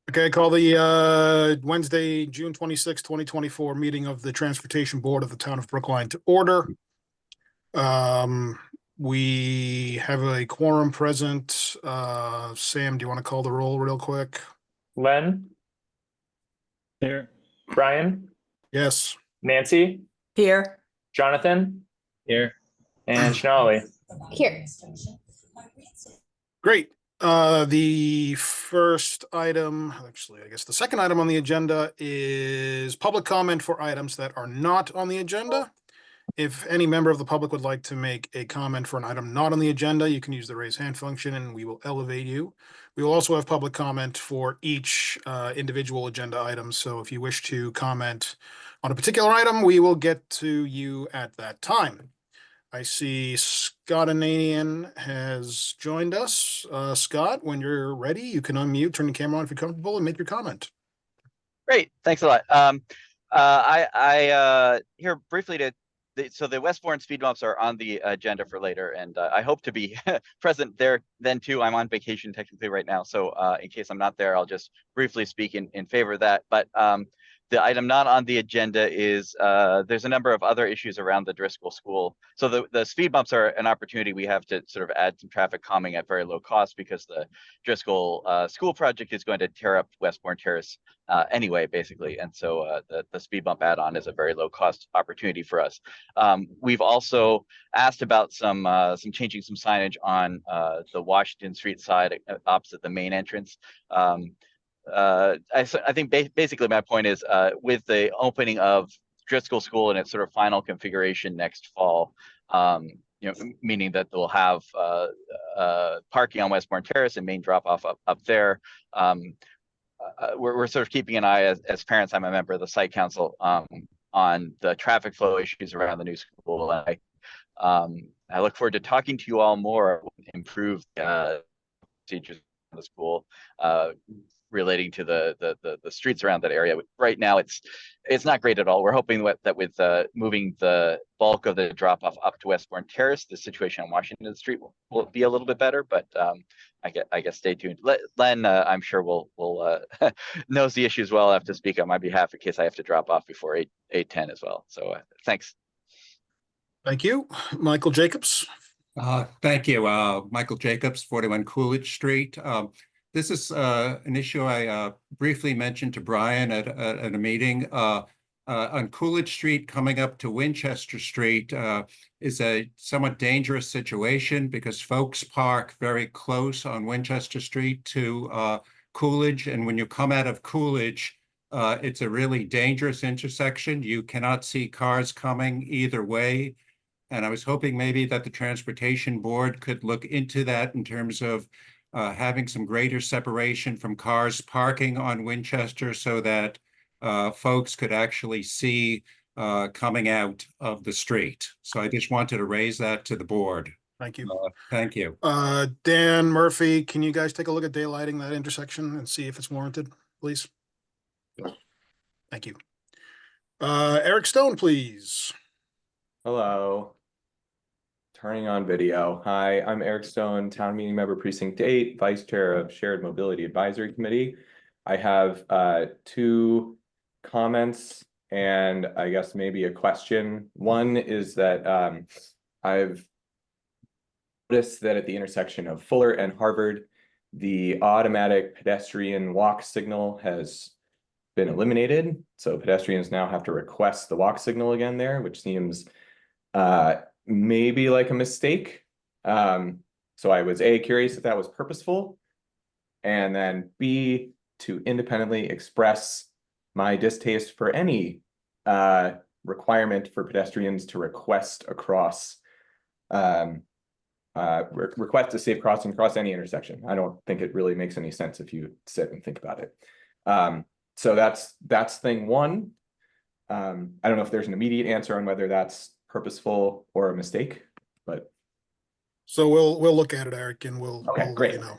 Okay, call the Wednesday, June 26, 2024 meeting of the Transportation Board of the Town of Brookline to order. Um, we have a quorum present. Sam, do you want to call the roll real quick? Len, Here. Brian, Yes. Nancy, Here. Jonathan, Here. and Shanali. Here. Great. The first item, actually, I guess the second item on the agenda is public comment for items that are not on the agenda. If any member of the public would like to make a comment for an item not on the agenda, you can use the raise hand function and we will elevate you. We will also have public comment for each individual agenda item. So if you wish to comment on a particular item, we will get to you at that time. I see Scott Ananian has joined us. Scott, when you're ready, you can unmute, turn the camera on if you're comfortable, and make your comment. Great, thanks a lot. I here briefly so the Westbourne speed bumps are on the agenda for later, and I hope to be present there then too. I'm on vacation technically right now, so in case I'm not there, I'll just briefly speak in favor of that. But the item not on the agenda is there's a number of other issues around the Driscoll School. So the speed bumps are an opportunity we have to sort of add some traffic calming at very low cost because the Driscoll School project is going to tear up Westbourne Terrace anyway, basically. And so the speed bump add-on is a very low cost opportunity for us. We've also asked about some changing some signage on the Washington Street side opposite the main entrance. I think basically my point is with the opening of Driscoll School in its sort of final configuration next fall, meaning that they'll have parking on Westbourne Terrace and main drop off up there. We're sort of keeping an eye as parents. I'm a member of the site council on the traffic flow issues around the new school. I look forward to talking to you all more improve procedures in the school relating to the streets around that area. Right now, it's not great at all. We're hoping that with moving the bulk of the drop off up to Westbourne Terrace, the situation on Washington Street will be a little bit better. But I guess stay tuned. Len, I'm sure will knows the issues well. I have to speak on my behalf in case I have to drop off before 8:10 as well. So thanks. Thank you. Michael Jacobs. Thank you. Michael Jacobs, 41 Coolidge Street. This is an issue I briefly mentioned to Brian at a meeting. On Coolidge Street coming up to Winchester Street is a somewhat dangerous situation because folks park very close on Winchester Street to Coolidge. And when you come out of Coolidge, it's a really dangerous intersection. You cannot see cars coming either way. And I was hoping maybe that the Transportation Board could look into that in terms of having some greater separation from cars parking on Winchester so that folks could actually see coming out of the street. So I just wanted to raise that to the board. Thank you. Thank you. Dan Murphy, can you guys take a look at daylighting that intersection and see if it's warranted, please? Thank you. Eric Stone, please. Hello. Turning on video. Hi, I'm Eric Stone, Town Meeting Member Precinct 8, Vice Chair of Shared Mobility Advisory Committee. I have two comments and I guess maybe a question. One is that I've noticed that at the intersection of Fuller and Harvard, the automatic pedestrian walk signal has been eliminated. So pedestrians now have to request the walk signal again there, which seems maybe like a mistake. So I was A, curious if that was purposeful, and then B, to independently express my distaste for any requirement for pedestrians to request across, request a safe crossing across any intersection. I don't think it really makes any sense if you sit and think about it. So that's thing one. I don't know if there's an immediate answer on whether that's purposeful or a mistake, but so we'll look at it, Eric, and we'll great. Let you know.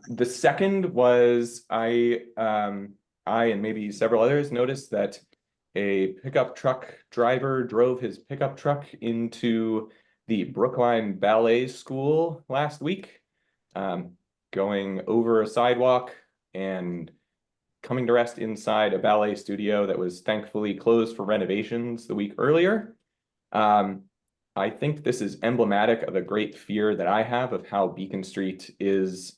The second was I and maybe several others noticed that a pickup truck driver drove his pickup truck into the Brookline Ballet School last week, going over a sidewalk and coming to rest inside a ballet studio that was thankfully closed for renovations the week earlier. I think this is emblematic of a great fear that I have of how Beacon Street is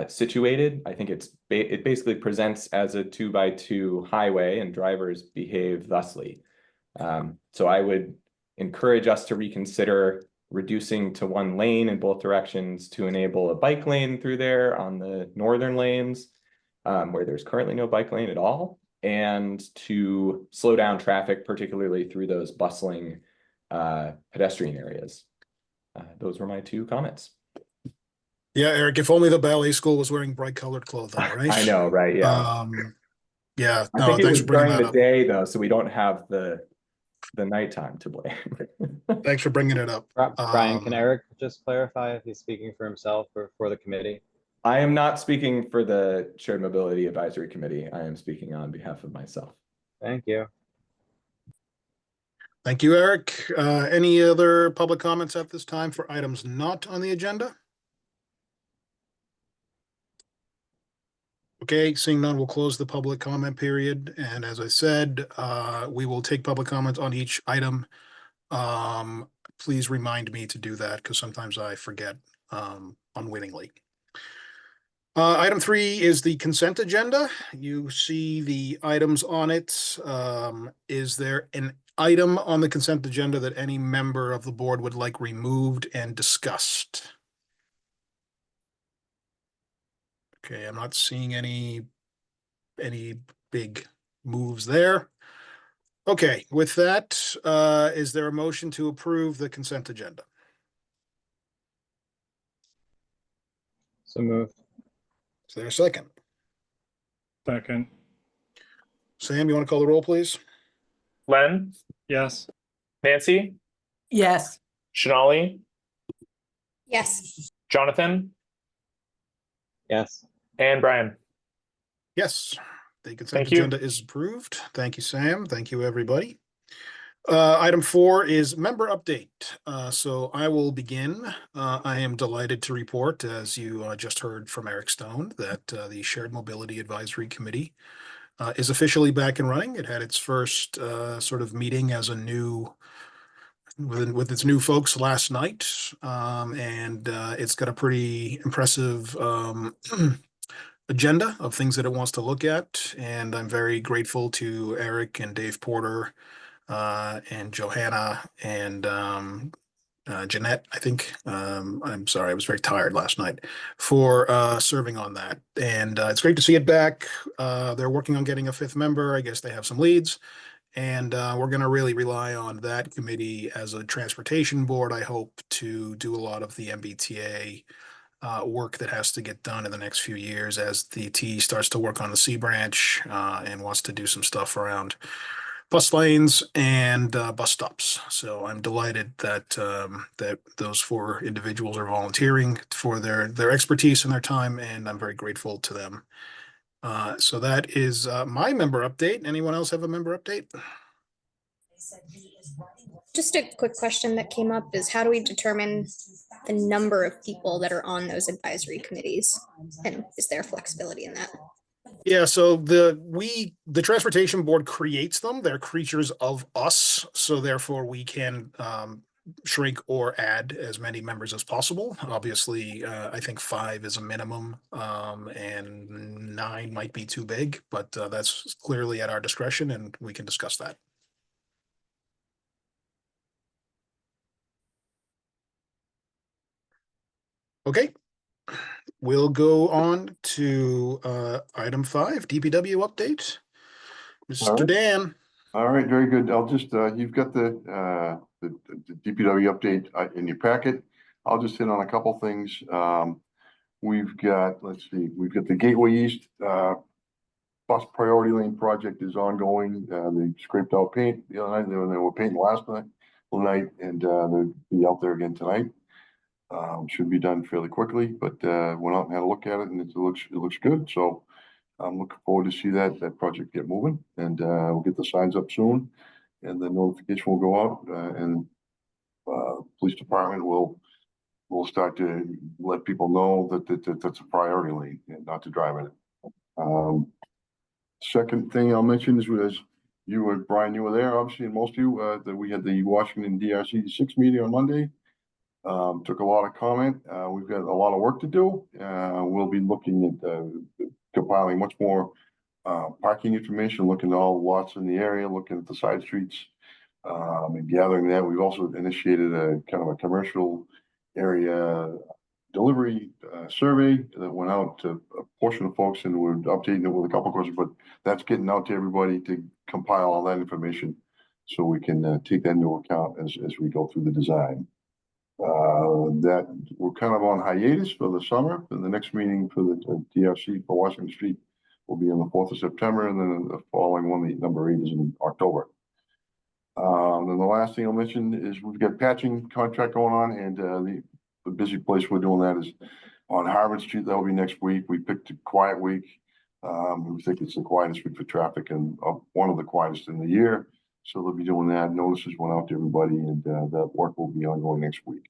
situated. I think it basically presents as a 2x2 highway, and drivers behave thusly. So I would encourage us to reconsider reducing to 1 lane in both directions to enable a bike lane through there on the northern lanes, where there's currently no bike lane at all, and to slow down traffic, particularly through those bustling pedestrian areas. Those were my 2 comments. Yeah, Eric, if only the ballet school was wearing bright colored clothing, right? I know, right? Yeah. Yeah, I no, think it thanks was for bringing during that the up. day though, so we don't have the nighttime to blame. Thanks for bringing it up. Brian, can Um, Eric just clarify if he's speaking for himself or for the committee? I am not speaking for the Shared Mobility Advisory Committee. I am speaking on behalf of myself. Thank you. Thank you, Eric. Any other public comments at this time for items not on the agenda? Okay, seeing none, we'll close the public comment period. And as I said, we will take public comments on each item. Please remind me to do that because sometimes I forget unwittingly. Item 3 is the consent agenda. You see the items on it. Is there an item on the consent agenda that any member of the board would like removed and discussed? Okay, I'm not seeing any big moves there. Okay, with that, is there a motion to approve the consent agenda? So moved. Is there a second? Second. Sam, you want to call the roll, please? Len, Yes. Nancy, Yes. Shanali, Yes. Jonathan, Yes. and Brian. Yes, the consent Thank you. agenda is approved. Thank you, Sam. Thank you, everybody. Item 4 is member update. So I will begin. I am delighted to report, as you just heard from Eric Stone, that the Shared Mobility Advisory Committee is officially back and running. It had its first sort of meeting as a new with its new folks last night, and it's got a pretty impressive agenda of things that it wants to look at. And I'm very grateful to Eric and Dave Porter and Johanna and Jeanette, I think. I'm sorry, I was very tired last night for serving on that. And it's great to see it back. They're working on getting a 5th member. I guess they have some leads. And we're going to really rely on that committee as a transportation board, I hope, to do a lot of the MBTA work that has to get done in the next few years as the T starts to work on the C branch and wants to do some stuff around bus lanes and bus stops. So I'm delighted that that those 4 individuals are volunteering for their expertise and their time, and I'm very grateful to them. So that is my member update. Anyone else have a member update? Just a quick question that came up is how do we determine the number of people that are on those advisory committees? And is there flexibility in that? Yeah, so the transportation board creates them. They're creatures of us, so therefore we can shrink or add as many members as possible. Obviously, I think 5 is a minimum, and 9 might be too big, but that's clearly at our discretion, and we can discuss that. Okay, we'll go on to item 5, DPW update. Mr. right. Dan. All right, very good. I'll just, you've got the DPW update in your packet. I'll just hit on a couple things. We've got, let's see, we've got the Gateway East bus priority lane project is ongoing. They scraped out paint the other night. They were painting last night, and they'll be out there again tonight. Should be done fairly quickly, but went out and had a look at it, and it looks good. So I'm looking forward to see that project get moving, and we'll get the signs up soon, and the notification will go out, and police department will start to let people know that that's a priority lane and not to drive in it. Second thing I'll mention is, as you and Brian, you were there, obviously, and most of you, that we had the Washington DRC 6 meeting on Monday. Took a lot of comment. We've got a lot of work to do. We'll be looking at compiling much more parking information, looking at all the lots in the area, looking at the side streets, and gathering that. We've also initiated a kind of a commercial area delivery survey that went out to a portion of folks, and we're updating it with a couple of questions, but that's getting out to everybody to compile all that information so we can take that into account as we go through the design. That we're kind of on hiatus for the summer, and the next meeting for the DRC for Washington Street will be on the 4th of September, and then the following one, the number 8, is in October. And the last thing I'll mention is we've got patching contract going on, and the busy place we're doing that is on Harvard Street. That'll be next week. We picked a quiet week. We think it's the quietest week for traffic, and one of the quietest in the year. So they'll be doing that. Notices went out to everybody, and that work will be ongoing next week.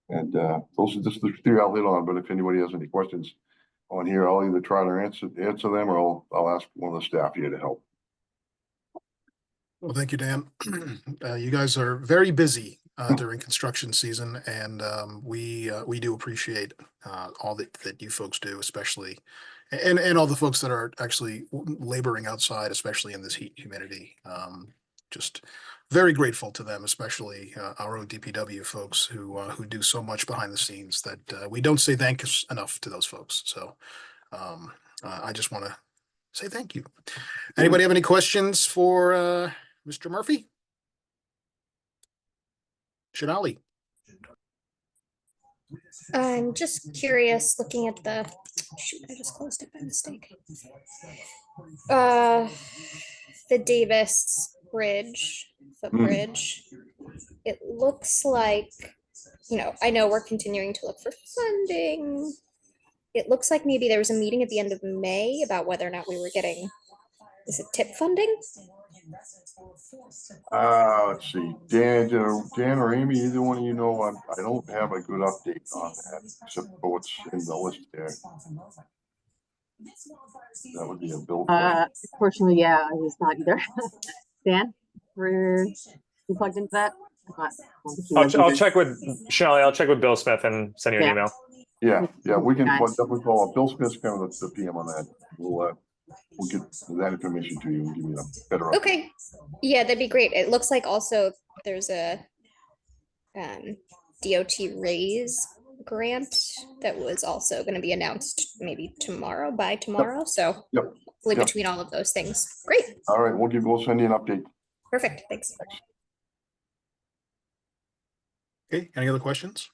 And those are just the 3 I'll hit on. But if anybody has any questions on here, I'll either try to answer them, or I'll ask one of the staff here to help. Well, thank you, Dan. You guys are very busy during construction season, and we do appreciate all that you folks do, especially, and all the folks that are actually laboring outside, especially in this heat and humidity. Just very grateful to them, especially our own DPW folks who do so much behind the scenes that we don't say thanks enough to those folks. So I just want to say thank you. Anybody have any questions for Mr. Murphy? Shanali. I'm just curious, looking at the, shoot, I just closed it by mistake. The Davis Bridge, footbridge. It looks like, I know we're continuing to look for funding. It looks like maybe there was a meeting at the end of May about whether or not we were getting, is it TIP funding? Let's see, Dan or Amy, either one of you know, I don't have a good update on that, except for what's in the list there. That would be a bill. Unfortunately, yeah, I was not either. Dan, were you plugged into that? I'll check with Shanali. I'll check with Bill Smith and send you an email. Yeah, we can Nice. definitely follow up. Bill Smith's kind of the PM on that. We'll get that information to you and give you a better update. Okay, yeah, that'd be great. It looks like also there's a DOT raise grant that was also going to be announced maybe by tomorrow. So Yep. hopefully Yep. between all of those things. Great, All right, we'll send you an update. perfect, thanks. Okay, any other questions?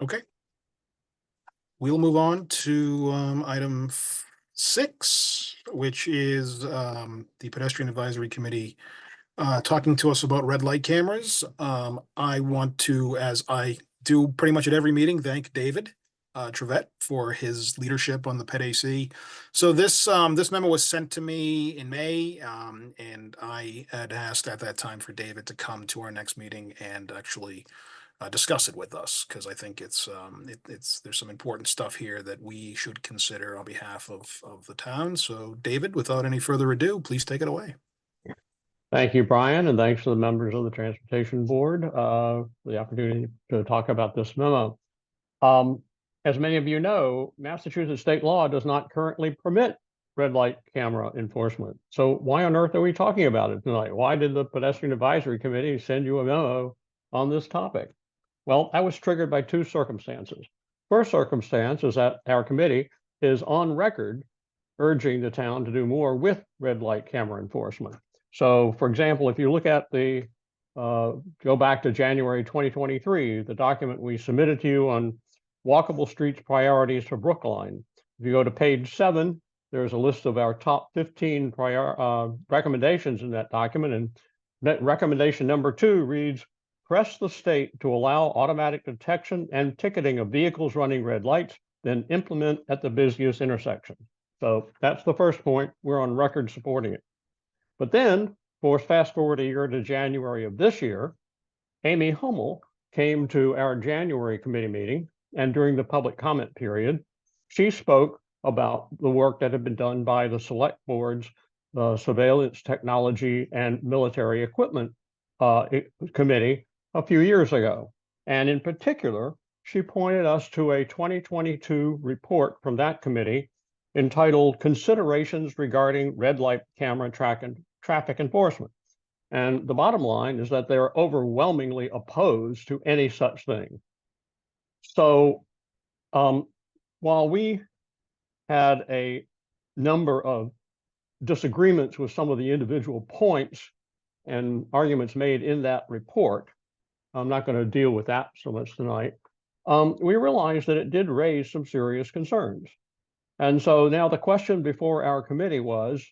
Okay. We'll move on to item 6, which is the Pedestrian Advisory Committee talking to us about red light cameras. I want to, as I do pretty much at every meeting, thank David Trevette for his leadership on the PED-AC. So this memo was sent to me in May, and I had asked at that time for David to come to our next meeting and actually discuss it with us, because I think it's there's some important stuff here that we should consider on behalf of the town. So David, without any further ado, please take it away. Thank you, Brian, and thanks to the members of the Transportation Board for the opportunity to talk about this memo. As many of you know, Massachusetts state law does not currently permit red light camera enforcement. So why on earth are we talking about it tonight? Why did the Pedestrian Advisory Committee send you a memo on this topic? Well, that was triggered by 2 circumstances. First circumstance is that our committee is on record urging the town to do more with red light camera enforcement. So, for example, if you look at the, go back to January 2023, the document we submitted to you on walkable streets priorities for Brookline. If you go to page 7, there's a list of our top 15 recommendations in that document. And that recommendation number 2 reads, press the state to allow automatic detection and ticketing of vehicles running red lights, then implement at the busiest intersection. So that's the first point. We're on record supporting it. But then, of course, fast forward a year to January of this year, Amy Hummel came to our January committee meeting, and during the public comment period, she spoke about the work that had been done by the select boards, the Surveillance Technology and Military Equipment Committee a few years ago. And in particular, she pointed us to a 2022 report from that committee entitled Considerations Regarding Red Light Camera Traffic Enforcement. And the bottom line is that they're overwhelmingly opposed to any such thing. So while we had a number of disagreements with some of the individual points and arguments made in that report, I'm not going to deal with that so much tonight. We realized that it did raise some serious concerns. And so now the question before our committee was,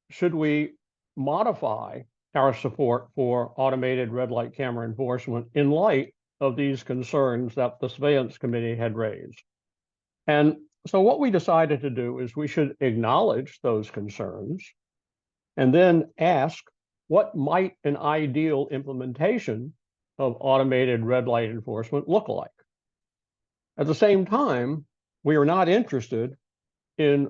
should we modify our support for automated red light camera enforcement in light of these concerns that the Surveillance Committee had raised? And so what we decided to do is we should acknowledge those concerns and then ask, what might an ideal implementation of automated red light enforcement look like? At the same time, we are not interested in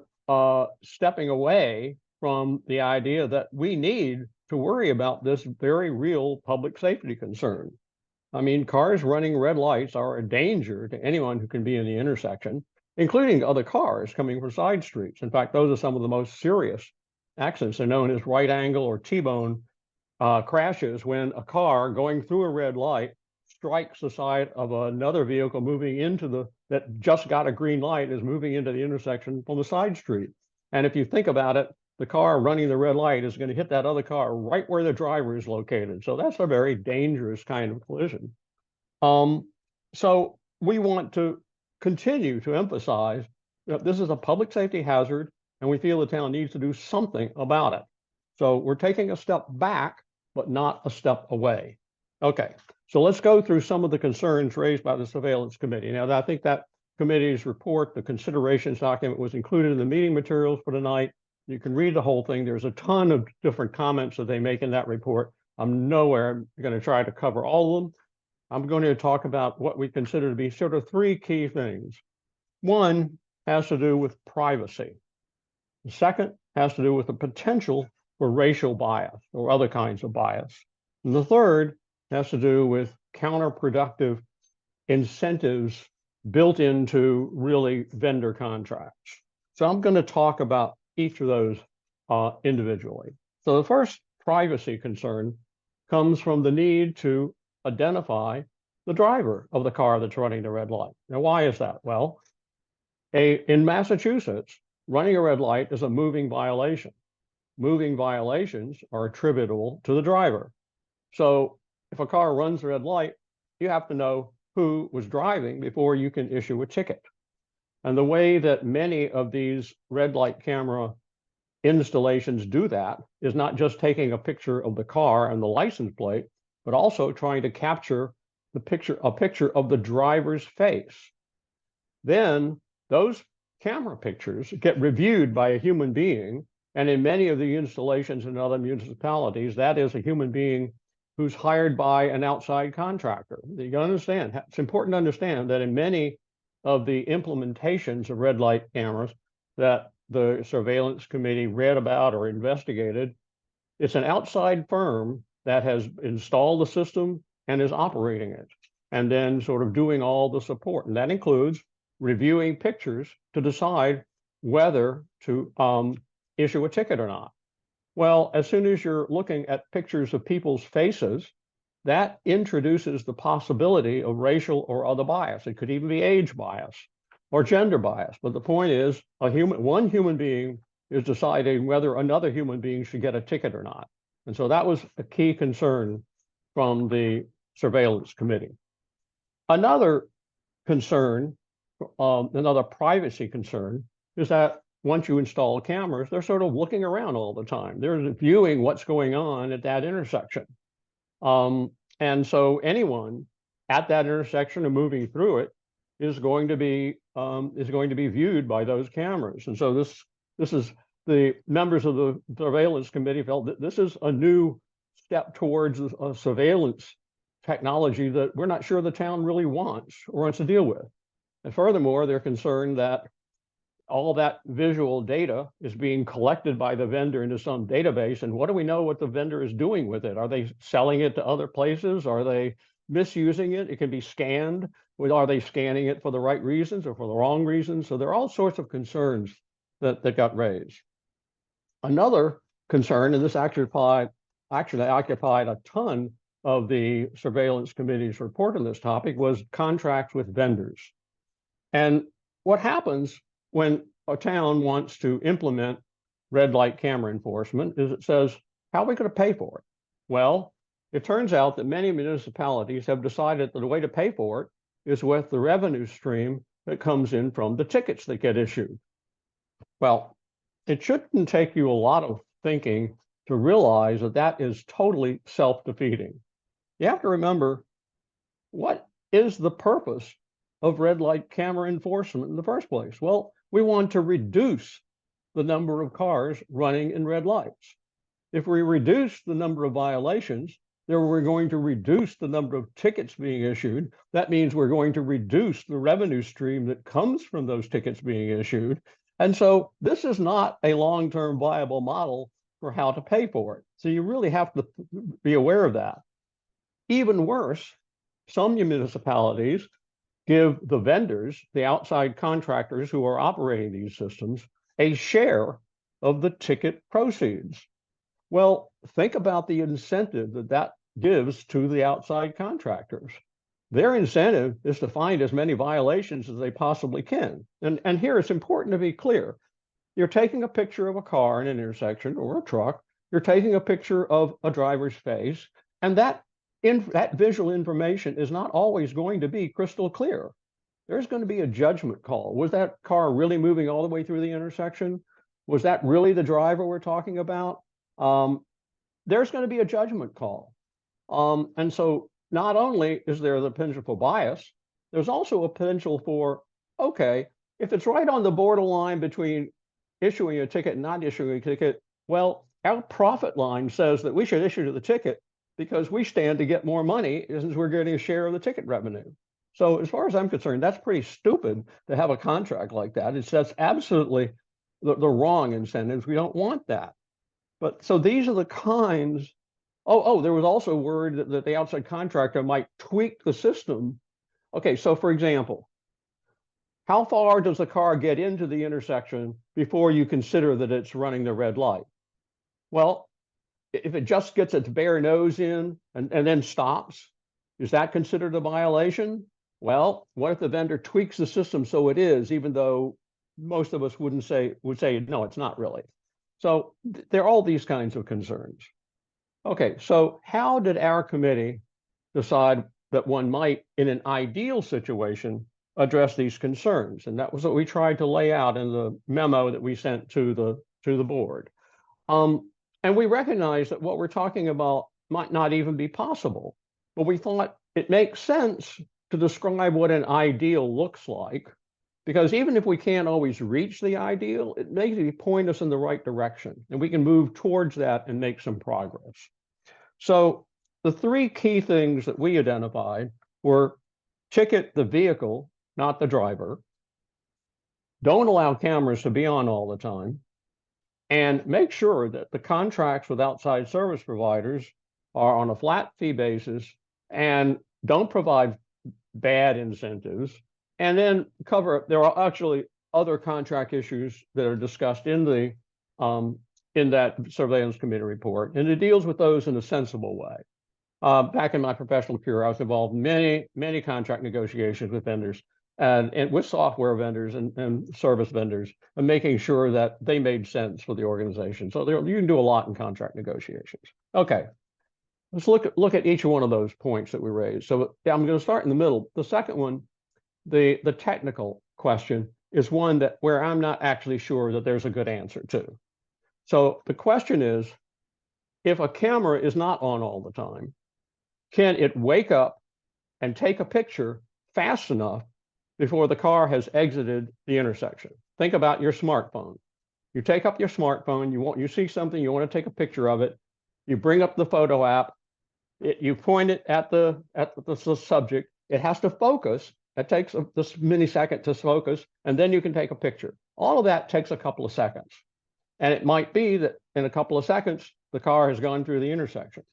stepping away from the idea that we need to worry about this very real public safety concern. I mean, cars running red lights are a danger to anyone who can be in the intersection, including other cars coming from side streets. In fact, those are some of the most serious accidents. They're known as right angle or T-bone crashes, when a car going through a red light strikes the side of another vehicle moving into that just got a green light, is moving into the intersection from the side street. And if you think about it, the car running the red light is going to hit that other car right where the driver is located. So that's a very dangerous kind of collision. So we want to continue to emphasize that this is a public safety hazard, and we feel the town needs to do something about it. So we're taking a step back, but not a step away. Okay, so let's go through some of the concerns raised by the Surveillance Committee. Now, I think that committee's report, the considerations document, was included in the meeting materials for tonight. You can read the whole thing. There's a ton of different comments that they make in that report. I'm nowhere going to try to cover all of them. I'm going to talk about what we consider to be sort of three key things. One has to do with privacy. The second has to do with the potential for racial bias or other kinds of bias. And the third has to do with counterproductive incentives built into really vendor contracts. So I'm going to talk about each of those individually. So the first privacy concern comes from the need to identify the driver of the car that's running the red light. Now, why is that? Well, in Massachusetts, running a red light is a moving violation. Moving violations are attributable to the driver. So if a car runs the red light, you have to know who was driving before you can issue a ticket. And the way that many of these red light camera installations do that is not just taking a picture of the car and the license plate, but also trying to capture a picture of the driver's face. Then those camera pictures get reviewed by a human being. And in many of the installations in other municipalities, that is a human being who's hired by an outside contractor. You understand, it's important to understand that in many of the implementations of red light cameras that the Surveillance Committee read about or investigated, it's an outside firm that has installed the system and is operating it, and then sort of doing all the support. And that includes reviewing pictures to decide whether to issue a ticket or not. Well, as soon as you're looking at pictures of people's faces, that introduces the possibility of racial or other bias. It could even be age bias or gender bias. But the point is, one human being is deciding whether another human being should get a ticket or not. And so that was a key concern from the Surveillance Committee. Another concern, another privacy concern, is that once you install cameras, they're sort of looking around all the time. They're viewing what's going on at that intersection. And so anyone at that intersection or moving through it is going to be viewed by those cameras. And so this is the members of the Surveillance Committee felt that this is a new step towards a surveillance technology that we're not sure the town really wants or wants to deal with. And furthermore, they're concerned that all that visual data is being collected by the vendor into some database. And what do we know what the vendor is doing with it? Are they selling it to other places? Are they misusing it? It can be scanned. Are they scanning it for the right reasons or for the wrong reasons? So there are all sorts of concerns that got raised. Another concern, and this actually occupied a ton of the surveillance committee's report on this topic, was contracts with vendors. And what happens when a town wants to implement red light camera enforcement is it says, how are we going to pay for it? Well, it turns out that many municipalities have decided that the way to pay for it is with the revenue stream that comes in from the tickets that get issued. Well, it shouldn't take you a lot of thinking to realize that that is totally self-defeating. You have to remember, what is the purpose of red light camera enforcement in the first place? Well, we want to reduce the number of cars running in red lights. If we reduce the number of violations, then we're going to reduce the number of tickets being issued. That means we're going to reduce the revenue stream that comes from those tickets being issued. And so this is not a long-term viable model for how to pay for it. So you really have to be aware of that. Even worse, some municipalities give the vendors, the outside contractors who are operating these systems, a share of the ticket proceeds. Well, think about the incentive that that gives to the outside contractors. Their incentive is to find as many violations as they possibly can. And here it's important to be clear. You're taking a picture of a car in an intersection or a truck. You're taking a picture of a driver's face, and that visual information is not always going to be crystal clear. There's going to be a judgment call. Was that car really moving all the way through the intersection? Was that really the driver we're talking about? There's going to be a judgment call. And so not only is there the potential for bias, there's also a potential for, okay, if it's right on the borderline between issuing a ticket and not issuing a ticket, well, our profit line says that we should issue the ticket because we stand to get more money since we're getting a share of the ticket revenue. So as far as I'm concerned, that's pretty stupid to have a contract like that. That's absolutely the wrong incentives. We don't want that. But so these are the kinds. There was also word that the outside contractor might tweak the system. Okay, so for example, how far does the car get into the intersection before you consider that it's running the red light? Well, if it just gets its bare nose in and then stops, is that considered a violation? Well, what if the vendor tweaks the system so it is, even though most of us would say, no, it's not really. So there are all these kinds of concerns. Okay, so how did our committee decide that one might, in an ideal situation, address these concerns? And that was what we tried to lay out in the memo that we sent to the board. And we recognize that what we're talking about might not even be possible, but we thought it makes sense to describe what an ideal looks like, because even if we can't always reach the ideal, it may point us in the right direction, and we can move towards that and make some progress. So the three key things that we identified were ticket the vehicle, not the driver, don't allow cameras to be on all the time, and make sure that the contracts with outside service providers are on a flat fee basis and don't provide bad incentives. And then there are actually other contract issues that are discussed in that surveillance committee report, and it deals with those in a sensible way. Back in my professional career, I was involved in many contract negotiations with vendors and with software vendors and service vendors, and making sure that they made sense for the organization. So you can do a lot in contract negotiations. Okay, let's look at each one of those points that we raised. So I'm going to start in the middle. The second one, the technical question, is one where I'm not actually sure that there's a good answer to. So the question is, if a camera is not on all the time, can it wake up and take a picture fast enough before the car has exited the intersection? Think about your smartphone. You take up your smartphone, you see something, you want to take a picture of it, you bring up the photo app, you point it at the subject, it has to focus, That takes this millisecond to focus, and then you can take a picture. All of that takes a couple of seconds. And it might be that in a couple of seconds, the car has gone through the intersection.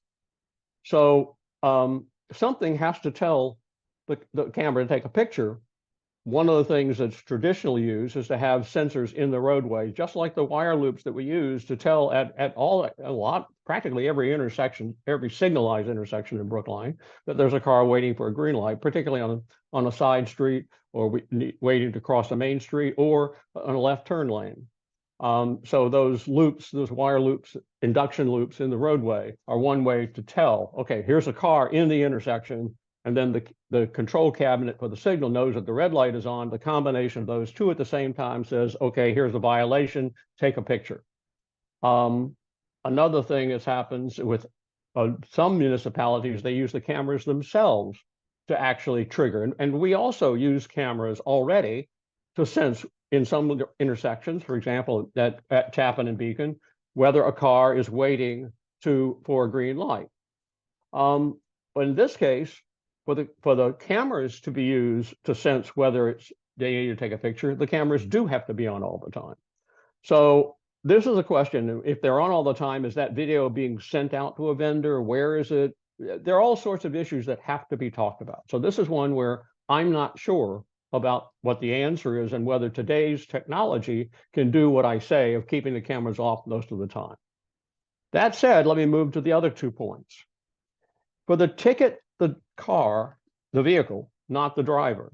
So something has to tell the camera to take a picture. One of the things that's traditionally used is to have sensors in the roadway, just like the wire loops that we use to tell practically every intersection, every signalized intersection in Brookline, that there's a car waiting for a green light, particularly on a side street, or waiting to cross a main street, or on a left turn lane. So those loops, those wire loops, induction loops in the roadway are one way to tell, okay, here's a car in the intersection, and then the control cabinet for the signal knows that the red light is on. The combination of those two at the same time says, okay, here's a violation, take a picture. Another thing that happens with some municipalities, they use the cameras themselves to actually trigger. And we also use cameras already to sense in some intersections, for example, at Tappan and Beacon, whether a car is waiting for a green light. But in this case, for the cameras to be used to sense whether they need to take a picture, the cameras do have to be on all the time. So this is a question: if they're on all the time, is that video being sent out to a vendor? Where is it? There are all sorts of issues that have to be talked about. So this is one where I'm not sure about what the answer is and whether today's technology can do what I say of keeping the cameras off most of the time. That said, let me move to the other 2 points. For the ticket, the car, the vehicle, not the driver.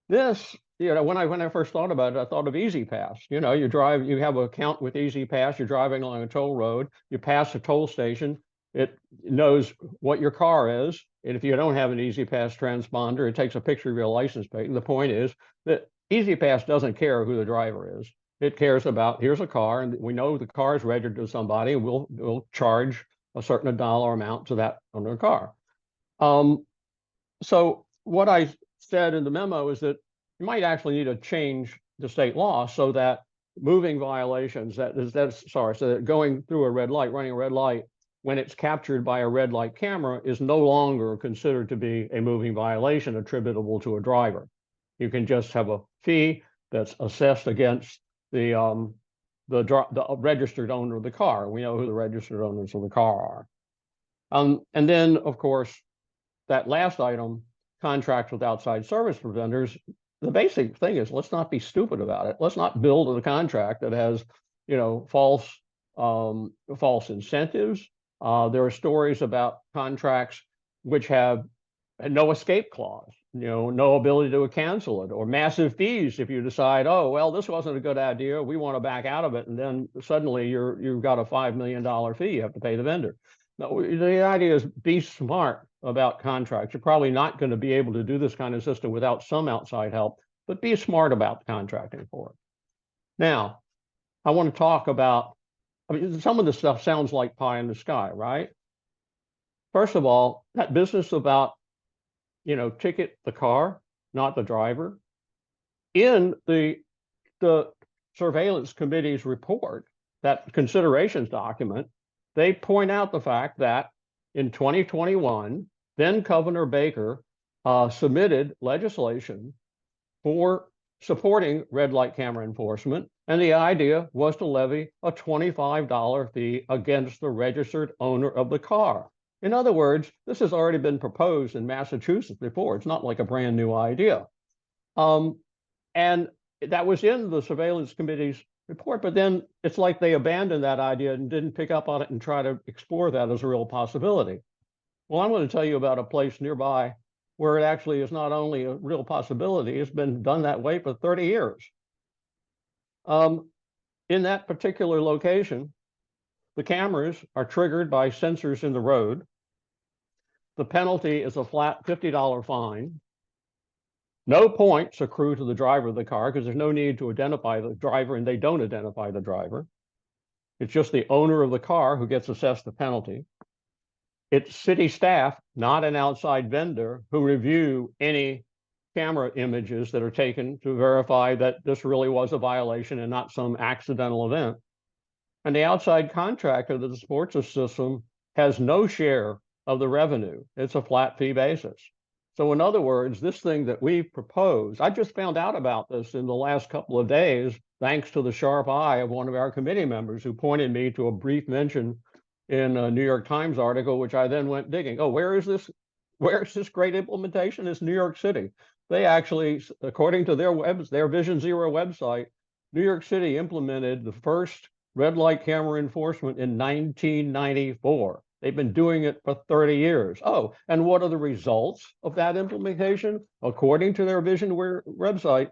This, when I first thought about it, I thought of Easy Pass. You have an account with Easy Pass, you're driving along a toll road, you pass a toll station, it knows what your car is. And if you don't have an Easy Pass transponder, it takes a picture of your license plate. And the point is that Easy Pass doesn't care who the driver is. It cares about, here's a car, and we know the car is registered to somebody, and we'll charge a certain dollar amount to that owner of the car. So what I said in the memo is that you might actually need to change the state law so that moving violations, so that going through a red light, running a red light, when it's captured by a red light camera, is no longer considered to be a moving violation attributable to a driver. You can just have a fee that's assessed against the registered owner of the car. We know who the registered owners of the car are. And then, of course, that last item, contracts with outside service providers, the basic thing is, let's not be stupid about it. Let's not build a contract that has, false incentives. There are stories about contracts which have no escape clause, no ability to cancel it, or massive fees if you decide, oh, well, this wasn't a good idea, we want to back out of it, and then suddenly you've got a $5 million fee you have to pay the vendor. No, the idea is be smart about contracts. You're probably not going to be able to do this kind of system without some outside help, but be smart about contracting for it. Now, I want to talk about, some of this stuff sounds like pie in the sky, right? First of all, that business about, ticket the car, not the driver. In the surveillance committee's report, that considerations document, they point out the fact that in 2021, then Governor Baker submitted legislation for supporting red light camera enforcement. And the idea was to levy a $25 fee against the registered owner of the car. In other words, this has already been proposed in Massachusetts before. It's not like a brand new idea. And that was in the surveillance committee's report, but then it's like they abandoned that idea and didn't pick up on it and try to explore that as a real possibility. Well, I'm going to tell you about a place nearby where it actually is not only a real possibility, it's been done that way for 30 years. In that particular location, the cameras are triggered by sensors in the road. The penalty is a flat $50 fine. No points accrue to the driver of the car because there's no need to identify the driver, and they don't identify the driver. It's just the owner of the car who gets assessed the penalty. It's city staff, not an outside vendor, who review any camera images that are taken to verify that this really was a violation and not some accidental event. And the outside contractor that supports the system has no share of the revenue. It's a flat fee basis. So in other words, this thing that we've proposed, I just found out about this in the last couple of days, thanks to the sharp eye of one of our committee members who pointed me to a brief mention in a New York Times article, which I then went digging. Oh, where is this? Where is this great implementation? It's New York City. They actually, according to their Vision Zero website, New York City implemented the first red light camera enforcement in 1994. They've been doing it for 30 years. Oh, and what are the results of that implementation? According to their Vision website,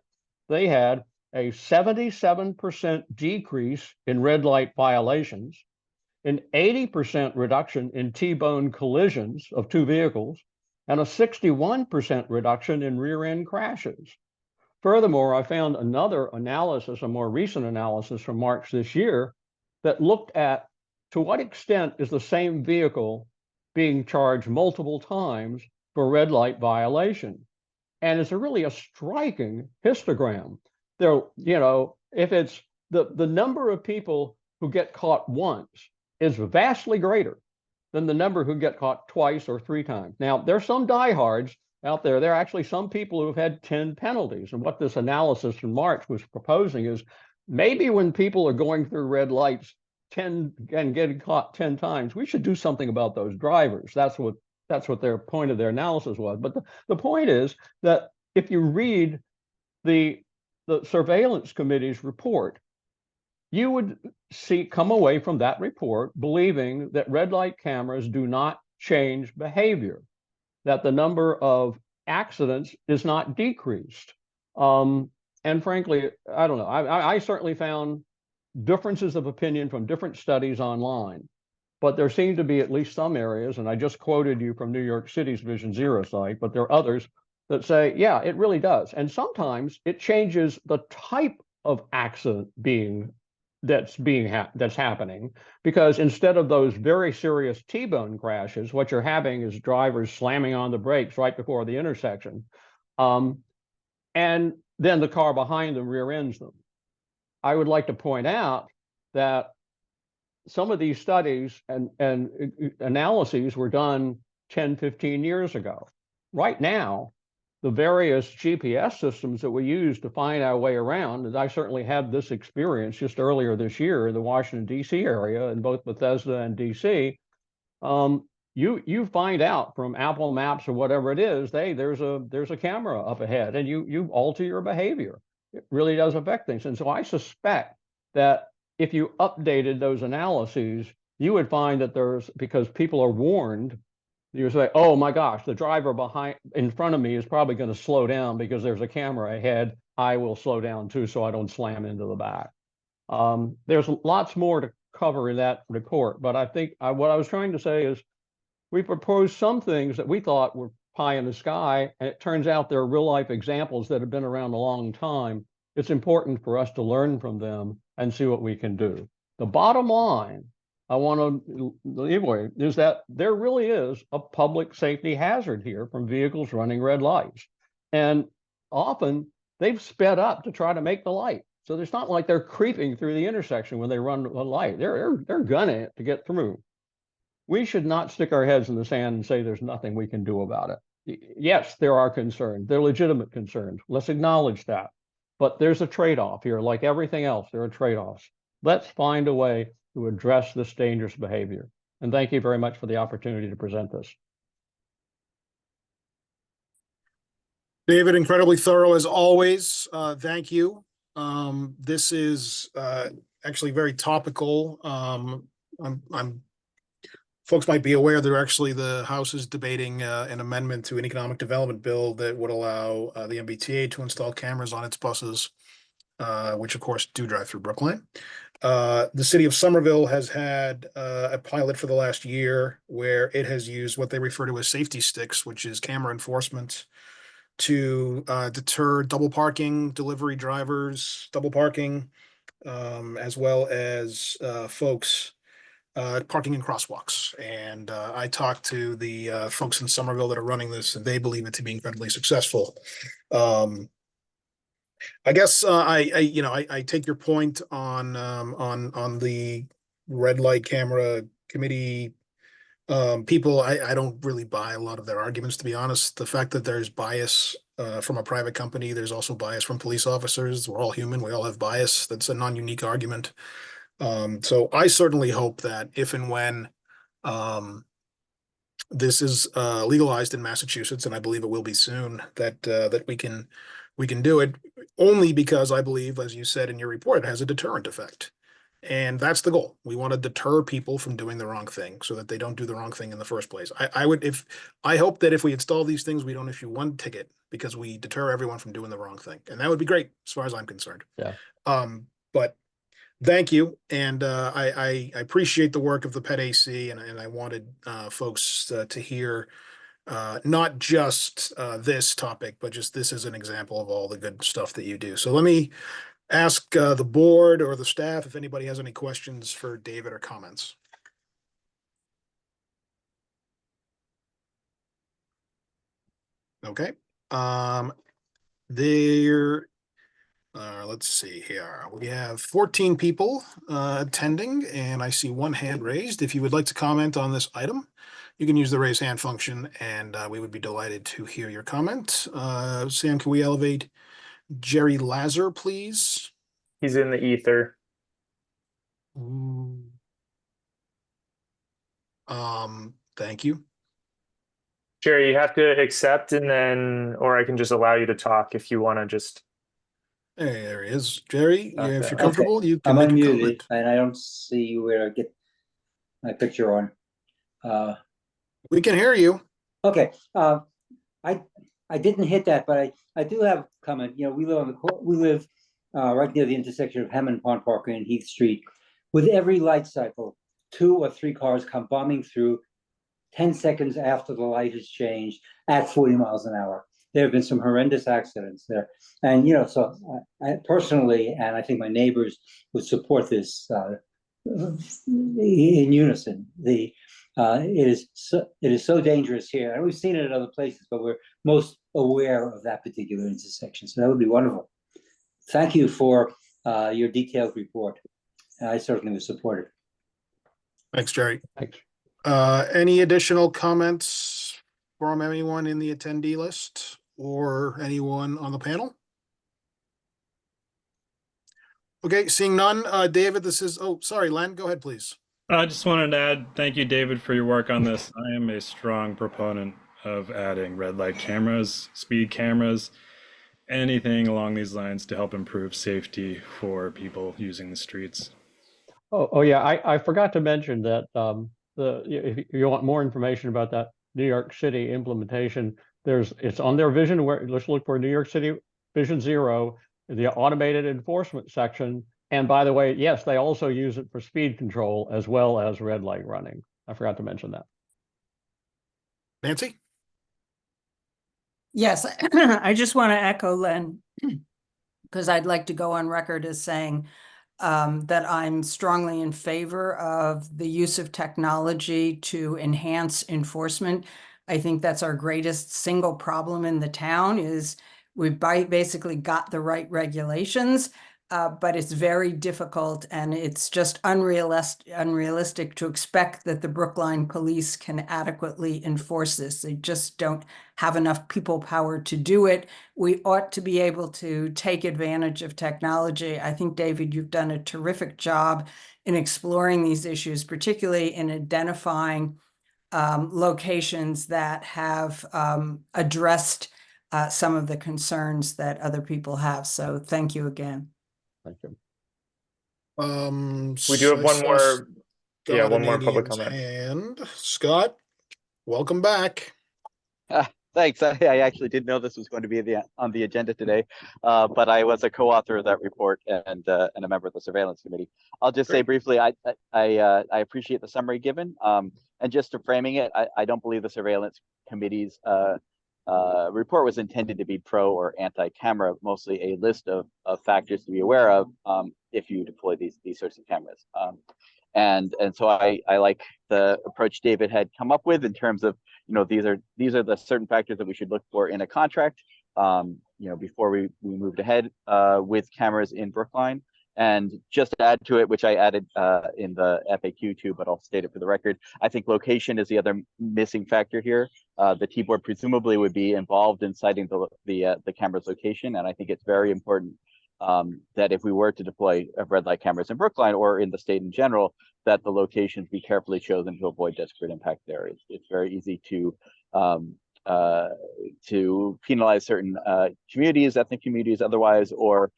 they had a 77% decrease in red light violations, an 80% reduction in T-bone collisions of two vehicles, and a 61% reduction in rear-end crashes. Furthermore, I found another analysis, a more recent analysis from March this year, that looked at to what extent is the same vehicle being charged multiple times for red light violation. And it's really a striking histogram. There, if it's the number of people who get caught once is vastly greater than the number who get caught twice or three times. Now, there's some diehards out there. There are actually some people who have had 10 penalties. And what this analysis from March was proposing is maybe when people are going through red lights 10 and getting caught 10 times, we should do something about those drivers. That's what their point of their analysis was. But the point is that if you read the surveillance committee's report, you would come away from that report believing that red light cameras do not change behavior, that the number of accidents is not decreased. And frankly, I don't know. I certainly found differences of opinion from different studies online, but there seem to be at least some areas, and I just quoted you from New York City's Vision Zero site, but there are others that say, yeah, it really does. And sometimes it changes the type of accident that's happening, because instead of those very serious T-bone crashes, what you're having is drivers slamming on the brakes right before the intersection, and then the car behind them rear ends them. I would like to point out that some of these studies and analyses were done 10, 15 years ago. Right now, the various GPS systems that we use to find our way around, and I certainly had this experience just earlier this year in the Washington, D.C. area, in both Bethesda and D.C., you find out from Apple Maps or whatever it is, there's a camera up ahead, and you alter your behavior. It really does affect things. And so I suspect that if you updated those analyses, you would find that because people are warned, you say, oh my gosh, the driver in front of me is probably going to slow down because there's a camera ahead. I will slow down too, so I don't slam into the back. There's lots more to cover in that report, but I think what I was trying to say is we proposed some things that we thought were pie in the sky, and it turns out there are real life examples that have been around a long time. It's important for us to learn from them and see what we can do. The bottom line I want to leave away is that there really is a public safety hazard here from vehicles running red lights. And often they've sped up to try to make the light. So it's not like they're creeping through the intersection when they run a light. They're gunning it to get through. We should not stick our heads in the sand and say there's nothing we can do about it. Yes, there are concerns. They're legitimate concerns. Let's acknowledge that. But there's a trade-off here. Like everything else, there are trade-offs. Let's find a way to address this dangerous behavior. And thank you very much for the opportunity to present this. David, incredibly thorough as always. Thank you. This is actually very topical. Folks might be aware the House is debating an amendment to an economic development bill that would allow the MBTA to install cameras on its buses, which of course do drive through Brookline. The city of Somerville has had a pilot for the last year where it has used what they refer to as safety sticks, which is camera enforcement, to deter double parking, delivery drivers, double parking, as well as folks parking in crosswalks. And I talked to the folks in Somerville that are running this, and they believe it to be incredibly successful. I guess I take your point on the red light camera committee People, I don't really buy a lot of their arguments, to be honest. The fact that there's bias from a private company, there's also bias from police officers. We're all human. We all have bias. That's a non-unique argument. So I certainly hope that if and when this is legalized in Massachusetts, and I believe it will be soon, that we can do it, only because I believe, as you said in your report, it has a deterrent effect. And that's the goal. We want to deter people from doing the wrong thing so that they don't do the wrong thing in the first place. I hope that if we install these things, we don't issue one ticket because we deter everyone from doing the wrong thing. And that would be great as far as I'm concerned. Yeah. But thank you. And I appreciate the work of the Pet AC, and I wanted folks to hear not just this topic, but just this as an example of all the good stuff that you do. So let me ask the board or the staff if anybody has any questions for David or comments. Okay. Let's see here. We have 14 people attending, and I see one hand raised. If you would like to comment on this item, you can use the raise hand function, and we would be delighted to hear your comment. Sam, can we elevate Jerry Lazar, please? He's in the ether. Thank you. Jerry, you have to accept, and then, or I can just allow you to talk if you want to just. Hey, there he is. Jerry, Okay. if you're comfortable, you I'm can make a unmuted comment. and I don't see where I get my picture on. We can hear you. Okay, I didn't hit that, but I do have a comment. You know, we live right near the intersection of Hammond Pond Parkway and Heath Street. With every light cycle, 2 or 3 cars come bombing through 10 seconds after the light has changed at 40 miles an hour. There have been some horrendous accidents there. And, you know, so I personally, and I think my neighbors would support this in unison. It is so dangerous here. And we've seen it in other places, but we're most aware of that particular intersection. So that would be wonderful. Thank you for your detailed report. I certainly would support it. Thanks, Jerry. Thanks. Any additional comments from anyone in the attendee list or anyone on the panel? Okay, seeing none. David, sorry, Len, go ahead, please. I just wanted to add, thank you, David, for your work on this. I am a strong proponent of adding red light cameras, speed cameras, anything along these lines to help improve safety for people using the streets. Oh yeah, I forgot to mention that if you want more information about that New York City implementation, it's on their vision. Let's look for New York City Vision Zero, the automated enforcement section. And by the way, yes, they also use it for speed control as well as red light running. I forgot to mention that. Nancy? Yes, I just want to echo Len, because I'd like to go on record as saying that I'm strongly in favor of the use of technology to enhance enforcement. I think that's our greatest single problem in the town is we've basically got the right regulations, but it's very difficult and it's just unrealistic to expect that the Brookline police can adequately enforce this. They just don't have enough people power to do it. We ought to be able to take advantage of technology. I think, David, you've done a terrific job in exploring these issues, particularly in identifying locations that have addressed some of the concerns that other people have. So thank you again. Thank you. We do have one more. Yeah, one more public comment. And Scott, welcome back. Thanks. I actually didn't know this was going to be on the agenda today, but I was a co-author of that report and a member of the surveillance committee. I'll just say briefly, I appreciate the summary given. And just to framing it, I don't believe the surveillance committee's report was intended to be pro or anti-camera, mostly a list of factors to be aware of if you deploy these sorts of cameras. And so I like the approach David had come up with in terms of, you know, these are the certain factors that we should look for in a contract, you know, before we moved ahead with cameras in Brookline. And just to add to it, which I added in the FAQ too, but I'll state it for the record, I think location is the other missing factor here. The T-board presumably would be involved in citing the camera's location, and I think it's very important that if we were to deploy red light cameras in Brookline or in the state in general, that the locations be carefully chosen to avoid disparate impact there. It's very easy to penalize certain communities, ethnic communities, otherwise, or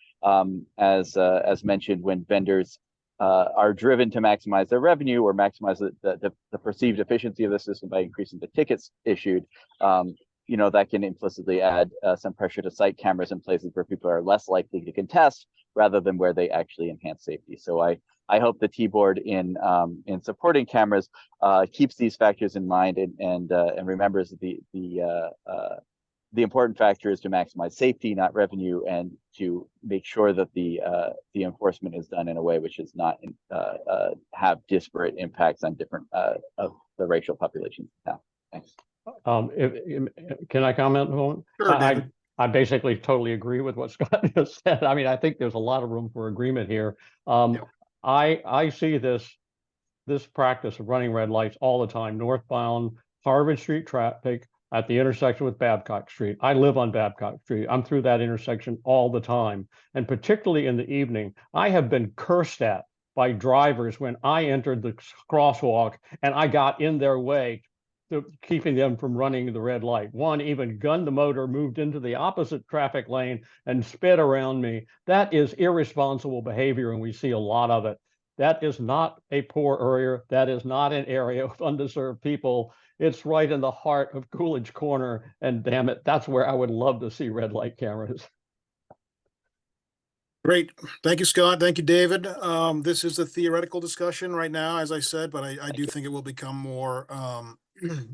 as mentioned, when vendors are driven to maximize their revenue or maximize the perceived efficiency of the system by increasing the tickets issued, that can implicitly add some pressure to site cameras in places where people are less likely to contest rather than where they actually enhance safety. So I hope the T-board in supporting cameras keeps these factors in mind and remembers the important factor is to maximize safety, not revenue, and to make sure that the enforcement is done in a way which does not have disparate impacts on different of the racial populations in town. Thanks. Can I comment a moment? Sure, I basically totally agree with what Scott just said. I mean, I think there's a lot of room for agreement here. I see this practice of running red lights all the time, northbound Harvard Street traffic at the intersection with Babcock Street. I live on Babcock Street. I'm through that intersection all the time. And particularly in the evening, I have been cursed at by drivers when I entered the crosswalk and I got in their way, keeping them from running the red light. One even gunned the motor, moved into the opposite traffic lane and sped around me. That is irresponsible behavior, and we see a lot of it. That is not a poor area. That is not an area of underserved people. It's right in the heart of Coolidge Corner, and damn it, that's where I would love to see red light cameras. Great. Thank you, Scott. Thank you, David. This is a theoretical discussion right now, as I said, but I do think it will become more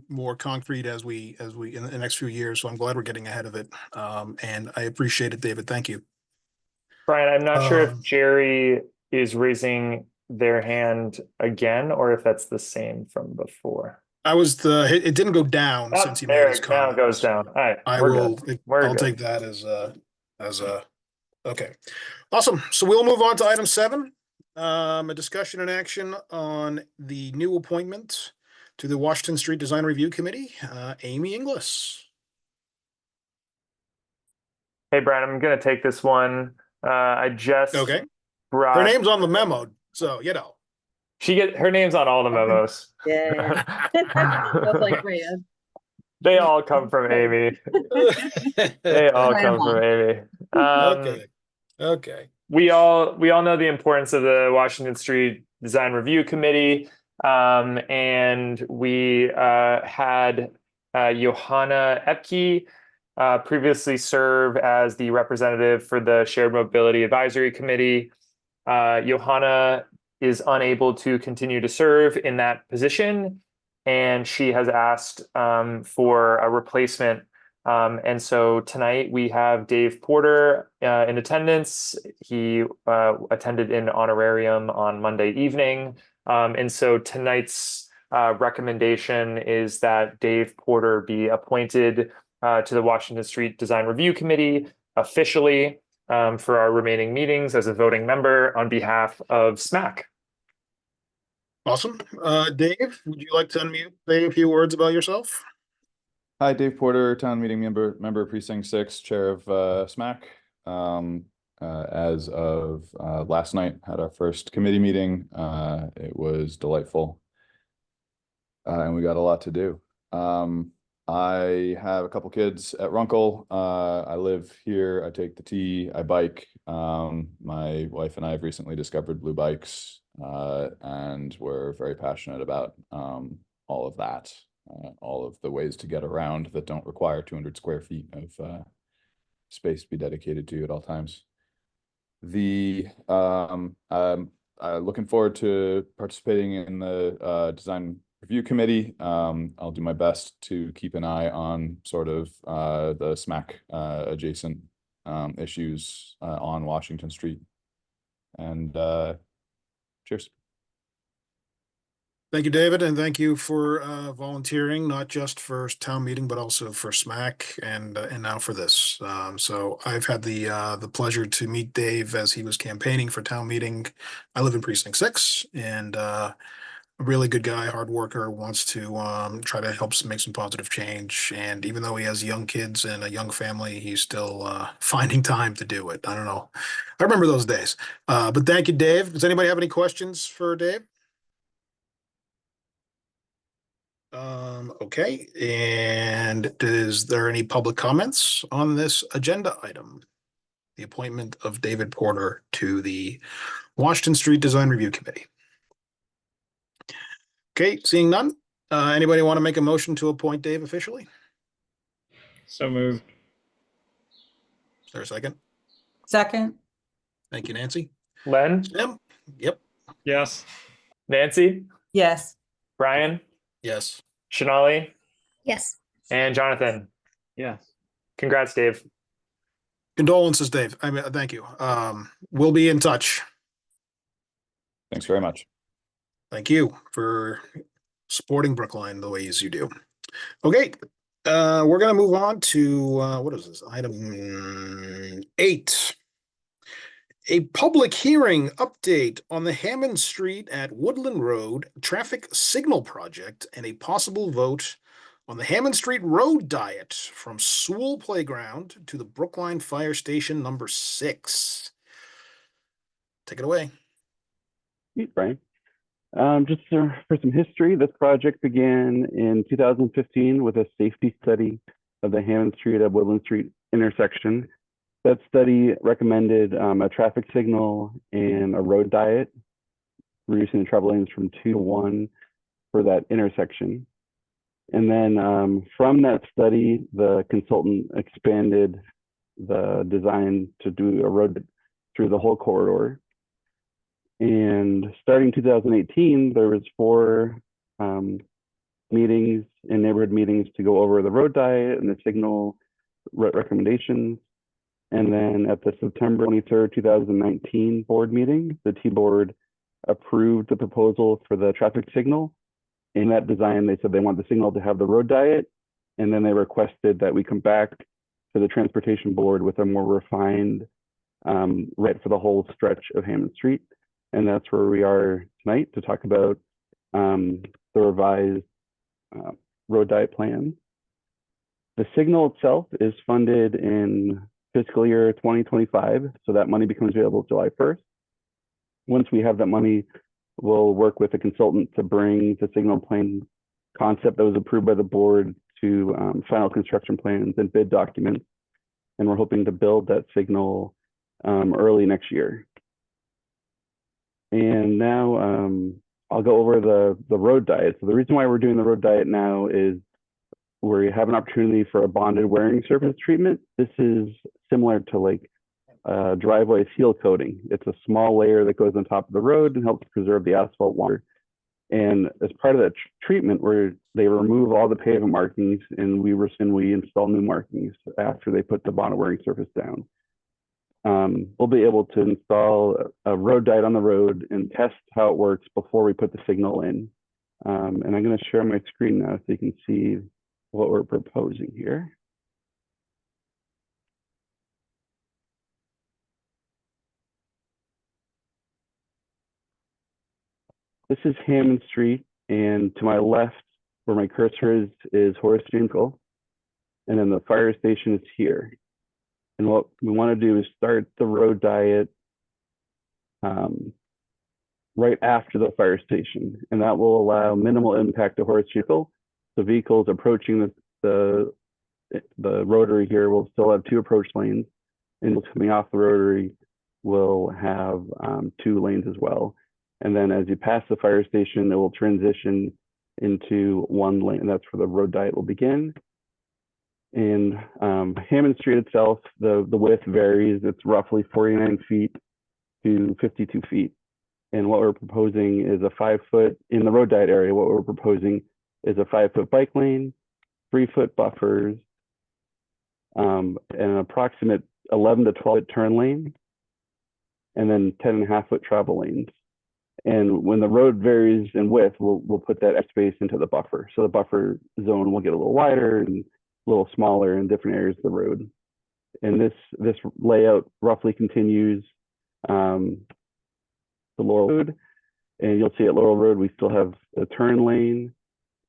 more concrete as we in the next few years. So I'm glad we're getting ahead of it. And I appreciate it, David. Thank you. Brian, I'm not sure if Jerry is raising their hand again or if that's the same from before. It didn't go down since he made his comment. Now it goes down. All right, I'll take that as a okay. Awesome. So we'll move on to item 7, a discussion and action on the new appointment to the Washington Street Design Review Committee, Amy Inglis. Hey, Brian, I'm going to take this one. I just brought... Her name's on the memo, so her name's on all the memos. Yeah. That's like Rand. They all come from Amy. They all come from Amy. Okay. We all know the importance of the Washington Street Design Review Committee. And we had Johanna Epke previously serve as the representative for the Shared Mobility Advisory Committee. Johanna is unable to continue to serve in that position, and she has asked for a replacement. And so tonight we have Dave Porter in attendance. He attended in honorarium on Monday evening. And so tonight's recommendation is that Dave Porter be appointed to the Washington Street Design Review Committee officially for our remaining meetings as a voting member on behalf of SMAC. Awesome. Dave, would you like to unmute, say a few words about yourself? Hi, Dave Porter, town meeting member precinct 6, chair of SMAC. As of last night, had our first committee meeting. It was delightful, and we got a lot to do. I have a couple kids at Runkle. I live here. I take the T. I bike. My wife and I have recently discovered blue bikes, and we're very passionate about all of that. All of the ways to get around that don't require 200 square feet of space to be dedicated to at all times. I'm looking forward to participating in the design review committee. I'll do my best to keep an eye on sort of the SMAC adjacent issues on Washington Street. And cheers. Thank you, David, and thank you for volunteering, not just for town meeting, but also for SMAC and now for this. So I've had the pleasure to meet Dave as he was campaigning for town meeting. I live in Precinct 6, and a really good guy, hard worker, wants to try to help make some positive change. And even though he has young kids and a young family, he's still finding time to do it. I don't know. I remember those days. But thank you, Dave. Does anybody have any questions for Dave? Okay, and is there any public comments on this agenda item? The appointment of David Porter to the Washington Street Design Review Committee. Okay, seeing none. Anybody want to make a motion to appoint Dave officially? So moved. Is there a second? Second, Thank you, Nancy. Len? Tim? Yep. Yes. Nancy? yes. Brian? Yes. Shanali? Yes. And Jonathan? Yes. Congrats, Dave. Condolences, Dave. I mean, thank you. We'll be in touch. Thanks very much. Thank you for supporting Brookline the ways you do. Okay, we're gonna move on to what is this? Item 8. A public hearing update on the Hammond Street at Woodland Road traffic signal project and a possible vote on the Hammond Street Road diet from Sewell Playground to the Brookline Fire Station number 6. Take it away. Sweet, Brian. Just for some history, this project began in 2015 with a safety study of the Hammond Street at Woodland Street intersection. That study recommended a traffic signal and a road diet, reducing the travel lanes from 2 to 1 for that intersection. And then from that study, the consultant expanded the design to do a road through the whole corridor. And starting 2018, there was 4 meetings and neighborhood meetings to go over the road diet and the signal recommendations. And then at the September 23rd, 2019 board meeting, the T-Board approved the proposal for the traffic signal. In that design, they said they want the signal to have the road diet. And then they requested that we come back to the Transportation Board with a more refined right for the whole stretch of Hammond Street. And that's where we are tonight to talk about the revised road diet plan. The signal itself is funded in fiscal year 2025, so that money becomes available July 1st. Once we have that money, we'll work with a consultant to bring the signal plan concept that was approved by the board to final construction plans and bid documents. And we're hoping to build that signal early next year. And now I'll go over the road diet. So the reason why we're doing the road diet now is we have an opportunity for a bonded wearing surface treatment. This is similar to like driveway seal coating. It's a small layer that goes on top of the road and helps preserve the asphalt longer. And as part of that treatment, where they remove all the pavement markings and we install new markings after they put the bonded wearing surface down. We'll be able to install a road diet on the road and test how it works before we put the signal in. And I'm going to share my screen now so you can see what we're proposing here. This is Hammond Street, and to my left, where my cursor is Horace James Cole, and then the fire station is here. And what we want to do is start the road diet right after the fire station, and that will allow minimal impact to Horace James Cole. So vehicles approaching the rotary here will still have 2 approach lanes, and coming off the rotary will have 2 lanes as well. And then as you pass the fire station, it will transition into 1 lane, and that's where the road diet will begin. And Hammond Street itself, the width varies. It's roughly 49 feet to 52 feet. And what we're proposing is a 5-foot, in the road diet area, what we're proposing is a 5-foot bike lane, 3-foot buffers, an approximate 11 to 12 foot turn lane, and then 10.5-foot travel lanes. And when the road varies in width, we'll put that space into the buffer. So the buffer zone will get a little wider and a little smaller in different areas of the road. And this layout roughly continues the Laurel Road. And you'll see at Laurel Road, we still have a turn lane.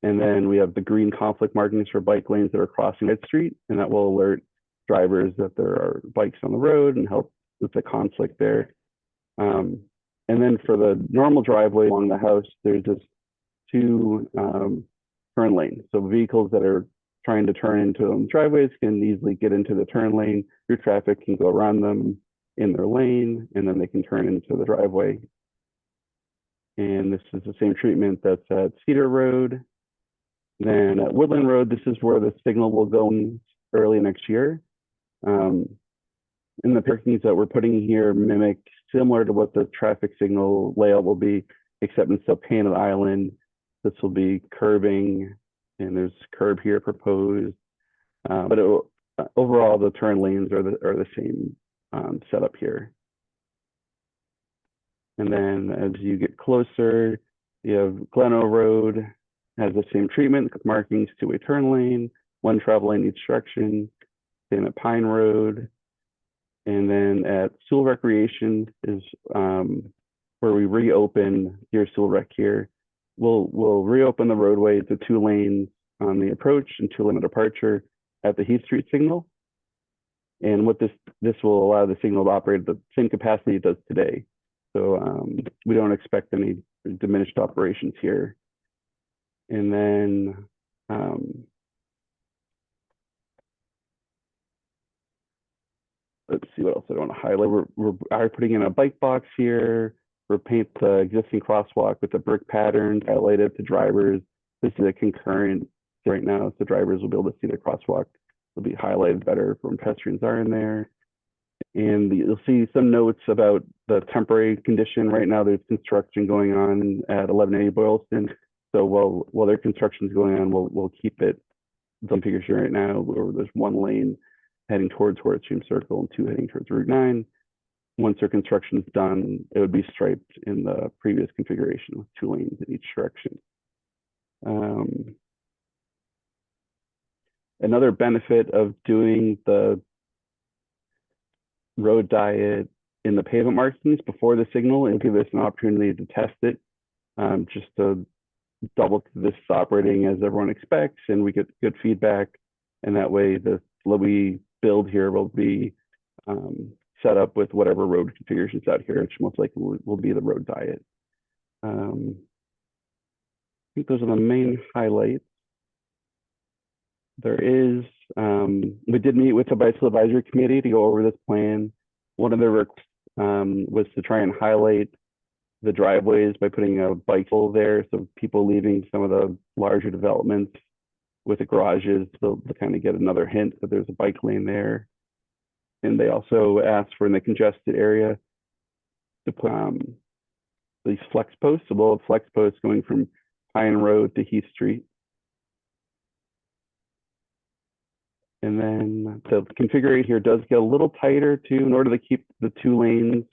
And then we have the green conflict markings for bike lanes that are crossing Red Street. And that will alert drivers that there are bikes on the road and help with the conflict there. And then for the normal driveway along the house, there's just two turn lanes. So vehicles that are trying to turn into driveways can easily get into the turn lane. Your traffic can go around them in their lane, and then they can turn into the driveway. And this is the same treatment that's at Cedar Road. Then at Woodland Road, this is where the signal will go in early next year. And the parkings that we're putting here mimic similar to what the traffic signal layout will be, except instead of painted island, this will be curbing, and there's curb here proposed. But overall, the turn lanes are the same setup here. And then as you get closer, you have Gleno Road has the same treatment, markings, two-way turn lane, one travel lane each direction. Same at Pine Road. And then at Sewell Recreation is where we reopen here, Sewell Rec here. We'll reopen the roadway to 2 lanes on the approach and 2 lane departure at the Heath Street signal. And what this will allow the signal to operate at the same capacity it does today. So we don't expect any diminished operations here. And then let's see what else I want to highlight. We're putting in a bike box here. We'll paint the existing crosswalk with the brick pattern highlighted to drivers. This is a concurrent right now, so drivers will be able to see the crosswalk. It'll be highlighted better when pedestrians are in there. And you'll see some notes about the temporary condition. Right now, there's construction going on at 1180 Boylston. So while their construction is going on, we'll keep it the configuration right now, where there's 1 lane heading towards Horace Stream Circle and 2 heading towards Route 9. Once their construction is done, it would be striped in the previous configuration with 2 lanes in each direction. Another benefit of doing the road diet in the pavement markings before the signal, it'll give us an opportunity to test it, just to double this is operating as everyone expects, and we get good feedback. And that way, what we build here will be set up with whatever road configurations out here, which most likely will be the road diet. I think those are the main highlights. There is, we did meet with the Bicycle Advisory Committee to go over this plan. One of their requests was to try and highlight the driveways by putting a bike hole there, so people leaving some of the larger developments with the garages, they'll kind of get another hint that there's a bike lane there. And they also asked for in the congested area to put these flex posts. So we'll have flex posts going from Pine Road to Heath Street. And then the configuration here does get a little tighter too, in order to keep the 2 lanes.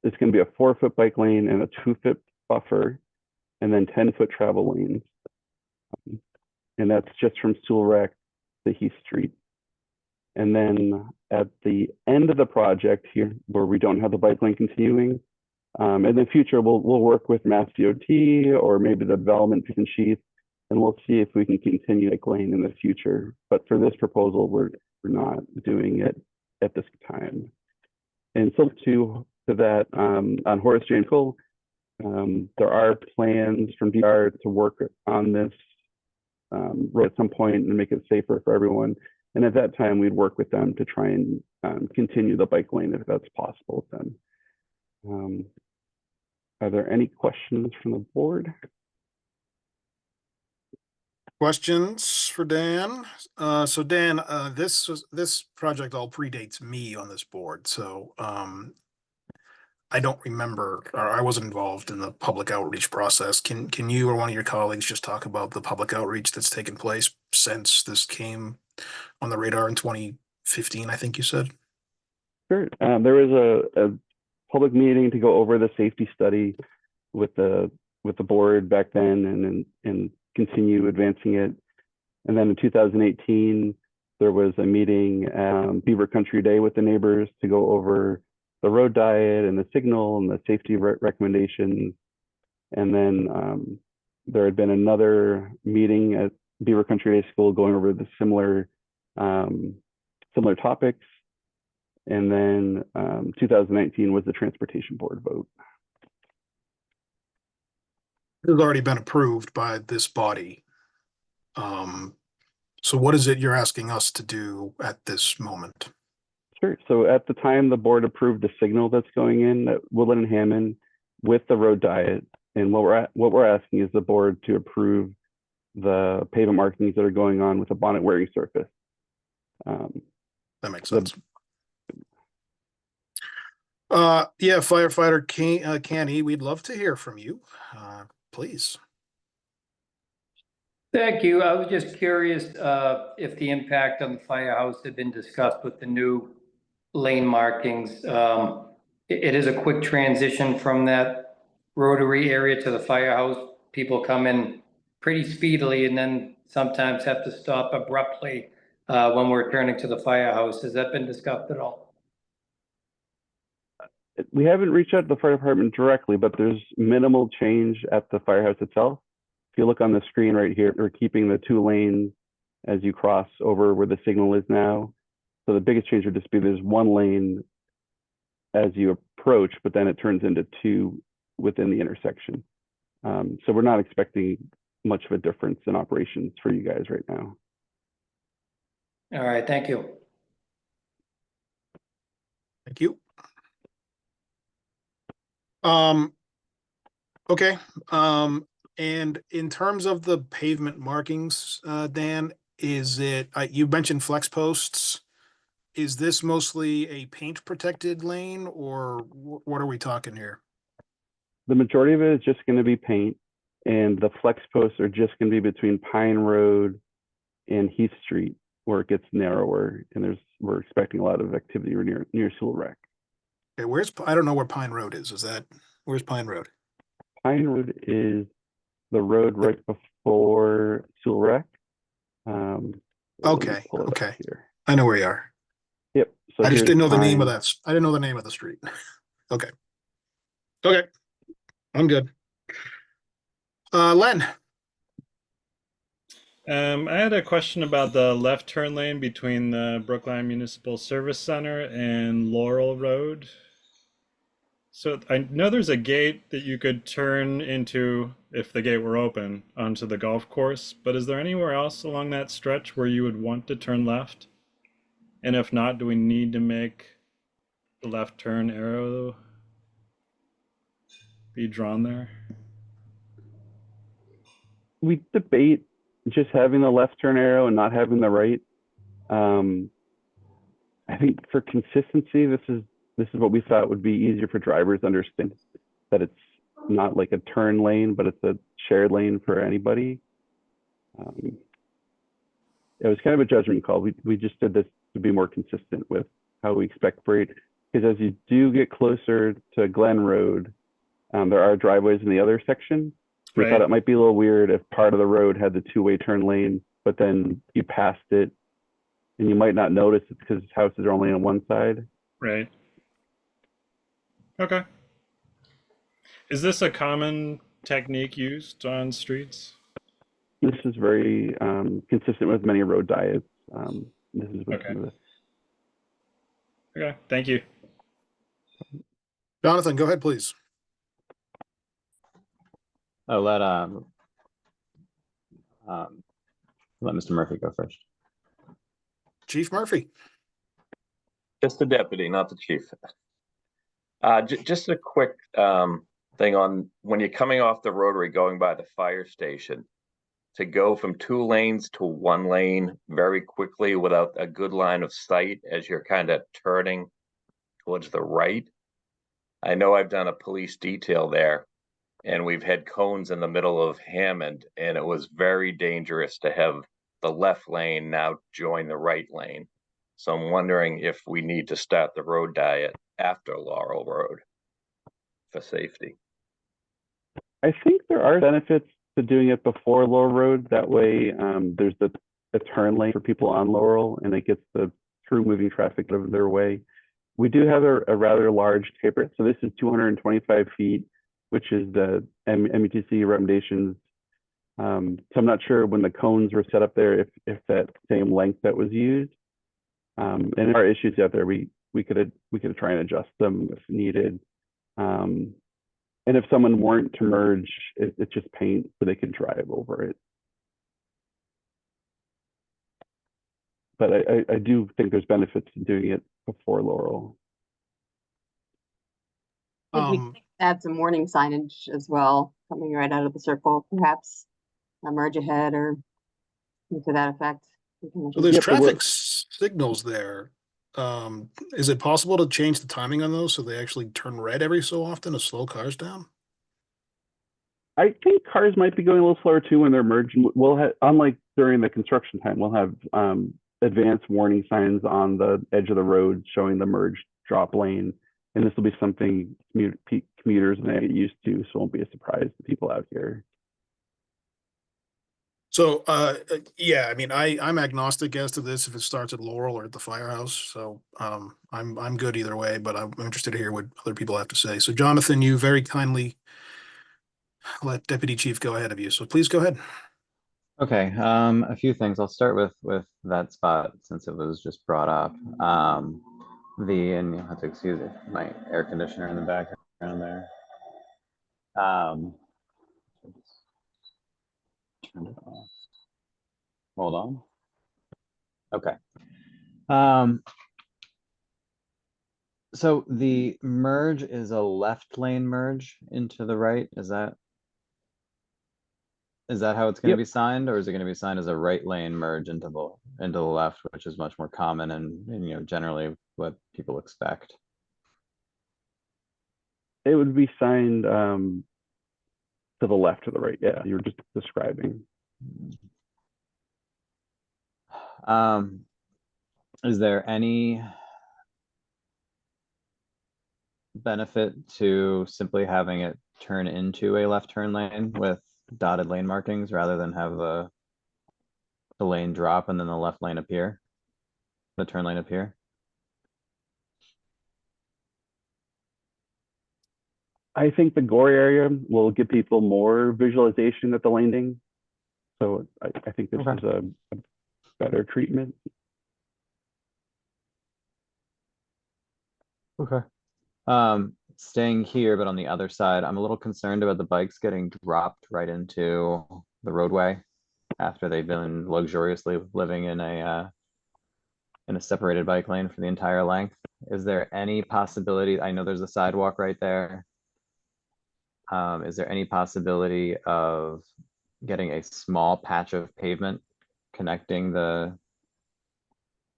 It's going to be a 4-foot bike lane and a 2-foot buffer, and then 10-foot travel lanes. And that's just from Sewell Rec to Heath Street. And then at the end of the project here, where we don't have the bike lane continuing, in the future, we'll work with Mass DOT or maybe the development chief, and we'll see if we can continue bike lane in the future. But for this proposal, we're not doing it at this time. And so to that, on Horace Jane Cole, there are plans from DR to work on this road at some point and make it safer for everyone. And at that time, we'd work with them to try and continue the bike lane if that's possible with them. Are there any questions from the board? Questions for Dan? So Dan, this project all predates me on this board, so I don't remember, or I wasn't involved in the public outreach process. Can you or one of your colleagues just talk about the public outreach that's taken place since this came on the radar in 2015, I think you said? Sure. There was public meeting to go over the safety study with the board back then and continue advancing it. And then in 2018, there was a meeting, Beaver Country Day with the neighbors to go over the road diet and the signal and the safety recommendations. And then there had been another meeting at Beaver Country Day School going over the similar topics. And then 2019 was the transportation board vote. It has already been approved by this body. So what is it you're asking us to do at this moment? Sure. So at the time, the board approved the signal that's going in at Woodland and Hammond with the road diet. And what we're asking is the board to approve the pavement markings that are going on with the bonnet wearing surface. That makes sense. Yeah, firefighter Canny, we'd love to hear from you. Please. Thank you. I was just curious if the impact on the firehouse had been discussed with the new lane markings. It is a quick transition from that rotary area to the firehouse. People come in pretty speedily and then sometimes have to stop abruptly when we're turning to the firehouse. Has that been discussed at all? We haven't reached out to the fire department directly, but there's minimal change at the firehouse itself. If you look on the screen right here, we're keeping the 2 lanes as you cross over where the signal is now. So the biggest change would just be there's 1 lane as you approach, but then it turns into 2 within the intersection. So we're not expecting much of a difference in operations for you guys right now. All right, thank you. Thank you. Okay. And in terms of the pavement markings, Dan, is it, you mentioned flex posts. Is this mostly a paint protected lane or what are we talking here? The majority of it is just going to be paint, and the flex posts are just going to be between Pine Road and Heath Street where it gets narrower, and we're expecting a lot of activity near Sewell Rec. Okay, I don't know where Pine Road is. Where's Pine Road? Pine Road is the road right before Sewell Rec. Okay. I know where you are. Yep. So I just didn't know the name of Pine. that. I didn't know the name of the street. Okay. Okay. I'm good. Len. I had a question about the left turn lane between the Brookline Municipal Service Center and Laurel Road. So I know there's a gate that you could turn into, if the gate were open, onto the golf course, but is there anywhere else along that stretch where you would want to turn left? And if not, do we need to make the left turn arrow be drawn there? We debate just having the left turn arrow and not having the right. I think for consistency, this is what we thought would be easier for drivers to understand, that it's not like a turn lane, but it's a shared lane for anybody. It was kind of a judgment call. We just did this to be more consistent with how we expect freight, because as you do get closer to Glen Road, there are driveways in the other section. We thought it might be a little weird if part of the road had the 2-way turn lane, but then you passed it and you might not notice it because houses are only on one side. Right. Okay. Is this a common technique used on streets? This is very consistent with many road diets. This is what Okay, thank you. Jonathan, go ahead, please. Oh, let Mr. Murphy go first. Chief Murphy. Just the deputy, not the chief. Just a quick thing on when you're coming off the rotary going by the fire station, to go from 2 lanes to 1 lane very quickly without a good line of sight as you're kind of turning towards the right. I know I've done a police detail there, and we've had cones in the middle of Hammond, and it was very dangerous to have the left lane now join the right lane. So I'm wondering if we need to start the road diet after Laurel Road. for safety. I think there are benefits to doing it before Laurel Road. That way, there's the turn lane for people on Laurel, and it gets the through moving traffic out of their way. We do have a rather large taper. So this is 225 feet, which is the METC recommendations. So I'm not sure when the cones were set up there, if that same length that was used. And there are issues out there. We could try and adjust them if needed. And if someone weren't to merge, it's just paint so they can drive over it. But I do think there's benefits to doing it before Laurel. Maybe we could add some warning signage as well, coming right out of the circle, perhaps a merge ahead or to that effect. So there's traffic signals there. Is it possible to change the timing on those so they actually turn red every so often to slow cars down? I think cars might be going a little slower too when they're merging. We'll have, unlike during the construction time, we'll have advanced warning signs on the edge of the road showing the merged drop lane. And this will be something commuters may get used to, so it won't be a surprise to people out here. So, yeah, I mean, I'm agnostic as to this if it starts at Laurel or at the firehouse. So, I'm good either way, but I'm interested to hear what other people have to say. So, Jonathan, you very kindly let Deputy Chief go ahead of you. So, please go ahead. Okay, a few things. I'll start with that spot since it was just brought up. And you'll have to excuse it, my air conditioner in the background there. Turn it off. Hold on. Okay. So the merge is a left lane merge into the right. Is that how it's going to be signed, or is it going to be signed as a right lane merge into the left, which is much more common and generally what people expect? It would be signed to the left or the right. Yeah, you were just describing. Is there any benefit to simply having it turn into a left turn lane with dotted lane markings rather than have the lane drop and then the left lane appear, the turn lane appear? I think the gore area will give people more visualization at the landing. So I think this is a better treatment. Okay. Staying here, but on the other side, I'm a little concerned about the bikes getting dropped right into the roadway after they've been luxuriously living in a separated bike lane for the entire length. Is there any possibility? I know there's a sidewalk right there. Is there any possibility of getting a small patch of pavement connecting the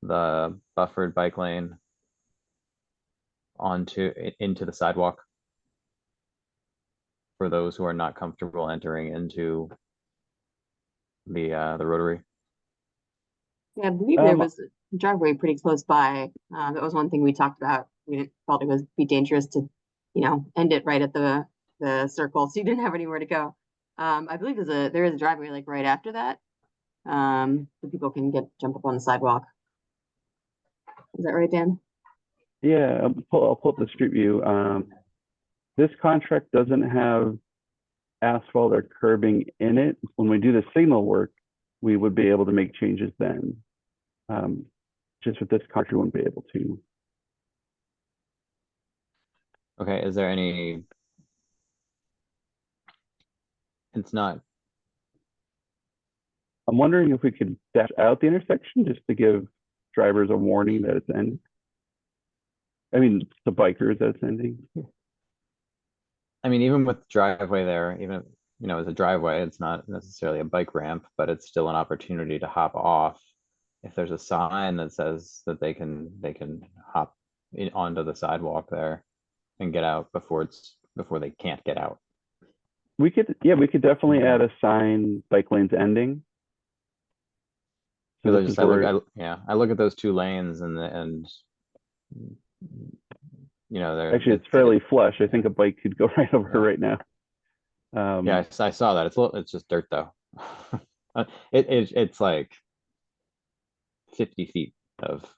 buffered bike lane into the sidewalk for those who are not comfortable entering into the rotary? Yeah, I believe there was a driveway pretty close by. That was one thing we talked about. We felt it would be dangerous to, end it right at the circle, so you didn't have anywhere to go. I believe there is a driveway like right after that, so people can jump up on the sidewalk. Is that right, Dan? Yeah, I'll pull up the street view. This contract doesn't have asphalt or curbing in it. When we do the signal work, we would be able to make changes then. Just with this contract, we wouldn't be able to. Okay, is there any? It's not. I'm wondering if we could dash out the intersection just to give drivers a warning that it's ending. I mean, the bikers that it's ending. I mean, even with driveway there, even as a driveway, it's not necessarily a bike ramp, but it's still an opportunity to hop off. If there's a sign that says that they can hop onto the sidewalk there and get out before they can't get out. We could definitely add a sign, bike lanes ending. So I look at those two lanes and you know, they're Actually, it's fairly flush. I think a bike could go right over Yeah. right now. Yeah, I saw that. It's just dirt though. It's like 50 feet of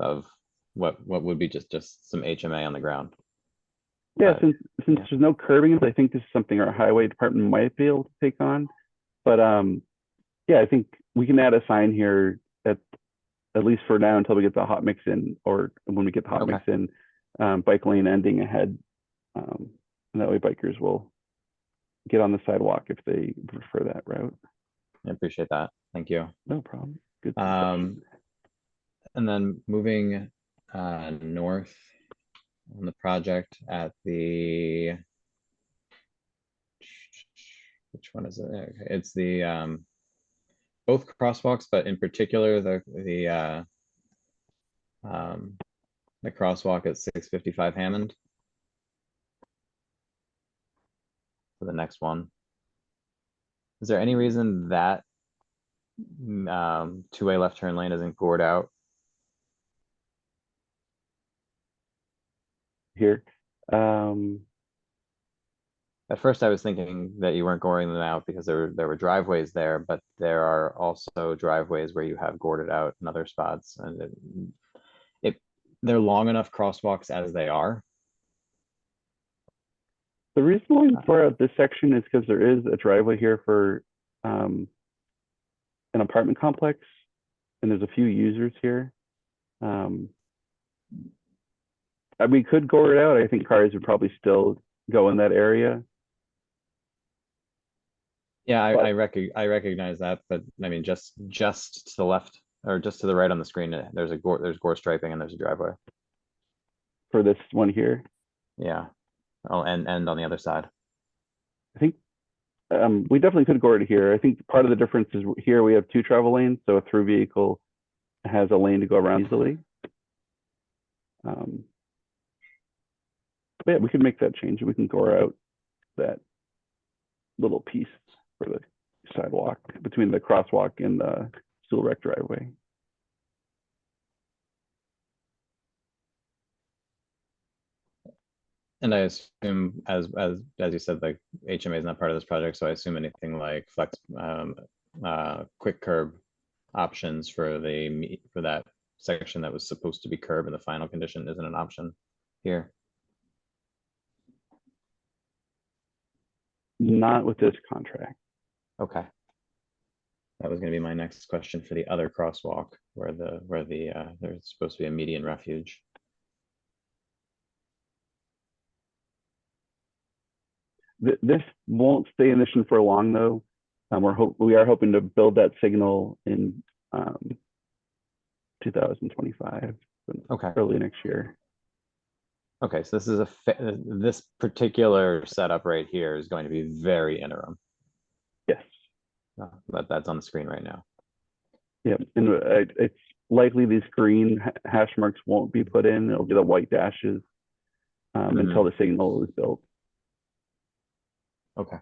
what would be just some HMA on the ground. Yeah, But, since there's no curbing, I think this is something our highway department might be able to take on. But yeah, I think we can add a sign here at least for now until we get the hot mix in, or when we get the hot mix in, bike lane ending ahead. And that way bikers will get on the sidewalk if they prefer that route. I appreciate that. Thank you. No problem. Good. And then moving north on the project at the, which one is it? Okay, it's the both crosswalks, but in particular the crosswalk at 655 Hammond. For the next one. Is there any reason that two-way left turn lane isn't gored out? Here. At first I was thinking that you weren't goring them out because there were driveways there, but there are also driveways where you have gored it out in other spots, and they're long enough crosswalks as they are. The reason why we tore out this section is because there is a driveway here for an apartment complex, and there's a few users here. We could gore it out. I think cars would probably still go in that area. Yeah, I recognize that, but I mean, just to the left or just to the right on the screen, there's gore striping and there's a driveway for this one here. Yeah. Oh, and on the other side. I think we definitely could gore it here. I think part of the difference is here we have two travel lanes, so a through vehicle has a lane to go around easily. But yeah, we can make that change. We can gore out that little piece for the sidewalk between the crosswalk and the steel rec driveway. And I assume, as you said, like HMA is not part of this project, so I assume anything like flex, quick curb options for that section that was supposed to be curb in the final condition isn't an option here. Not with this contract. Okay. That was going to be my next question for the other crosswalk, where there's supposed to be a median refuge. This won't stay in mission for long though. We are hoping to build that signal in 2025, early next year. Okay, so this is this particular setup right here is going to be very interim. Yes. But that's on the screen right now. Yeah, and it's likely these green hash marks won't be put in. It'll be the white dashes until the signal is built. Okay.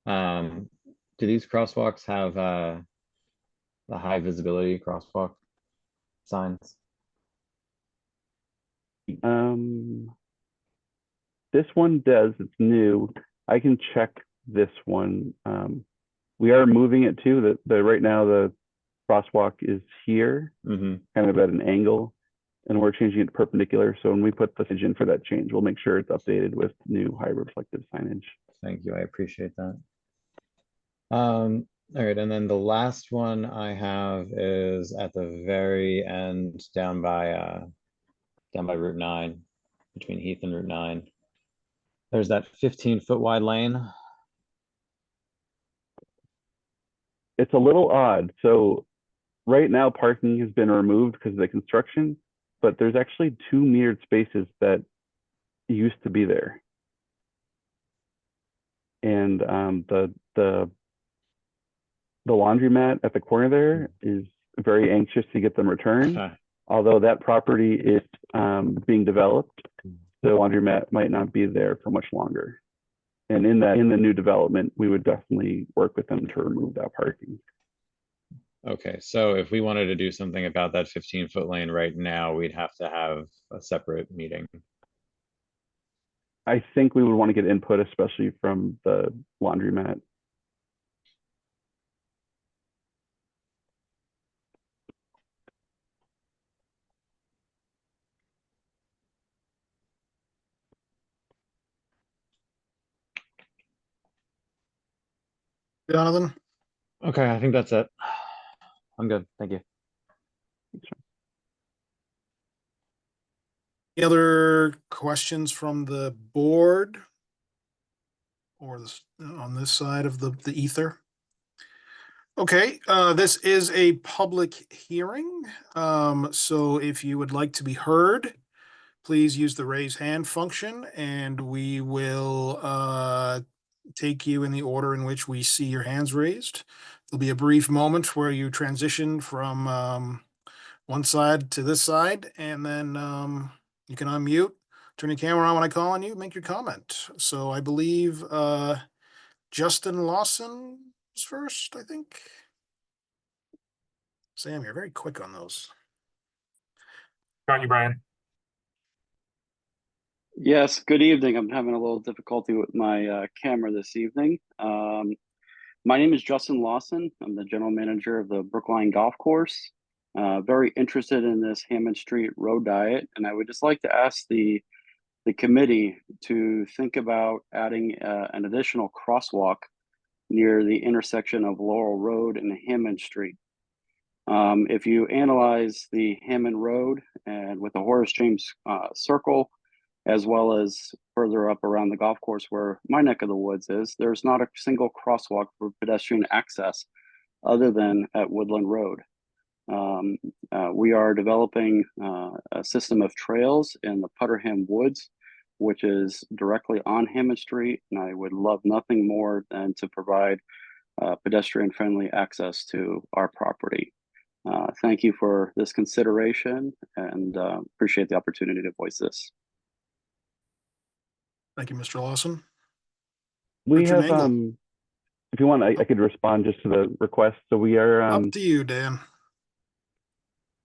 Do these crosswalks have the high visibility crosswalk signs? This one does. It's new. I can check this one. We are moving it too. Right now the crosswalk is here, kind of at an angle, and we're changing it to perpendicular. So when we put the signage in for that change, we'll make sure it's updated with new high reflective signage. Thank you. I appreciate that. All right, and then the last one I have is at the very end down by Route 9, between Heath and Route 9. There's that 15-foot wide lane. It's a little odd. So right now parking has been removed because of the construction, but there's actually two metered spaces that used to be there. And the laundromat at the corner there is very anxious to get them returned. Although that property is being developed, the laundromat might not be there for much longer. And in the new development, we would definitely work with them to remove that parking. Okay, so if we wanted to do something about that 15-foot lane right now, we'd have to have a separate meeting. I think we would want to get input, especially from the laundromat. Jonathan? Okay, I think that's it. I'm good. Thank you. Any other questions from the board? Or this, on this side of the ether? Okay, this is a public hearing. So if you would like to be heard, please use the raise hand function and we will take you in the order in which we see your hands raised. There'll be a brief moment where you transition from one side to this side, and then you can unmute, turn your camera on when I call on you, make your comment. So I believe Justin Lawson was first, I think. Sam, you're very quick on those. Got you, Brian. Yes, good evening. I'm having a little difficulty with my camera this evening. My name is Justin Lawson. I'm the general manager of the Brookline Golf Course. Very interested in this Hammond Street road diet, and I would just like to ask the committee to think about adding an additional crosswalk near the intersection of Laurel Road and Hammond Street. If you analyze the Hammond Road and with the Horace James Circle, as well as further up around the golf course where my neck of the woods is, there's not a single crosswalk for pedestrian access other than at Woodland Road. We are developing a system of trails in the Putterham Woods, which is directly on Hammond Street, and I would love nothing more than to provide pedestrian-friendly access to our property. Thank you for this consideration, and appreciate the opportunity to voice this. Thank you, Mr. Lawson. We Richard have, Nangle. if you want, I could respond just to the request. So we are Up to you, Dan.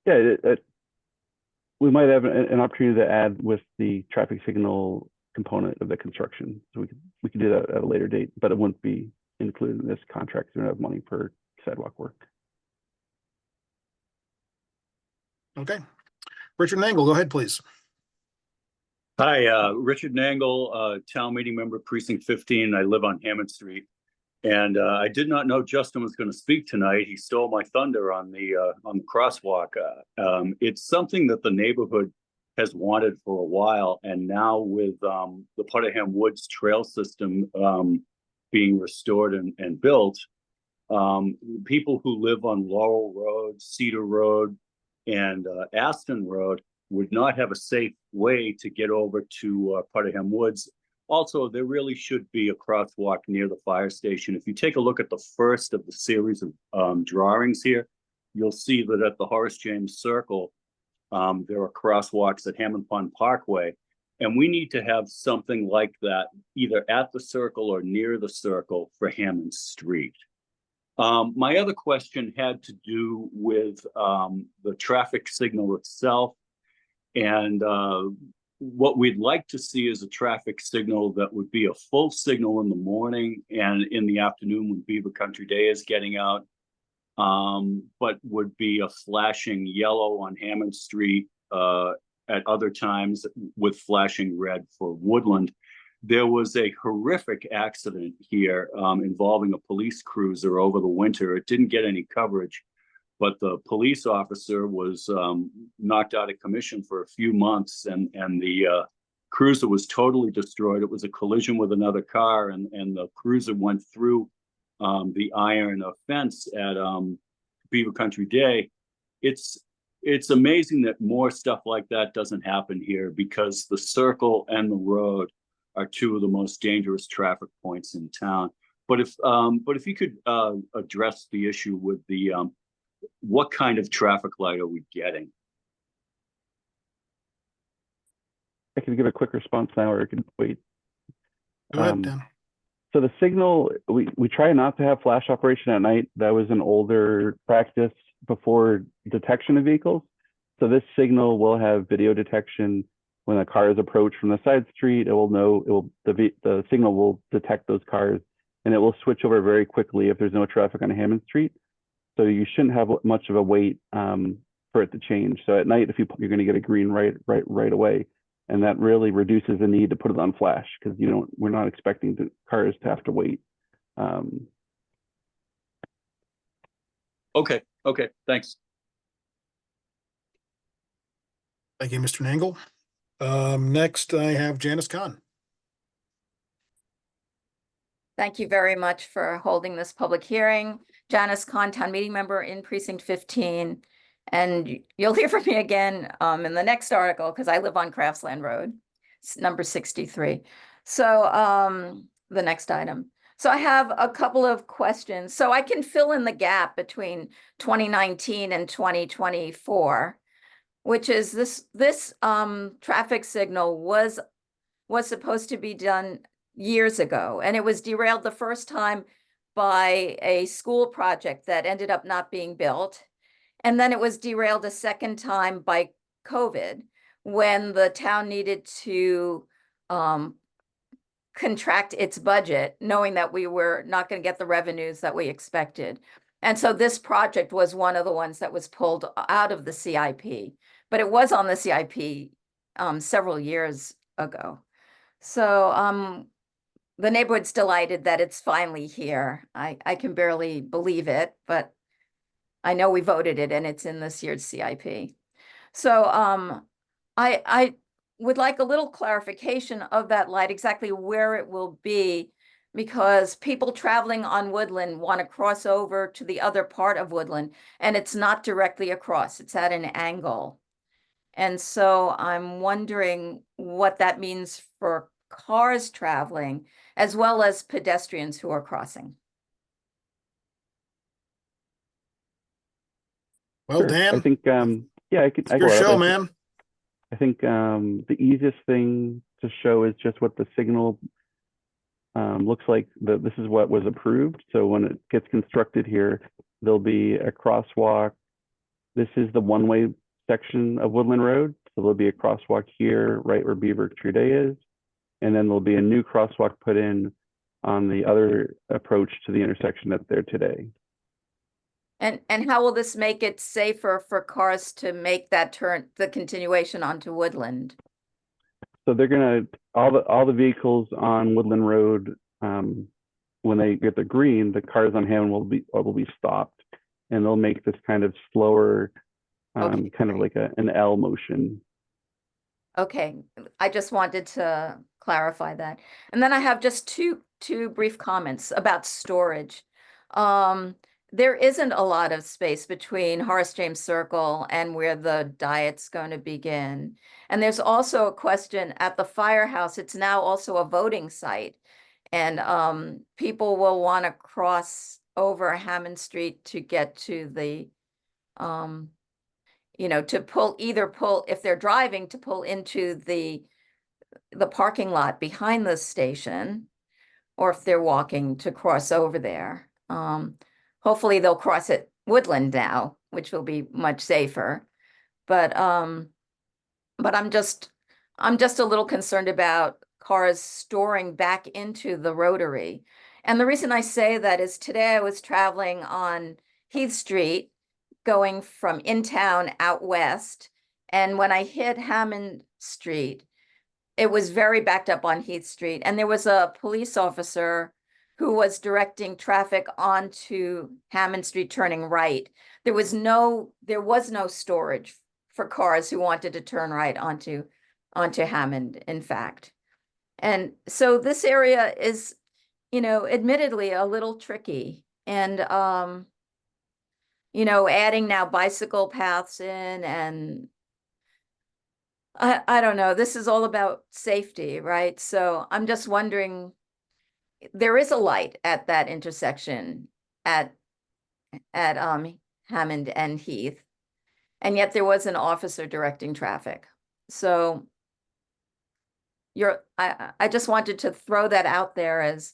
Yeah, we might have an opportunity to add with the traffic signal component of the construction. So we could do that at a later date, but it wouldn't be included in this contract. We don't have money for sidewalk work. Okay. Richard Nangle, go ahead, please. Hi, Richard Nangle, town meeting member, precinct 15. I live on Hammond Street. And I did not know Justin was going to speak tonight. He stole my thunder on the crosswalk. It's something that the neighborhood has wanted for a while, and now with the Putterham Woods trail system being restored and built, people who live on Laurel Road, Cedar Road, and Aston Road would not have a safe way to get over to Putterham Woods. Also, there really should be a crosswalk near the fire station. If you take a look at the first of the series of drawings here, you'll see that at the Horace James Circle, there are crosswalks at Hammond Pond Parkway. And we need to have something like that, either at the circle or near the circle for Hammond Street. My other question had to do with the traffic signal itself. And what we'd like to see is a traffic signal that would be a full signal in the morning and in the afternoon when Beaver Country Day is getting out, but would be a flashing yellow on Hammond Street at other times with flashing red for Woodland. There was a horrific accident here involving a police cruiser over the winter. It didn't get any coverage, but the police officer was knocked out of commission for a few months, and the cruiser was totally destroyed. It was a collision with another car, and the cruiser went through the iron fence at Beaver Country Day. It's amazing that more stuff like that doesn't happen here, because the circle and the road are two of the most dangerous traffic points in town. But if you could address the issue with the what kind of traffic light are we getting? I can give a quick response now, or I can wait. Go ahead, Dan. So the signal, we try not to have flash operation at night. That was an older practice before detection of vehicles. So this signal will have video detection when a car is approached from the side street, it will know, the signal will detect those cars, and it will switch over very quickly if there's no traffic on Hammond Street. So you shouldn't have much of a wait for it to change. So at night, if you're going to get a green right away, and that really reduces the need to put it on flash, because we're not expecting the cars to have to wait. Okay, thanks. Thank you, Mr. Nangle. Next, I have Janice Kahn. Thank you very much for holding this public hearing. Janice Kahn, town meeting member in precinct 15. And you'll hear from me again in the next article, because I live on Craftsland Road, it's number 63. So the next item. So I have a couple of questions. So I can fill in the gap between 2019 and 2024, which is this traffic signal was supposed to be done years ago, and it was derailed the first time by a school project that ended up not being built. And then it was derailed a second time by COVID, when the town needed to contract its budget, knowing that we were not going to get the revenues that we expected. And so this project was one of the ones that was pulled out of the CIP, but it was on the CIP several years ago. So the neighborhood's delighted that it's finally here. I can barely believe it, but I know we voted it and it's in this year's CIP. So I would like a little clarification of that light, exactly where it will be, because people traveling on Woodland want to cross over to the other part of Woodland, and it's not directly across, it's at an angle. And so I'm wondering what that means for cars traveling, as well as pedestrians who are crossing. Well, Sure. Dan, I think, yeah, I could. it's your show, man. I think the easiest thing to show is just what the signal looks like. This is what was approved. So when it gets constructed here, there'll be a crosswalk. This is the one-way section of Woodland Road. So there'll be a crosswalk here, right where Beaver Tree Day is. And then there'll be a new crosswalk put in on the other approach to the intersection that's there today. And how will this make it safer for cars to make that turn, the continuation onto Woodland? So they're gonna, all the vehicles on Woodland Road, when they get the green, the cars on Hammond will be stopped, and they'll make this kind of slower, Okay, kind of like an L motion. Okay, I just wanted to clarify that. And then I have just two brief comments about storage. There isn't a lot of space between Horace James Circle and where the diet's going to begin. And there's also a question at the firehouse. It's now also a voting site. And people will want to cross over Hammond Street to get to the, to pull, if they're driving, to pull into the parking lot behind the station, or if they're walking to cross over there. Hopefully they'll cross at Woodland now, which will be much safer. But I'm just a little concerned about cars storing back into the rotary. And the reason I say that is today I was traveling on Heath Street, going from in town out west. And when I hit Hammond Street, it was very backed up on Heath Street. And there was a police officer who was directing traffic onto Hammond Street turning right. There was no storage for cars who wanted to turn right onto Hammond, in fact. And so this area is, admittedly a little tricky. And adding now bicycle paths in, and I don't know, this is all about safety, right? So I'm just wondering, there is a light at that intersection at Hammond and Heath, and yet there was an officer directing traffic. So I just wanted to throw that out there as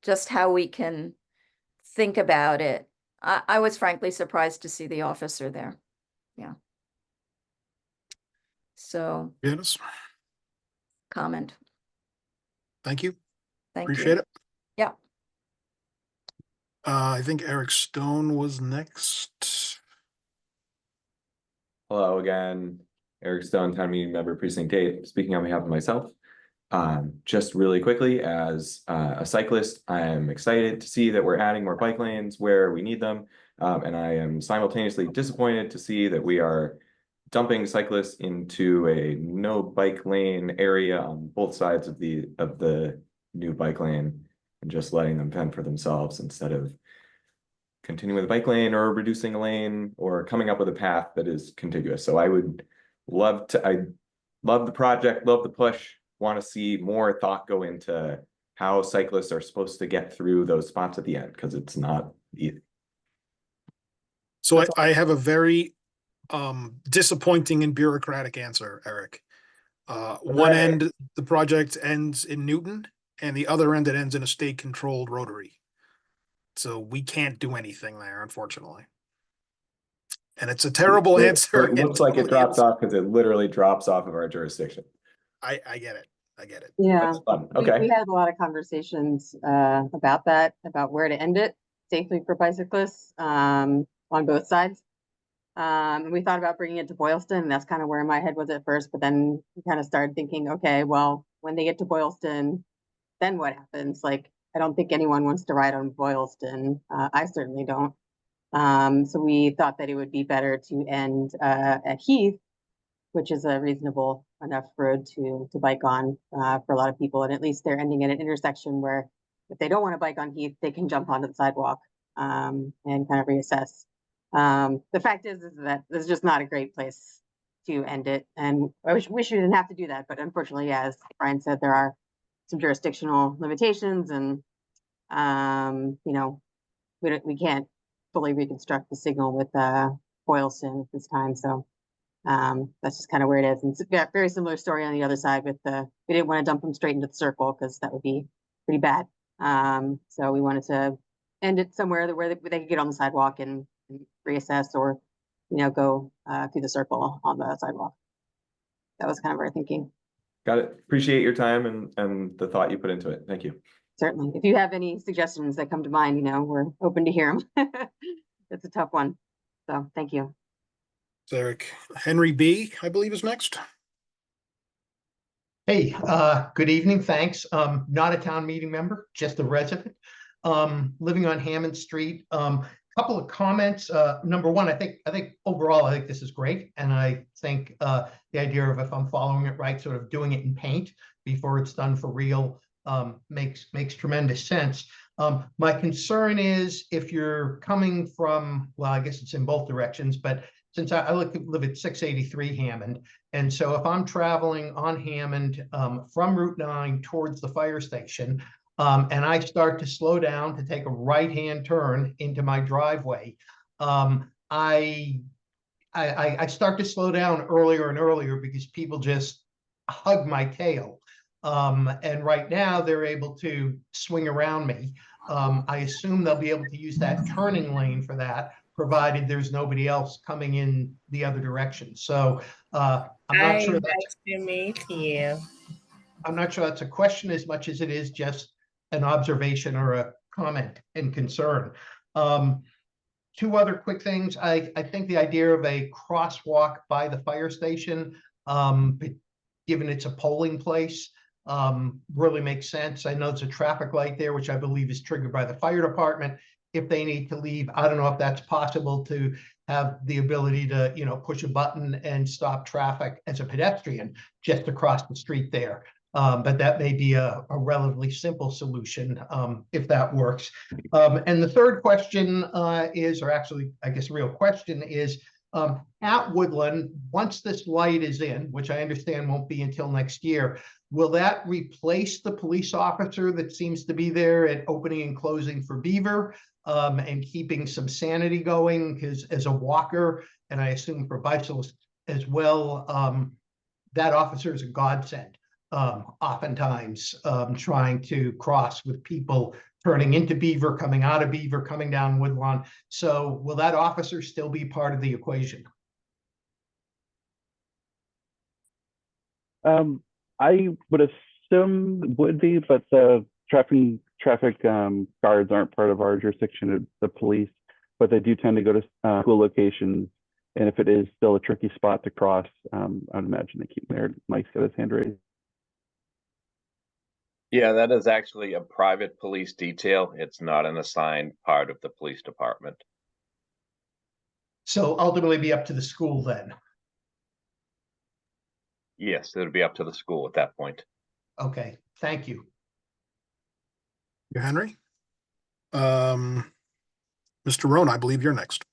just how we can think about it. I was frankly surprised to see the officer there. Yeah. So Yes, comment. thank you. Thank Appreciate you. it. Yeah. I think Eric Stone was next. Hello again, Eric Stone, Town Meeting Member Precinct 8, speaking on behalf of myself. Just really quickly, as a cyclist, I am excited to see that we're adding more bike lanes where we need them. And I am simultaneously disappointed to see that we are dumping cyclists into a no bike lane area on both sides of the new bike lane and just letting them fend for themselves instead of continuing with a bike lane or reducing a lane or coming up with a path that is contiguous. So I love the project, love the push, want to see more thought go into how cyclists are supposed to get through those spots at the end, because it's not easy. So I have a very disappointing and bureaucratic answer, Eric. One end, the project ends in Newton, and the other end, it ends in a state-controlled rotary. So we can't do anything there, unfortunately. And it's a terrible answer. It looks like it drops off because it literally drops off of our jurisdiction. I get it. I get it. Yeah. That's fun. We Okay. had a lot of conversations about that, about where to end it safely for bicyclists on both sides. And we thought about bringing it to Boylston, and that's kind of where my head was at first, but then we kind of started thinking, okay, well, when they get to Boylston, then what happens? Like, I don't think anyone wants to ride on Boylston. I certainly don't. So we thought that it would be better to end at Heath, which is a reasonable enough road to bike on for a lot of people. And at least they're ending at an intersection where if they don't want to bike on Heath, they can jump onto the sidewalk and kind of reassess. The fact is that this is just not a great place to end it. And I wish we didn't have to do that. But unfortunately, as Brian said, there are some jurisdictional limitations, and you know, we can't fully reconstruct the signal with Boylston at this time. So that's just kind of where it is. And it's a very similar story on the other side with we didn't want to dump them straight into the circle because that would be pretty bad. So we wanted to end it somewhere where they could get on the sidewalk and reassess, or, you know, go through the circle on the sidewalk. That was kind of our thinking. Got it. Appreciate your time and the thought you put into it. Thank you. Certainly. If you have any suggestions that come to mind, you know, we're open to hear them. It's a tough one. So thank you. Eric. Henry B, I believe, is next. Hey, good evening. Thanks. Not a town meeting member, just a resident. Living on Hammond Street. Couple of comments. Number one, I think overall, I think this is great. And I think the idea of, if I'm following it right, sort of doing it in paint before it's done for real makes tremendous sense. My concern is if you're coming from, well, I guess it's in both directions, but since I live at 683 Hammond, and so if I'm traveling on Hammond from Route 9 towards the fire station, and I start to slow down to take a right-hand turn into my driveway, I start to slow down earlier and earlier because people just hug my tail. And right now they're able to swing around me. I assume they'll be able to use that turning lane for that, provided there's nobody else coming in the other direction. So I'm not sure that's nice to meet you. I'm not sure that's a question as much as it is just an observation or a comment and concern. Two other quick things. I think the idea of a crosswalk by the fire station, given it's a polling place, really makes sense. I know there's a traffic light there, which I believe is triggered by the fire department. If they need to leave, I don't know if that's possible to have the ability to, you know, push a button and stop traffic as a pedestrian just across the street there. But that may be a relatively simple solution if that works. And the third question is, or actually, I guess, real question is, at Woodland, once this light is in, which I understand won't be until next year, will that replace the police officer that seems to be there at opening and closing for Beaver and keeping some sanity going? Because as a walker, and I assume for bicyclists as well, that officer is a godsend. Oftentimes trying to cross with people turning into Beaver, coming out of Beaver, coming down Woodlawn. So will that officer still be part of the equation? I would assume it would be, but the traffic guards aren't part of our jurisdiction of the police, but they do tend to go to school locations. And if it is still a tricky spot to cross, I would imagine they keep there. Mike's got his hand raised. Yeah, that is actually a private police detail. It's not an assigned part of the police department. So ultimately be up to the school then. Yes, it would be up to the school at that point. Okay, thank you. You, Henry. Mr. Rona, I believe you're next.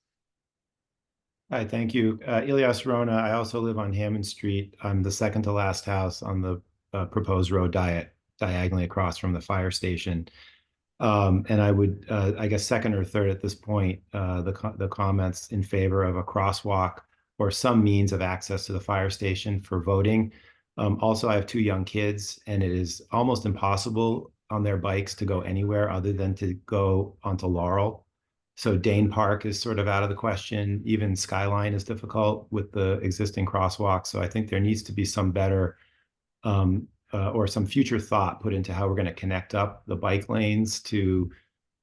Hi, thank you. Ilyas Rona. I also live on Hammond Street. I'm the second to last house on the proposed road diagonally across from the fire station. And I would, I guess, second or third at this point, the comments in favor of a crosswalk or some means of access to the fire station for voting. Also, I have 2 young kids, and it is almost impossible on their bikes to go anywhere other than to go onto Laurel. So Dane Park is sort of out of the question. Even Skyline is difficult with the existing crosswalk. So I think there needs to be some better or some future thought put into how we're going to connect up the bike lanes to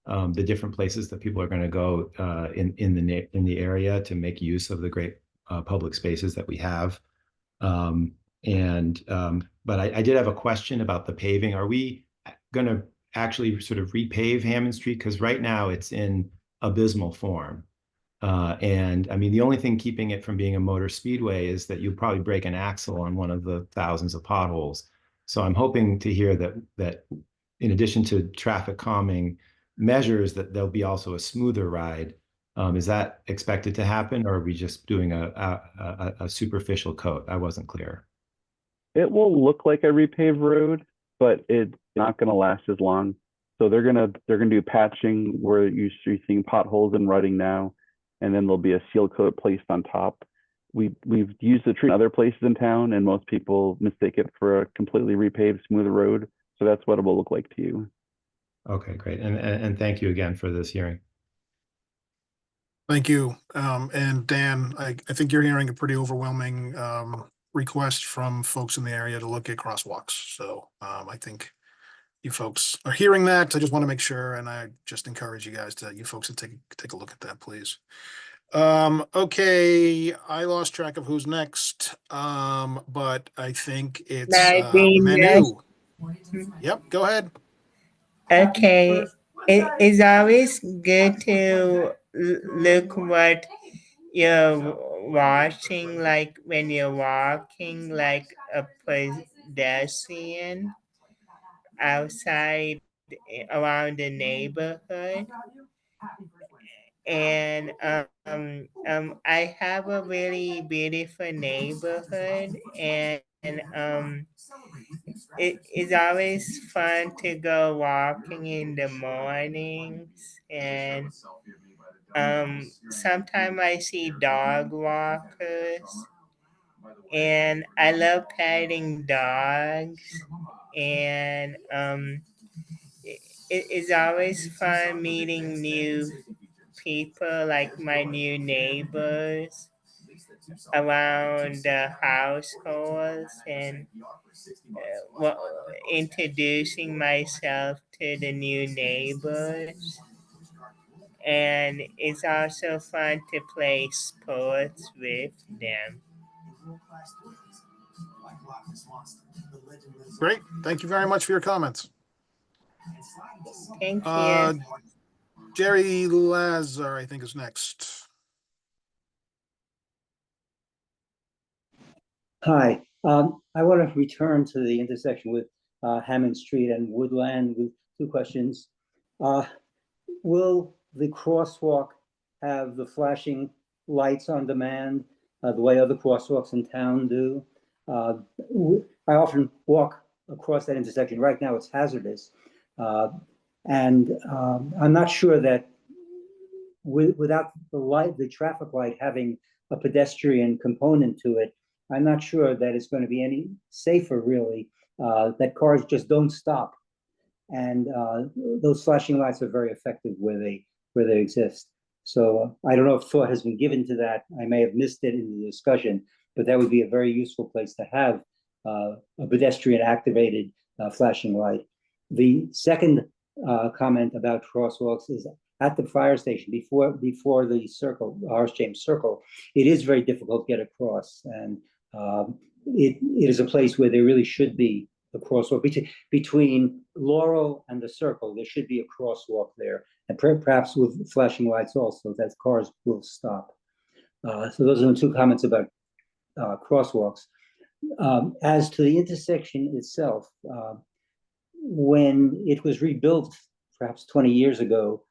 the different places that people are going to go in the area to make use of the great public spaces that we have. But I did have a question about the paving. Are we going to actually sort of repave Hammond Street? Because right now it's in abysmal form. And I mean, the only thing keeping it from being a motor speedway is that you'll probably break an axle on one of the thousands of potholes. So I'm hoping to hear that in addition to traffic calming measures, that there'll be also a smoother ride. Is that expected to happen, or are we just doing a superficial coat? I wasn't clear. It will look like a repaved road, but it's not going to last as long. So they're gonna do patching where you're seeing potholes and rutting now, and then there'll be a seal coat placed on top. We've used the tree in other places in town, and most people mistake it for a completely repaved, smooth road. So that's what it will look like to you. Okay, great, and thank you again for this hearing. Thank you. And Dan, I think you're hearing a pretty overwhelming request from folks in the area to look at crosswalks. So I think you folks are hearing that. I just want to make sure, and I just encourage you folks to take a look at that, please. Okay, I lost track of who's next. But I think it's Manu. Yep, go ahead. Okay, it's always good to look what you're watching, like when you're walking like a pedestrian outside around the neighborhood. And I have a really beautiful neighborhood, and it is always fun to go walking in the mornings, and sometimes I see dog walkers, and I love petting dogs, and it is always fun meeting new people, like my new neighbors around the households, and introducing myself to the new neighbors. And it's also fun to play sports with them. Great. Thank you very much for your comments. Thank you. Jerry Lazar, I think, is next. Hi, I want to return to the intersection with Hammond Street and Woodland with 2 questions. Will the crosswalk have the flashing lights on demand the way other crosswalks in town do? I often walk across that intersection. Right now it's hazardous. And I'm not sure that without the traffic light having a pedestrian component to it, I'm not sure that it's going to be any safer, really, that cars just don't stop. And those flashing lights are very effective where they exist. So I don't know if thought has been given to that. I may have missed it in the discussion, but that would be a very useful place to have a pedestrian activated flashing light. The second comment about crosswalks is at the fire station before the circle, Horace James Circle. It is very difficult to get across, and it is a place where there really should be a crosswalk between Laurel and the Circle. There should be a crosswalk there, and perhaps with flashing lights also, that cars will stop. So those are the two comments about crosswalks. As to the intersection itself, when it was rebuilt perhaps 20 years ago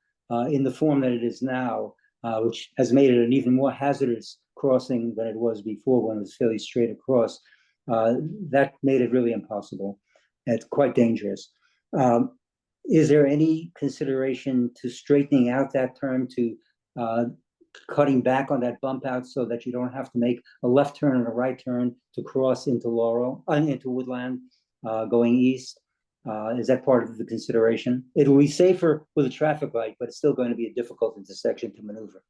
in the form that it is now, which has made it an even more hazardous crossing than it was before when it was fairly straight across, that made it really impossible. It's quite dangerous. Is there any consideration to straightening out that turn, to cutting back on that bump out so that you don't have to make a left turn and a right turn to cross into Laurel, into Woodland, going east? Is that part of the consideration? It will be safer with a traffic light, but it's still going to be a difficult intersection to maneuver.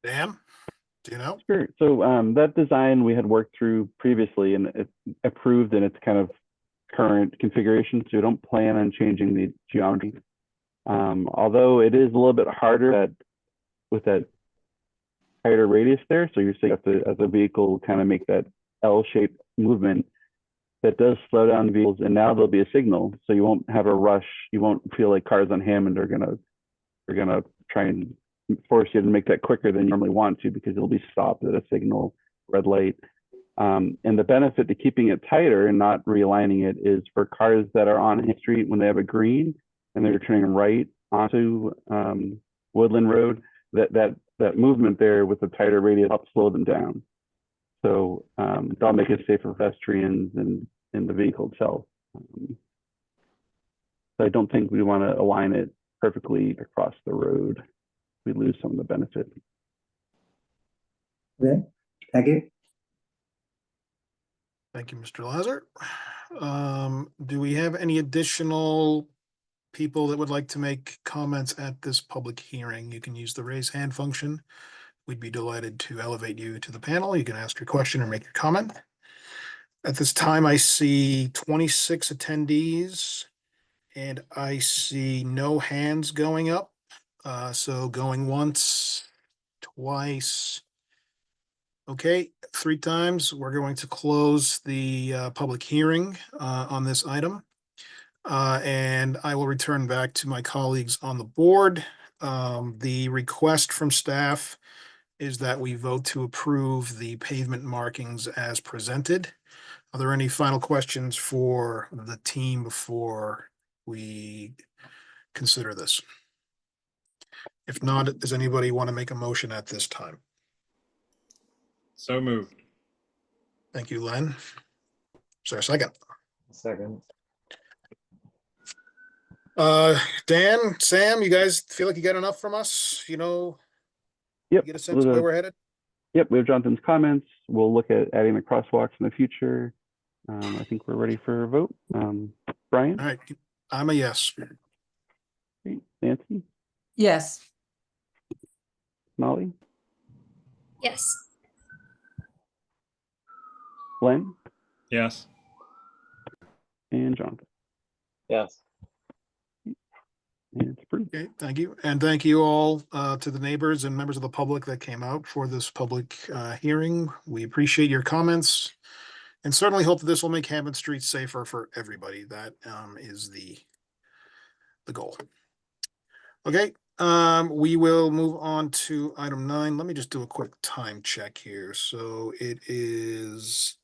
Dan, do you know? Sure. So that design we had worked through previously, and it's approved in its kind of current configuration, so we don't plan on changing the geometry. Although it is a little bit harder with that tighter radius there, so you're saying as a vehicle kind of make that L-shaped movement, that does slow down vehicles, and now there'll be a signal, so you won't have a rush. You won't feel like cars on Hammond are gonna try and force you to make that quicker than you normally want to, because it'll be stopped at a signal, red light. And the benefit to keeping it tighter and not realigning it is for cars that are on Hammond Street when they have a green and they're turning right onto Woodland Road, that movement there with the tighter radius helps slow them down. So that'll make it safer for pedestrians and the vehicle itself. So I don't think we want to align it perfectly across the road. We lose some of the benefit. Okay, thank you. Thank you, Mr. Lazar. Do we have any additional people that would like to make comments at this public hearing? You can use the raise hand function. We'd be delighted to elevate you to the panel. You can ask your question or make your comment. At this time, I see 26 attendees and I see no hands going up. So going once, twice. Okay, 3 times. We're going to close the public hearing on this item. And I will return back to my colleagues on the board. The request from staff is that we vote to approve the pavement markings as presented. Are there any final questions for the team before we consider this? If not, does anybody want to make a motion at this time? So moved. Thank you, Len. Is there a second? Second. Dan, Sam, you guys feel like you got enough from us? You know, Yep. get a sense of where we're headed? Yep, we have Jonathan's comments. We'll look at adding the crosswalks in the future. I think we're ready for a vote. Brian? All right, I'm a yes. Great. Nancy? Yes. Molly? Yes. Glenn? Yes. And Jonathan? Yes. And it's approved. Okay, thank you. And thank you all to the neighbors and members of the public that came out for this public hearing. We appreciate your comments and certainly hope that this will make Hammond Street safer for everybody. That is the goal. Okay, we will move on to item 9. Let me just do a quick time check here. So it is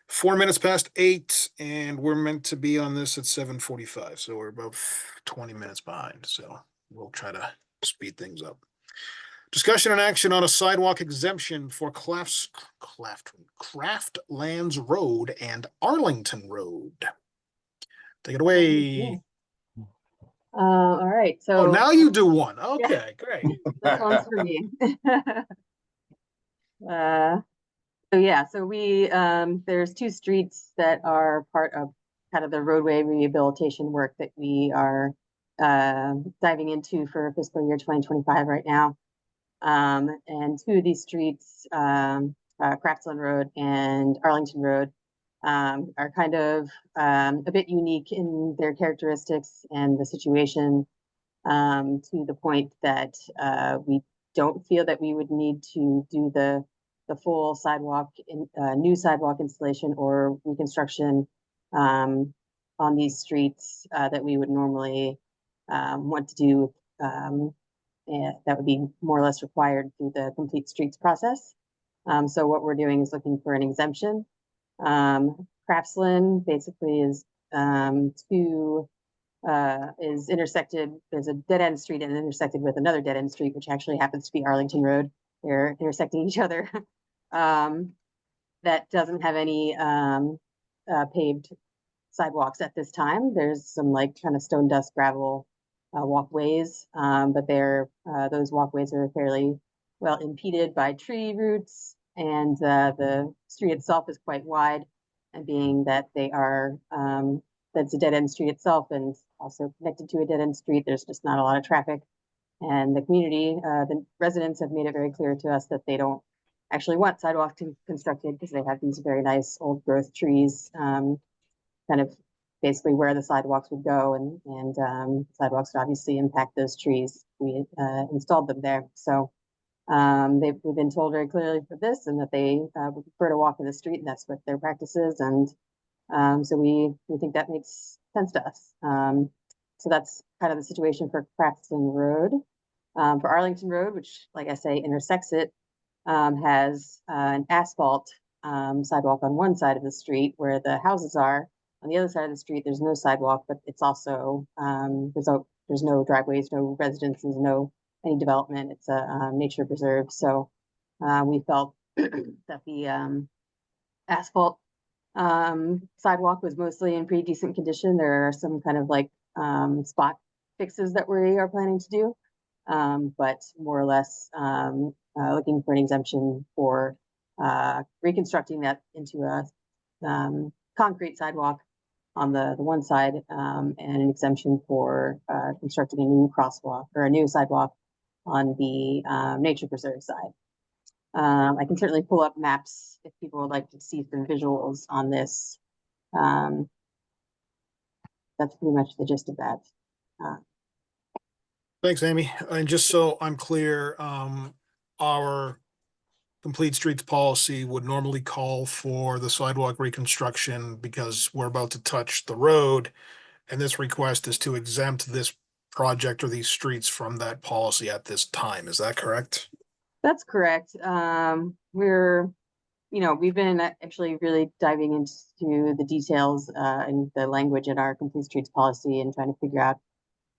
4 minutes past 8, and we're meant to be on this at 7:45. So we're about 20 minutes behind. So we'll try to speed things up. Discussion and action on a sidewalk exemption for Craftlands Road and Arlington Road. Take it away. All right, so. Oh, now you do one. Okay, great. This one's for me. So we, there's 2 streets that are part of kind of the roadway rehabilitation work that we are diving into for fiscal year 2025 right now. And two of these streets, Craftsland Road and Arlington Road, are kind of a bit unique in their characteristics and the situation, to the point that we don't feel that we would need to do the full sidewalk new sidewalk installation or reconstruction on these streets that we would normally want to do. And that would be more or less required through the complete streets process. So what we're doing is looking for an exemption. Craftsland basically is is intersected. There's a dead end street and intersected with another dead end street, which actually happens to be Arlington Road. They're intersecting each other. That doesn't have any paved sidewalks at this time. There's some like kind of stone dust gravel walkways, but those walkways are fairly well impeded by tree roots, and the street itself is quite wide, and being that they are that's a dead end street itself and also connected to a dead end street, there's just not a lot of traffic. And the community, the residents have made it very clear to us that they don't actually want sidewalks constructed because they have these very nice old growth trees, kind of basically where the sidewalks would go, and sidewalks would obviously impact those trees. We installed them there. So we've been told very clearly for this, and that they would prefer to walk in the street, and that's what their practice is. And so we think that makes sense to us. So that's kind of the situation for Craftsland Road. For Arlington Road, which, like I say, intersects it, has an asphalt sidewalk on one side of the street where the houses are. On the other side of the street, there's no sidewalk, but it's also there's no driveways, no residences, no any development. It's a nature preserve. So we felt that the asphalt sidewalk was mostly in pretty decent condition. There are some kind of like spot fixes that we are planning to do, but more or less looking for an exemption for reconstructing that into a concrete sidewalk on the one side, and an exemption for constructing a new crosswalk or a new sidewalk on the nature preserve side. I can certainly pull up maps if people would like to see some visuals on this. That's pretty much the gist of that. Thanks, Amy. And just so I'm clear, our complete streets policy would normally call for the sidewalk reconstruction because we're about to touch the road. And this request is to exempt this project or these streets from that policy at this time. Is that correct? That's correct. We've been actually really diving into the details and the language in our complete streets policy and trying to figure out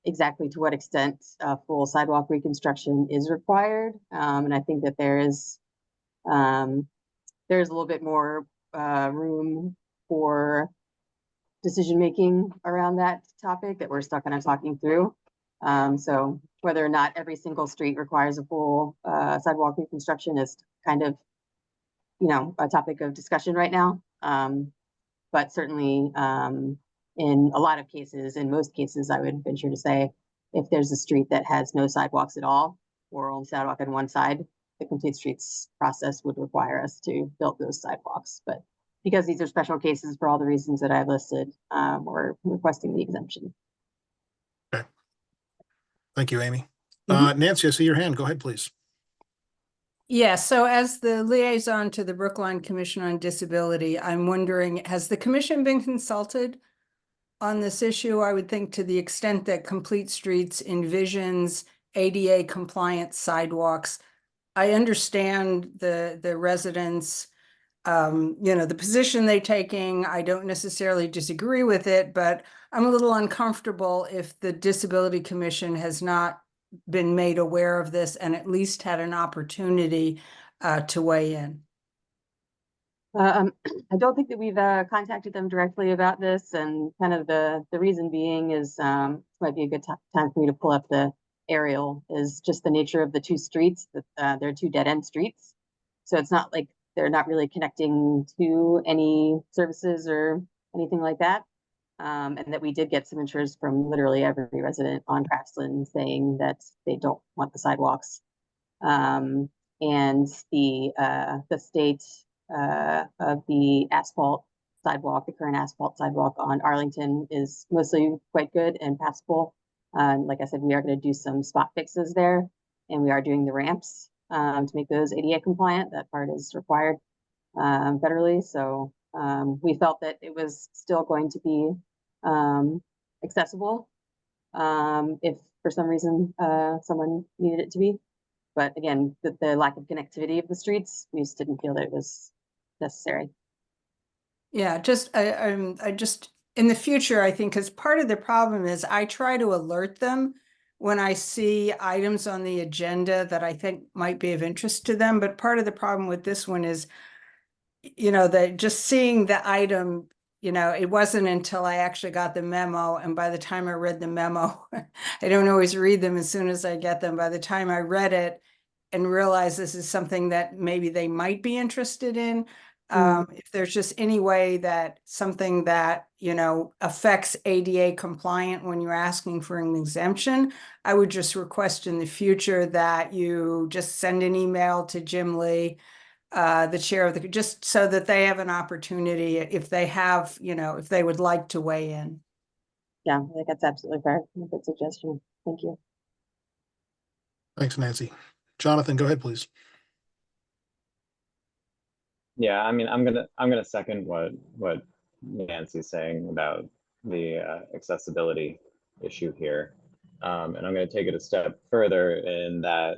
exactly to what extent full sidewalk reconstruction is required. And I think that there's a little bit more room for decision-making around that topic that we're still kind of talking through. So whether or not every single street requires a full sidewalk reconstruction is kind of, a topic of discussion right now. But certainly in a lot of cases, in most cases, I would venture to say, if there's a street that has no sidewalks at all, or only sidewalk on one side, the complete streets process would require us to build those sidewalks. But because these are special cases for all the reasons that I've listed, we're requesting the exemption. Okay. Thank you, Amy. Nancy, I see your hand. Go ahead, please. Yeah, so as the liaison to the Brookline Commission on Disability, I'm wondering, has the commission been consulted on this issue? I would think to the extent that Complete Streets envisions ADA compliant sidewalks. I understand the residents, the position they're taking. I don't necessarily disagree with it, but I'm a little uncomfortable if the Disability Commission has not been made aware of this and at least had an opportunity to weigh in. I don't think that we've contacted them directly about this, and kind of the reason being is might be a good time for me to pull up the aerial, is just the nature of the two streets. That they're two dead end streets, so it's not like they're not really connecting to any services or anything like that. And that we did get signatures from literally every resident on Craftsland saying that they don't want the sidewalks. And the state of the asphalt sidewalk, the current asphalt sidewalk on Arlington is mostly quite good and passable. Like I said, we are going to do some spot fixes there, and we are doing the ramps to make those ADA compliant. That part is required federally. So we felt that it was still going to be accessible if for some reason someone needed it to be. But again, the lack of connectivity of the streets, we just didn't feel that it was necessary. Yeah, I just in the future, I think, because part of the problem is I try to alert them when I see items on the agenda that I think might be of interest to them. But part of the problem with this one is, that just seeing the item, it wasn't until I actually got the memo. And by the time I read the memo, I don't always read them as soon as I get them. By the time I read it and realized this is something that maybe they might be interested in, if there's just any way that something that, affects ADA compliant when you're asking for an exemption, I would just request in the future that you just send an email to Jim Lee, the chair of just so that they have an opportunity if they have, if they would like to weigh in. Yeah, I think that's absolutely fair. Good suggestion. Thank you. Thanks, Nancy. Jonathan, go ahead, please. Yeah, I mean, I'm gonna second what Nancy's saying about the accessibility issue here, and I'm gonna take it a step further in that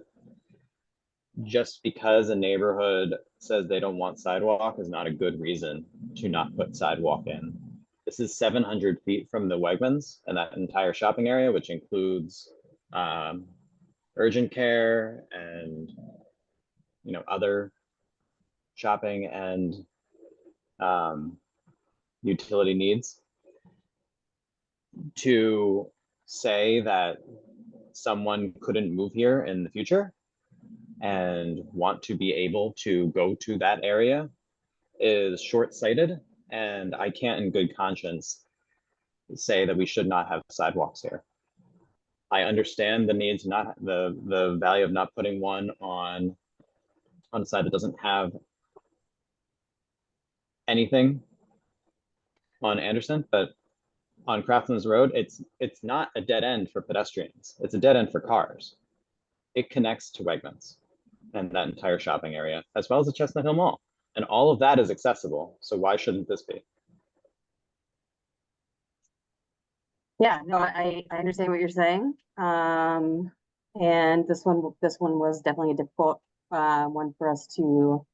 just because a neighborhood says they don't want sidewalk is not a good reason to not put sidewalk in. This is 700 feet from the Wegmans and that entire shopping area, which includes urgent care and other shopping and utility needs. To say that someone couldn't move here in the future and want to be able to go to that area is short-sighted, and I can't in good conscience say that we should not have sidewalks here. I understand the need to not the value of not putting one on a side that doesn't have anything on Anderson, but on Craftsman's Road, it's not a dead end for pedestrians. It's a dead end for cars. It connects to Wegmans and that entire shopping area, as well as the Chestnut Hill Mall. And all of that is accessible. So why shouldn't this be? Yeah, no, I understand what you're saying. And this one was definitely a difficult one for us to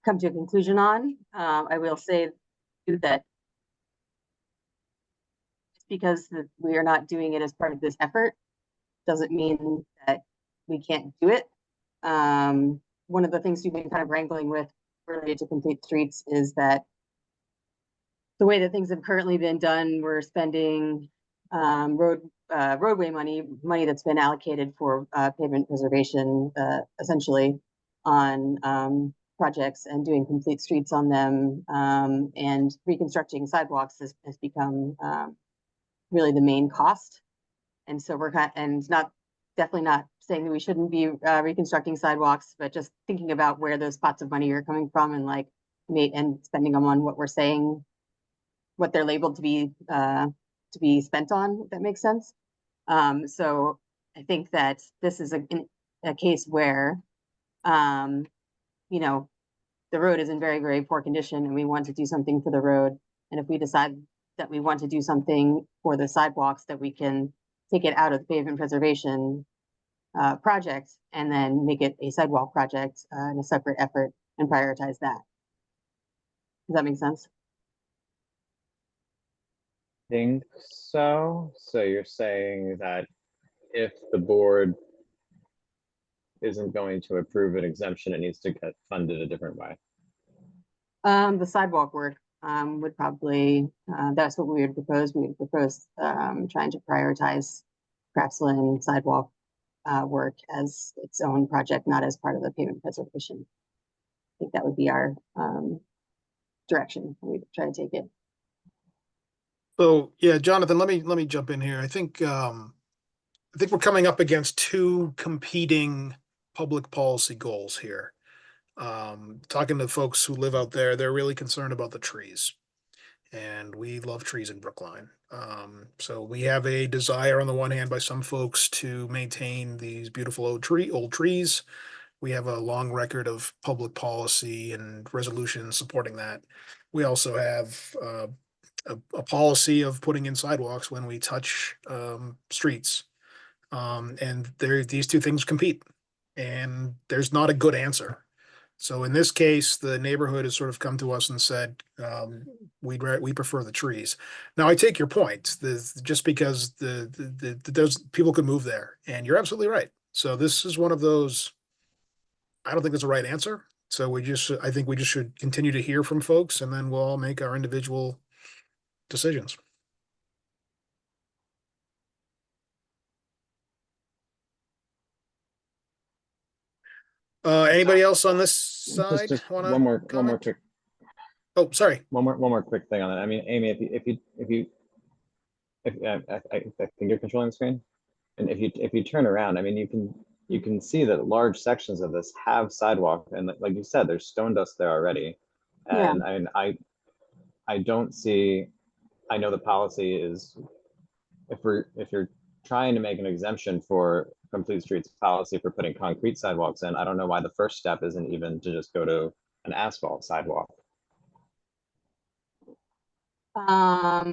come to a conclusion on. I will say that because we are not doing it as part of this effort doesn't mean that we can't do it. One of the things we've been kind of wrangling with related to complete streets is that the way that things have currently been done, we're spending roadway money that's been allocated for pavement preservation, essentially on projects and doing complete streets on them, and reconstructing sidewalks has become really the main cost. And so we're definitely not saying that we shouldn't be reconstructing sidewalks, but just thinking about where those pots of money are coming from and and spending them on what we're saying, what they're labeled to be spent on, if that makes sense. So I think that this is a case where, the road is in very, very poor condition and we want to do something for the road. And if we decide that we want to do something for the sidewalks, that we can take it out of the pavement preservation project and then make it a sidewalk project in a separate effort and prioritize that. Does that make sense? Think so. So you're saying that if the board isn't going to approve an exemption, it needs to get funded a different way. The sidewalk work would probably, that's what we would propose. We would propose trying to prioritize Craftsland sidewalk work as its own project, not as part of the pavement preservation. I think that would be our direction. We'd try to take it. So yeah, Jonathan, let me jump in here. I think we're coming up against two competing public policy goals here. Talking to folks who live out there, they're really concerned about the trees. And we love trees in Brookline. So we have a desire on the one hand by some folks to maintain these beautiful old trees. We have a long record of public policy and resolutions supporting that. We also have a policy of putting in sidewalks when we touch streets. And these two things compete, and there's not a good answer. So in this case, the neighborhood has sort of come to us and said, we prefer the trees. Now, I take your point, just because there's people could move there, and you're absolutely right. So this is one of those, I don't think there's a right answer. So I think we just should continue to hear from folks, and then we'll all make our individual decisions. Anybody else on this side? Just wanna one more comment? quick. Oh, sorry. One more quick thing on that. I mean, Amy, if I think you're controlling the screen, and if you turn around, I mean, you can see that large sections of this have sidewalk, and like you said, there's stone dust there already. Yeah. And I don't see. I know the policy is if you're trying to make an exemption for complete streets policy for putting concrete sidewalks in, I don't know why the first step isn't even to just go to an asphalt sidewalk. I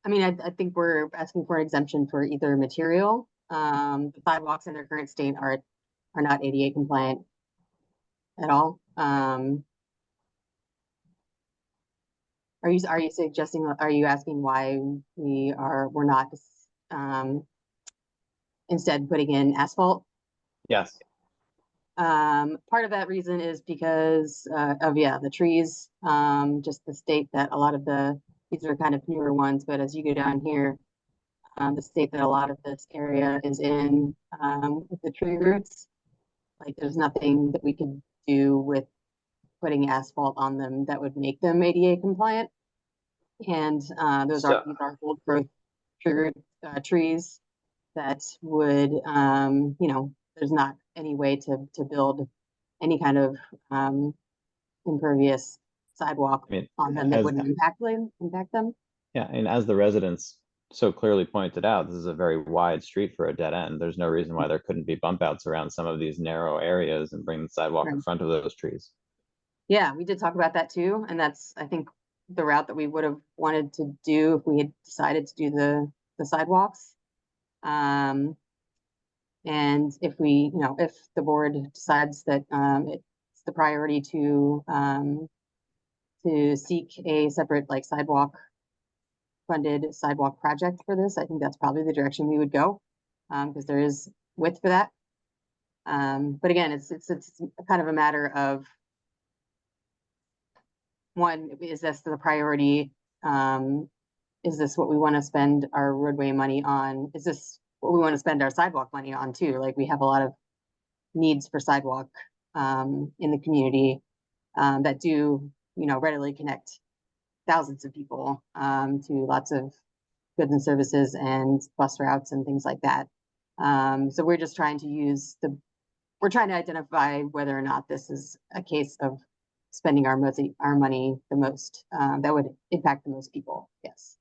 mean, I think we're asking for an exemption for either material. The sidewalks in their current state are not ADA compliant at all. Are you suggesting, are you asking why we're not instead putting in asphalt? Yes. Part of that reason is because of the trees, just the state that a lot of these are kind of newer ones, but as you go down here, the state that a lot of this area is in, with the tree roots, like there's nothing that we could do with putting asphalt on them that would make them ADA compliant. And these are old growth trees that would, there's not any way to build any kind of impervious sidewalk on them that wouldn't impact them. Yeah, and as the residents so clearly pointed out, this is a very wide street for a dead end. There's no reason why there couldn't be bump outs around some of these narrow areas and bring the sidewalk in front of those trees. Yeah, we did talk about that too. And that's, I think, the route that we would have wanted to do if we had decided to do the sidewalks. And if if the board decides that it's the priority to seek a separate funded sidewalk project for this, I think that's probably the direction we would go, because there is width for that. But again, it's kind of a matter of, one, is this the priority? Is this what we want to spend our roadway money on? Is this what we want to spend our sidewalk money on too? Like, we have a lot of needs for sidewalk in the community that do, readily connect thousands of people to lots of goods and services and bus routes and things like that. So we're just trying to we're trying to identify whether or not this is a case of spending our money the most, that would impact the most people. Yes.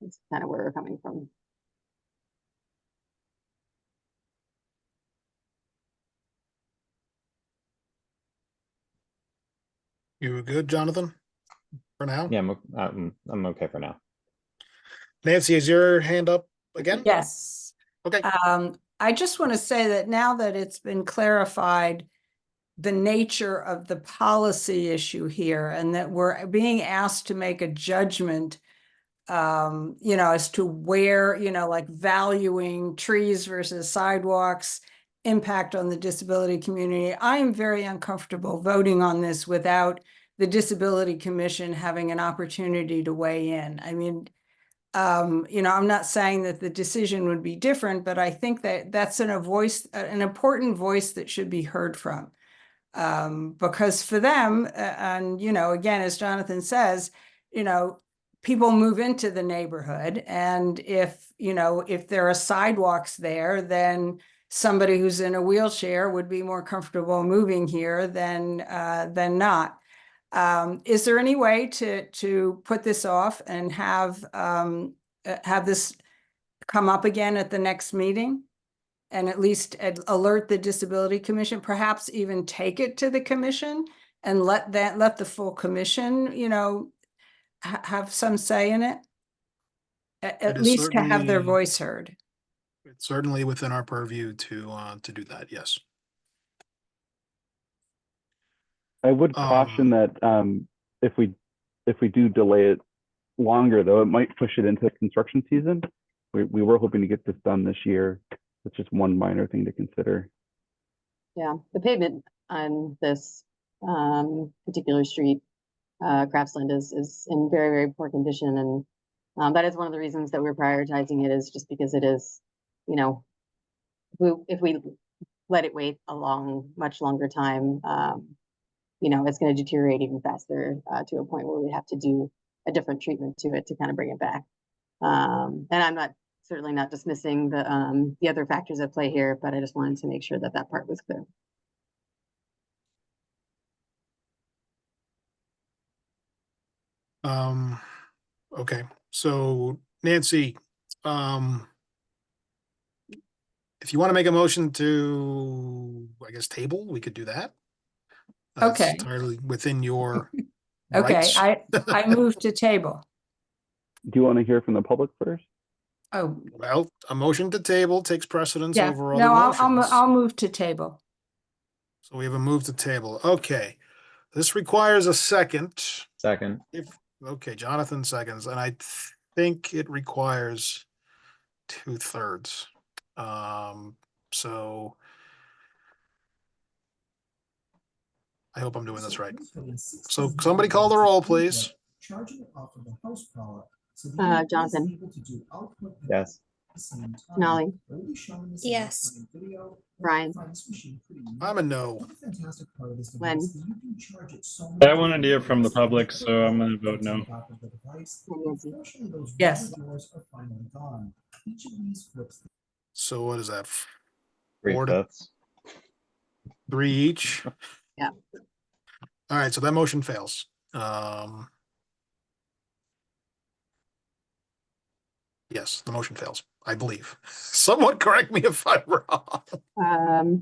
That's kind of where we're coming from. You were good, Jonathan, for now? Yeah, I'm okay for now. Nancy, is your hand up again? Yes. Okay. I just want to say that now that it's been clarified, the nature of the policy issue here, and that we're being asked to make a judgment, as to where, like valuing trees versus sidewalks, impact on the disability community. I am very uncomfortable voting on this without the Disability Commission having an opportunity to weigh in. I mean, I'm not saying that the decision would be different, but I think that that's an important voice that should be heard from. Because for them, and, again, as Jonathan says, people move into the neighborhood, and if there are sidewalks there, then, somebody who's in a wheelchair would be more comfortable moving here than not. Is there any way to put this off and have this come up again at the next meeting? And at least alert the Disability Commission, perhaps even take it to the commission and let the full commission, you know, have some say in it. At is least to have their certainly- voice heard. It's certainly within our purview to do that, yes. I would caution that if we do delay it longer, though, it might push it into construction season. We were hoping to get this done this year. It's just one minor thing to consider. Yeah, the pavement on this particular street, Craftsland, is in very, very poor condition. And that is one of the reasons that we're prioritizing it, is just because it is, you know, if we let it wait a much longer time, you know, it's going to deteriorate even faster to a point where we have to do a different treatment to it to kind of bring it back. And I'm certainly not dismissing the other factors at play here, but I just wanted to make sure that that part was clear. Okay, so Nancy, if you want to make a motion to, I guess, table, we could do that. That's Okay. entirely within your Okay, rights. I move to table. Do you want to hear from the public first? Oh, Well, a motion to table takes precedence yeah, over other no, motions. I'll move to table. So we have a move to table. Okay. This requires a second. Second. Okay, Jonathan seconds, and I think it requires 2/3. So I hope I'm doing this right. So somebody call the roll, please. Jonathan. Yes. Nolly. Yes. Brian. I'm a no. Len. I wanted to hear from the public, so I'm going to vote no. Yes. So what is that? 3/5. 3 each. Yeah. All right, so that motion fails. Yes, the motion fails, I believe. Someone correct me if I'm wrong.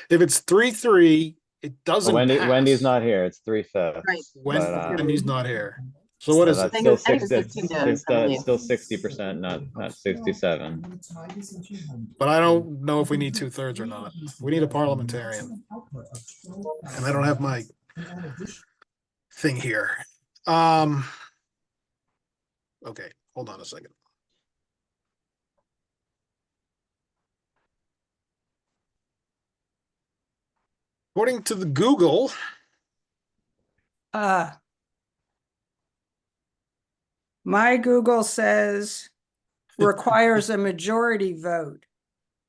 If it's 3-3, it doesn't pass. Wendy's not here. It's 3/5. Right. Wendy's not here. So what is it? That's still I think it's 60. 16 to, I believe. Still 60%, not 67. But I don't know if we need 2/3 or not. We need a parliamentarian. And I don't have my thing here. Okay, hold on a second. According to the Google, My Google says requires a majority vote,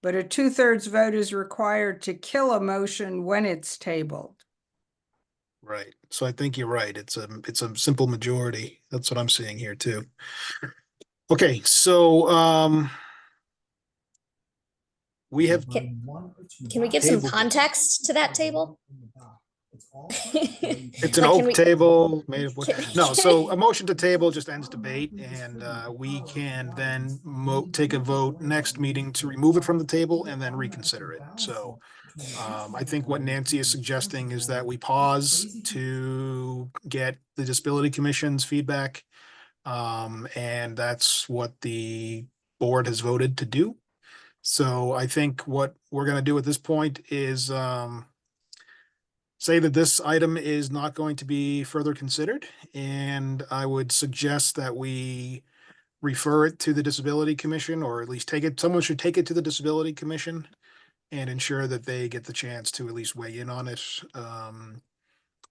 but a 2/3 vote is required to kill a motion when it's tabled. right. So I think you're right. It's a simple majority. That's what I'm seeing here too. Okay, so we have Can we give some Table. context to that table? It's an Like, can oak we- table made of wood. Can- No, so a motion to table just ends debate, and we can then take a vote next meeting to remove it from the table and then reconsider it. So I think what Nancy is suggesting is that we pause to get the Disability Commission's feedback. And that's what the board has voted to do. So I think what we're gonna do at this point is say that this item is not going to be further considered, and I would suggest that we refer it to the Disability Commission, or at least someone should take it to the Disability Commission and ensure that they get the chance to at least weigh in on it.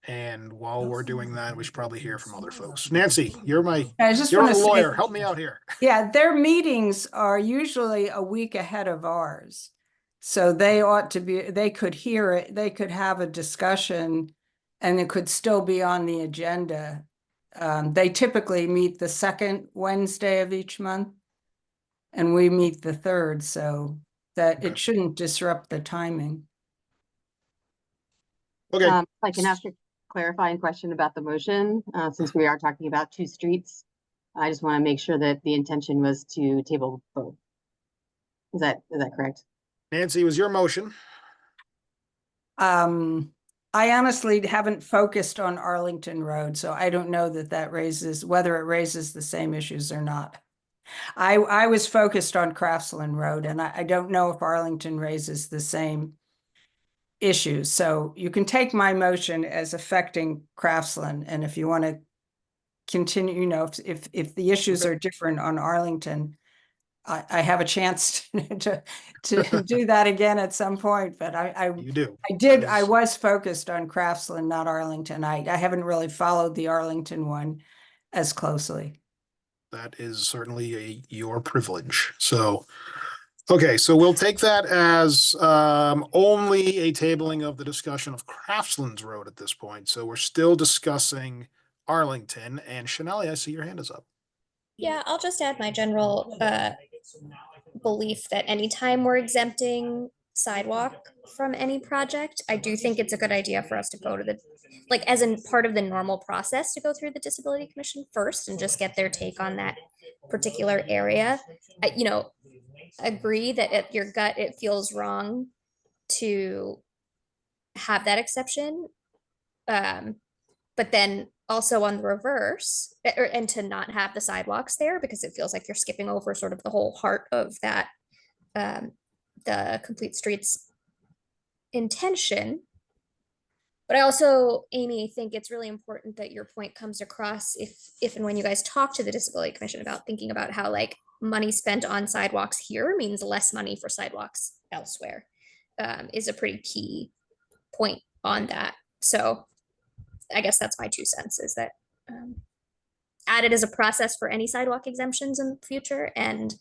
And while we're doing that, we should probably hear from other folks. Nancy, you're I just you're wanna a say- lawyer. Help me out here. Yeah, their meetings are usually a week ahead of ours. So they could hear it, they could have a discussion, and it could still be on the agenda. They typically meet the second Wednesday of each month, and we meet the third, so that it shouldn't disrupt the timing. Okay. If I can ask a clarifying question about the motion, since we are talking about two streets, I just want to make sure that the intention was to table both. Is that correct? Nancy, was your motion? I honestly haven't focused on Arlington Road, so I don't know that raises, whether it raises the same issues or not. I was focused on Craftsland Road, and I don't know if Arlington raises the same issues. So you can take my motion as affecting Craftsland, and if you want to continue, you know, if the issues are different on Arlington, I have a chance to do that again at some point, but I was focused on Craftsland, not Arlington. I haven't really followed the Arlington one as closely. That is certainly your privilege. So, okay, so we'll take that as only a tabling of the discussion of Craftslands Road at this point. So we're still discussing Arlington, and Chanel, I see your hand is up. Yeah, I'll just add my general belief that anytime we're exempting sidewalk from any project, I do think it's a good idea for us to go to the, like, as in part of the normal process, to go through the Disability Commission first and just get their take on that particular area. You know, agree that at your gut, it feels wrong to have that exception. But then also on the reverse, and to not have the sidewalks there, because it feels like you're skipping over sort of the whole heart of that, the Complete Streets intention. But I also, Amy, think it's really important that your point comes across if and when you guys talk to the Disability Commission about thinking about how, like, money spent on sidewalks here means less money for sidewalks elsewhere, is a pretty key point on that. So I guess that's my 2 cents, is that added as a process for any sidewalk exemptions in the future, and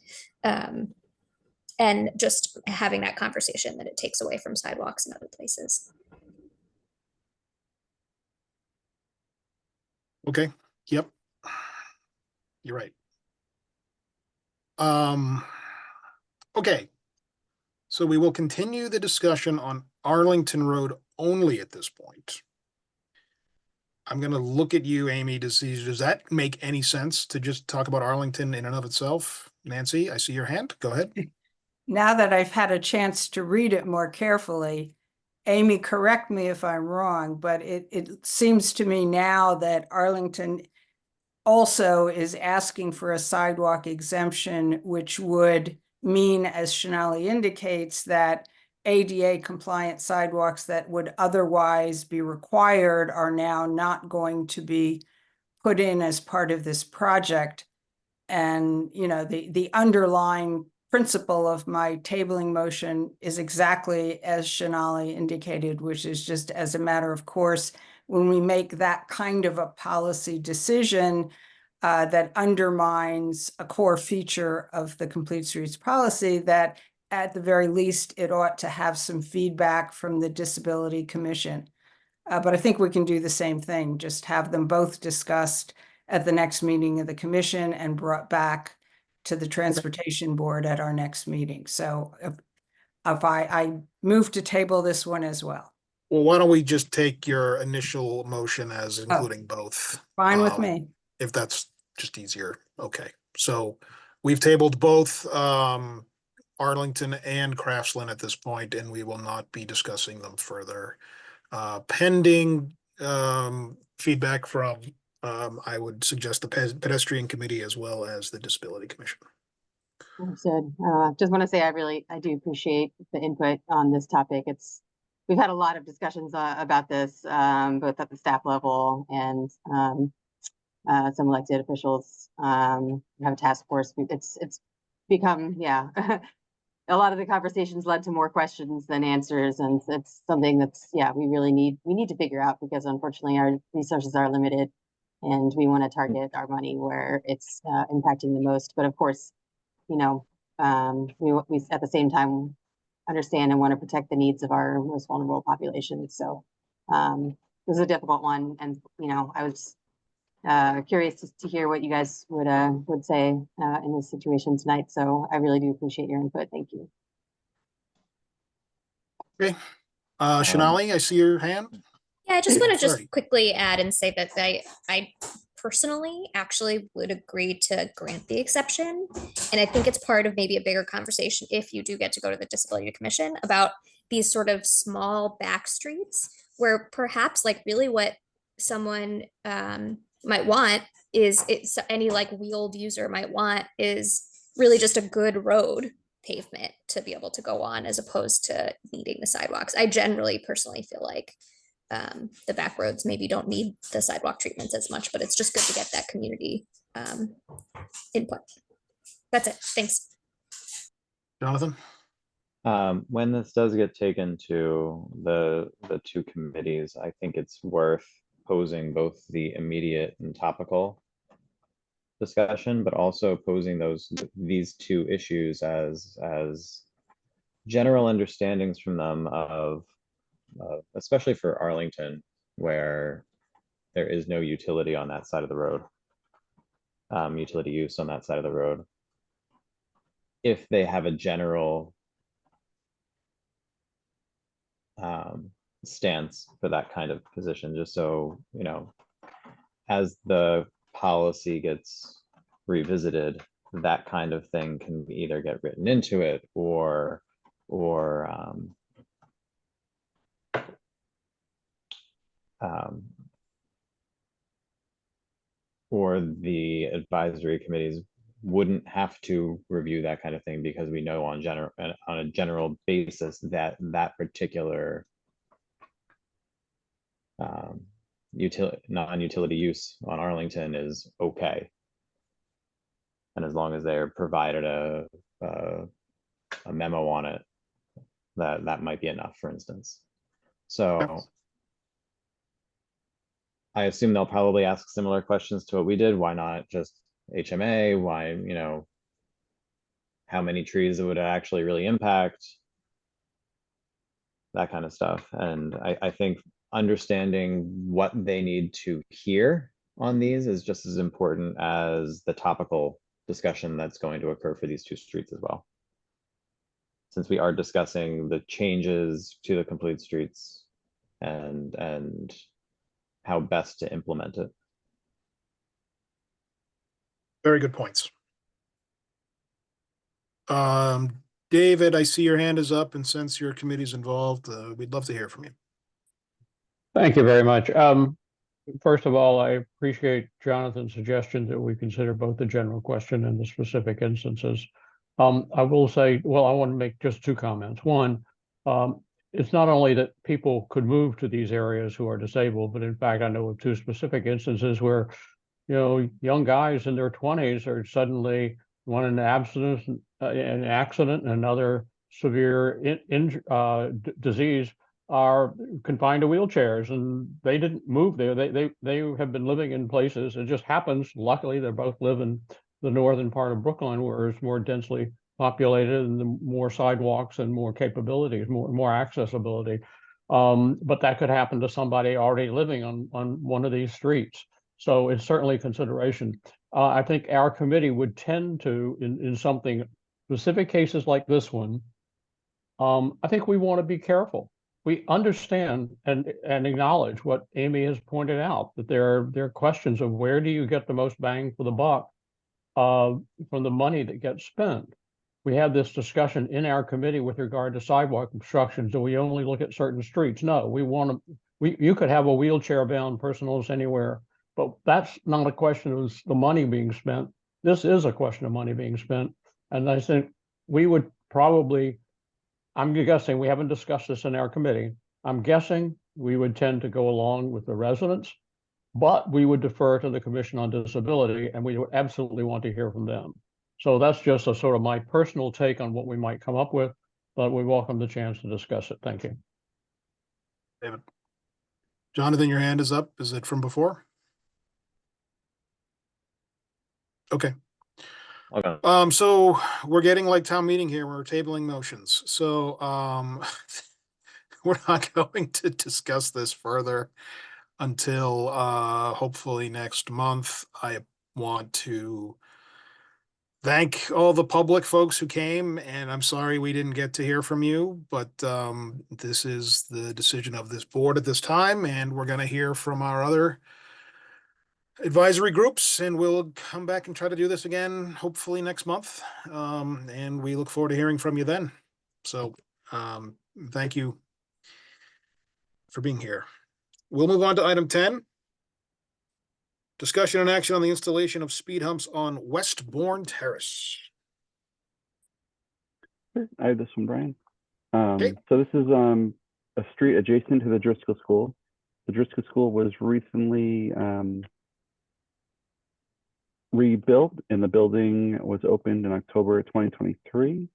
just having that conversation that it takes away from sidewalks in other places. Okay, yep. You're right. Okay. So we will continue the discussion on Arlington Road only at this point. I'm going to look at you, Amy, to see, does that make any sense to just talk about Arlington in and of itself? Nancy, I see your hand. Go ahead. Now that I've had a chance to read it more carefully, Amy, correct me if I'm wrong, but it seems to me now that Arlington also is asking for a sidewalk exemption, which would mean, as Shonali indicates, that ADA compliant sidewalks that would otherwise be required are now not going to be put in as part of this project. And, you know, the underlying principle of my tabling motion is exactly as Shonali indicated, which is just as a matter of course, when we make that kind of a policy decision that undermines a core feature of the Complete Streets policy, that at the very least, it ought to have some feedback from the Disability Commission. But I think we can do the same thing, just have them both discussed at the next meeting of the commission and brought back to the Transportation Board at our next meeting. So if I move to table this one as well. Well, why don't we just take your initial motion as including both? Fine with me. If that's just easier. Okay. So we've tabled both Arlington and Craftsland at this point, and we will not be discussing them further. Pending feedback from, I would suggest the pedestrian committee as well as the Disability Commission. Understood. Just want to say I do appreciate the input on this topic. We've had a lot of discussions about this, both at the staff level and some elected officials. We have a task force. It's become, yeah, a lot of the conversations led to more questions than answers, and it's something that's, yeah, we need to figure out, because unfortunately our resources are limited, and we want to target our money where it's impacting the most. But of course, you know, we at the same time understand and want to protect the needs of our most vulnerable populations. So this is a difficult one, and you know, I was curious to hear what you guys would say in this situation tonight. So I really do appreciate your input. Thank you. Okay. Shanali, I see your hand. Yeah, I just want to just Sorry. quickly add and say that I personally actually would agree to grant the exception. And I think it's part of maybe a bigger conversation if you do get to go to the Disability Commission about these sort of small back streets where perhaps like really what someone might want is it's any like wheeled user might want is really just a good road pavement to be able to go on as opposed to needing the sidewalks. I generally personally feel like the back roads maybe don't need the sidewalk treatments as much, but it's just good to get that community input. That's it. Thanks. Jonathan? When this does get taken to the two committees, I think it's worth posing both the immediate and topical discussion, but also posing these two issues as general understandings from them of especially for Arlington, where there is no utility on that side of the road, utility use on that side of the road. If they have a general stance for that kind of position, just so, you know, as the policy gets revisited, that kind of thing can either get written into it or the advisory committees wouldn't have to review that kind of thing, because we know on a general basis that that particular non-utility use on Arlington is okay. And as long as they're provided a memo on it, that might be enough, for instance. So I assume they'll probably ask similar questions to what we did. Why not just HMA? Why, you know, how many trees it would actually really impact? That kind of stuff. And I think understanding what they need to hear on these is just as important as the topical discussion that's going to occur for these two streets as well, since we are discussing the changes to the complete streets and how best to implement it. Very good points. David, I see your hand is up, and since your committee's involved, we'd love to hear from you. Thank you very much. First of all, I appreciate Jonathan's suggestion that we consider both the general question and the specific instances. I will say, well, I want to make just two comments. One, it's not only that people could move to these areas who are disabled, but in fact, I know of two specific instances where, you know, young guys in their 20s are suddenly, one in an accident and another severe disease, are confined to wheelchairs, and they didn't move there. They have been living in places. It just happens, luckily, they both live in the northern part of Brookline, where it's more densely populated and the more sidewalks and more capabilities, more accessibility. But that could happen to somebody already living on one of these streets. So it's certainly consideration. I think our committee would tend to, in something specific cases like this one, I think we want to be careful. We understand and acknowledge what Amy has pointed out, that there are questions of where do you get the most bang for the buck from the money that gets spent. We had this discussion in our committee with regard to sidewalk obstructions. Do we only look at certain streets? No, we want to. You could have a wheelchair-bound person lives anywhere, but that's not a question of the money being spent. This is a question of money being spent, and I think we would probably. I'm guessing, we haven't discussed this in our committee. I'm guessing we would tend to go along with the residents, but we would defer to the Commission on Disability, and we would absolutely want to hear from them. So that's just a sort of my personal take on what we might come up with, but we welcome the chance to discuss it. Thank you. David. Jonathan, your hand is up. Is it from before? Okay. Okay. So we're getting like town meeting here. We're tabling motions. So we're not going to discuss this further until hopefully next month. I want to thank all the public folks who came, and I'm sorry we didn't get to hear from you, but this is the decision of this board at this time, and we're going to hear from our other advisory groups, and we'll come back and try to do this again, hopefully next month. And we look forward to hearing from you then. So thank you for being here. We'll move on to item 10. Discussion and action on the installation of speed humps on Westbourne Terrace. I have this one, Brian. So this is a street adjacent to the Driscoll School. The Driscoll School was recently rebuilt, and the building was opened in October 2023.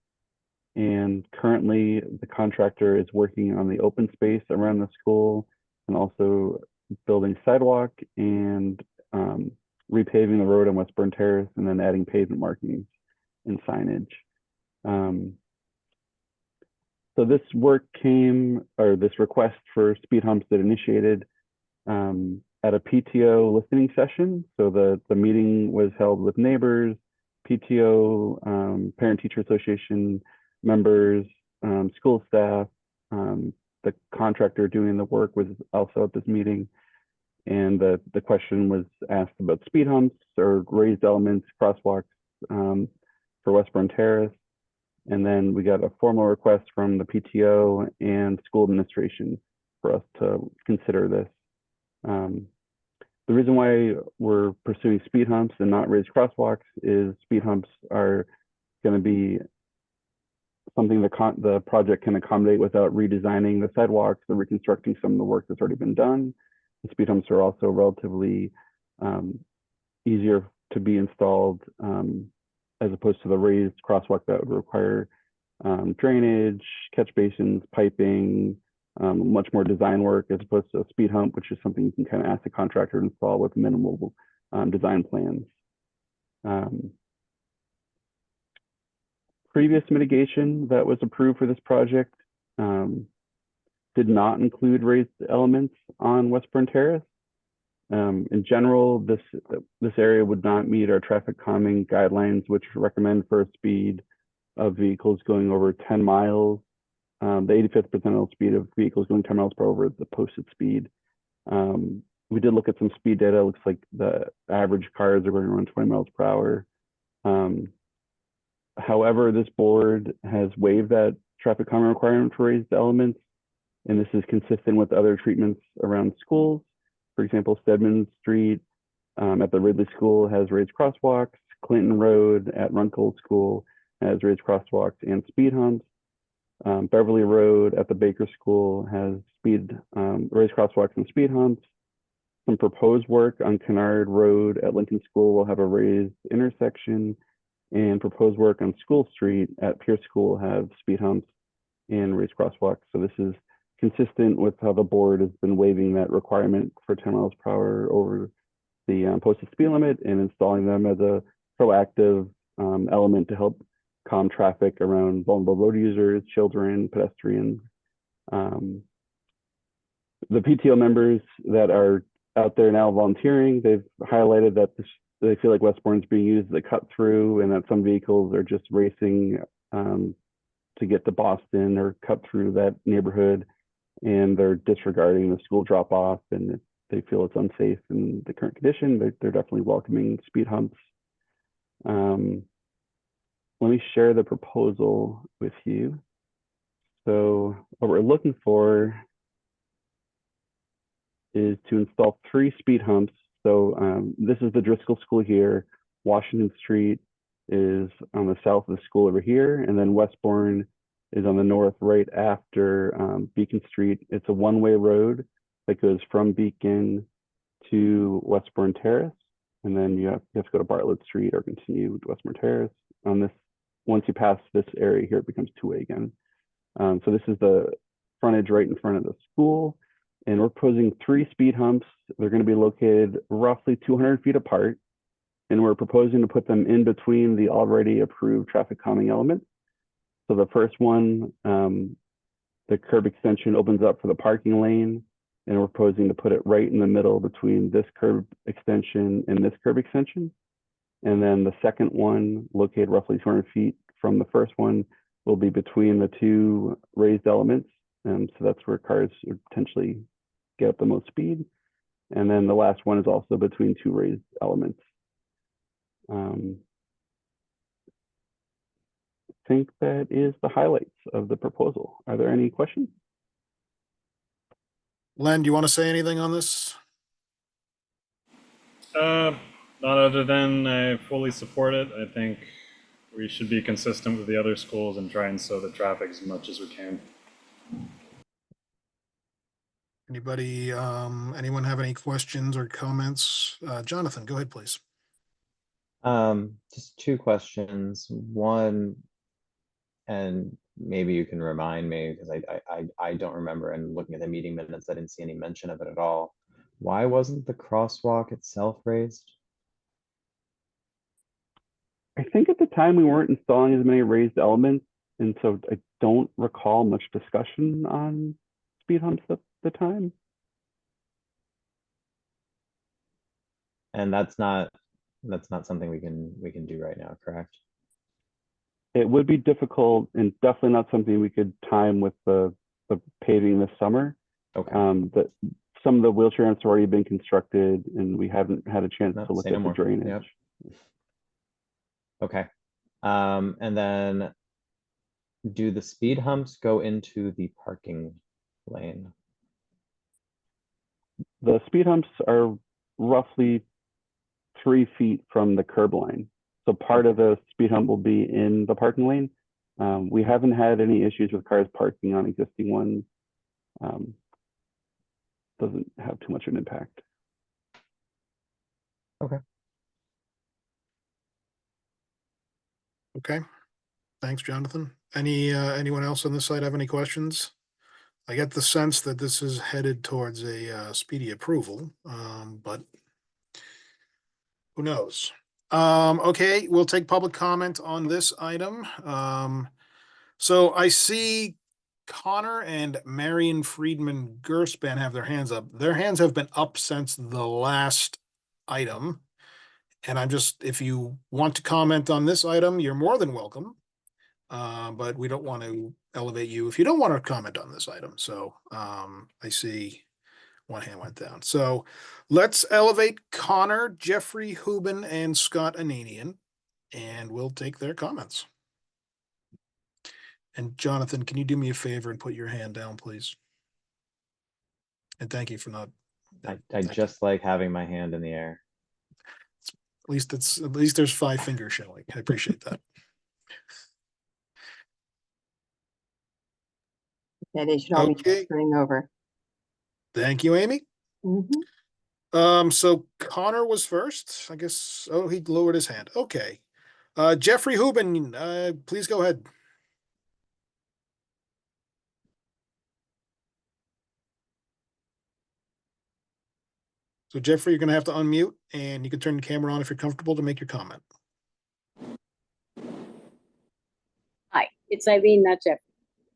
And currently the contractor is working on the open space around the school and also building sidewalk and repaving the road on Westbourne Terrace, and then adding pavement markings and signage. So this work came, or this request for speed humps that initiated at a PTO listening session. So the meeting was held with neighbors, PTO, Parent-Teacher Association members, school staff. The contractor doing the work was also at this meeting. And the question was asked about speed humps or raised elements, crosswalks for Westbourne Terrace. And then we got a formal request from the PTO and school administration for us to consider this. The reason why we're pursuing speed humps and not raised crosswalks is speed humps are going to be something the project can accommodate without redesigning the sidewalks or reconstructing some of the work that's already been done. The speed humps are also relatively easier to be installed as opposed to the raised crosswalk that would require drainage, catch basins, piping, much more design work, as opposed to a speed hump, which is something you can kind of ask the contractor to install with minimal design plans. Previous mitigation that was approved for this project did not include raised elements on Westbourne Terrace. In general, this area would not meet our traffic calming guidelines, which recommend for a speed of vehicles going over 10 miles. The 85th percentile speed of vehicles going 10 miles per hour is the posted speed. We did look at some speed data. It looks like the average cars are going around 20 miles per hour. However, this board has waived that traffic calming requirement for raised elements, and this is consistent with other treatments around schools. For example, Stedman Street at the Ridley School has raised crosswalks. Clinton Road at Runkle School has raised crosswalks and speed humps. Beverly Road at the Baker School has raised crosswalks and speed humps. Some proposed work on Kennard Road at Lincoln School will have a raised intersection, and proposed work on School Street at Pierce School have speed humps and raised crosswalks. So this is consistent with how the board has been waiving that requirement for 10 miles per hour over the posted speed limit and installing them as a proactive element to help calm traffic around vulnerable road users, children, pedestrians. The PTO members that are out there now volunteering, they've highlighted that they feel like Westbourne's being used as a cut through, and that some vehicles are just racing to get to Boston or cut through that neighborhood, and they're disregarding the school drop off, and they feel it's unsafe in the current condition. They're definitely welcoming speed humps. Let me share the proposal with you. So what we're looking for is to install 3 speed humps. So this is the Driscoll School here. Washington Street is on the south of the school over here, and then Westbourne is on the north right after Beacon Street. It's a one-way road that goes from Beacon to Westbourne Terrace, and then you have to go to Bartlett Street or continue to Westbourne Terrace. Once you pass this area here, it becomes two-way again. So this is the frontage right in front of the school, and we're proposing 3 speed humps. They're going to be located roughly 200 feet apart, and we're proposing to put them in between the already approved traffic calming elements. So the first one, the curb extension opens up for the parking lane, and we're proposing to put it right in the middle between this curb extension and this curb extension. And then the second one, located roughly 200 feet from the first one, will be between the two raised elements. So that's where cars would potentially get up the most speed. And then the last one is also between two raised elements. I think that is the highlights of the proposal. Are there any questions? Len, do you want to say anything on this? Not other than I fully support it. I think we should be consistent with the other schools and try and slow the traffic as much as we can. Anybody, anyone have any questions or comments? Jonathan, go ahead, please. Just two questions. One, and maybe you can remind me because I don't remember, and looking at the meeting minutes, I didn't see any mention of it at all. Why wasn't the crosswalk itself raised? I think at the time we weren't installing as many raised elements, and so I don't recall much discussion on speed humps at the time. And that's not something we can do right now, correct? It would be difficult and definitely not something we could time with the paving this summer. Okay. But some of the wheelchair ramps have already been constructed, and we haven't had a chance to look at the drainage. Yep. Okay. And then do the speed humps go into the parking lane? The speed humps are roughly 3 feet from the curb line. So part of the speed hump will be in the parking lane. We haven't had any issues with cars parking on existing ones. Doesn't have too much of an impact. Okay. Okay. Thanks, Jonathan. Anyone else on this side have any questions? I get the sense that this is headed towards a speedy approval, but who knows? Okay, we'll take public comment on this item. So I see Connor and Marion Friedman Gerspan have their hands up. Their hands have been up since the last item. And I'm just, if you want to comment on this item, you're more than welcome. But we don't want to elevate you if you don't want to comment on this item. So I see one hand went down. So let's elevate Connor, Jeffrey Hubin, and Scott Ananian, and we'll take their comments. And Jonathan, can you do me a favor and put your hand down, please? And thank you for not. I just like having my hand in the air. At least there's 5 fingers showing. I appreciate that. Yeah, they should all be turning over. Thank you, Amy. Mm-hmm. So Connor was first, I guess. Oh, he lowered his hand. Okay. Jeffrey Hubin, please go ahead. So Jeffrey, you're going to have to unmute, and you can turn the camera on if you're comfortable to make your comment. Hi, it's Irene, not Jeffrey.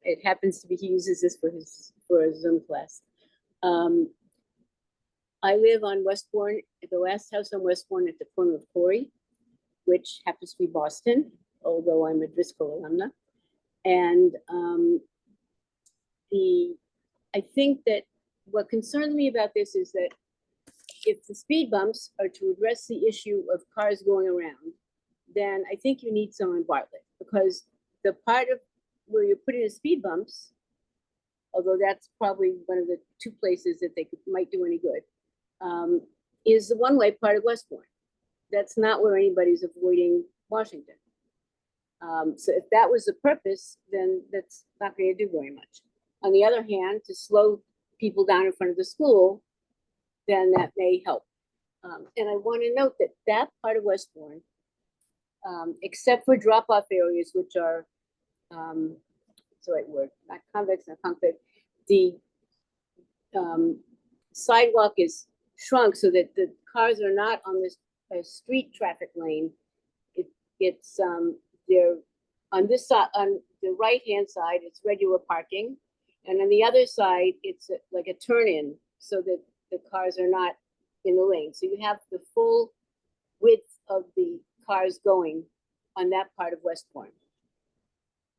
It happens to be he uses this for his Zoom class. I live on Westbourne, at the last house on Westbourne at the corner of Corey, which happens to be Boston, although I'm a Driscoll alumna. And I think that what concerns me about this is that if the speed bumps are to address the issue of cars going around, then I think you need some in Bartlett, because the part of where you're putting the speed bumps, although that's probably one of the 2 places that they might do any good, is the one-way part of Westbourne. That's not where anybody's avoiding Washington. So if that was the purpose, then that's not going to do very much. On the other hand, to slow people down in front of the school, then that may help. And I want to note that that part of Westbourne, except for drop-off areas, which are, what's the right word, not convex, not concave, the sidewalk is shrunk so that the cars are not on this street traffic lane. It's they're on this side, on the right-hand side, it's regular parking. And on the other side, it's like a turn-in so that the cars are not in the lane. So you have the full width of the cars going on that part of Westbourne.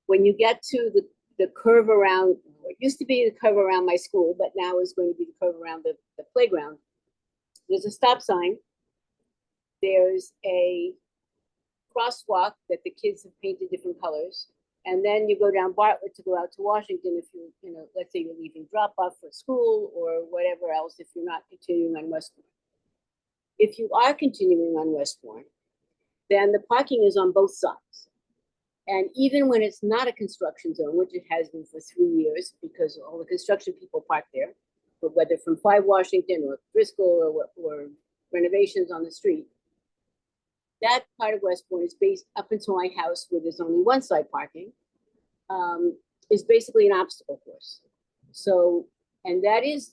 When you get to the curve around, it used to be the curve around my school, but now is going to be the curve around the playground. There's a stop sign. There's a crosswalk that the kids have painted different colors. And then you go down Bartlett to go out to Washington if you know, let's say you're leaving drop off for school or whatever else, if you're not continuing on Westbourne. If you are continuing on Westbourne, then the parking is on both sides. And even when it's not a construction zone, which it has been for 3 years, because all the construction people park there, but whether from 5 Washington or Driscoll or renovations on the street, that part of Westbourne is based up until my house, where there's only one side parking, is basically an obstacle course. So, and that is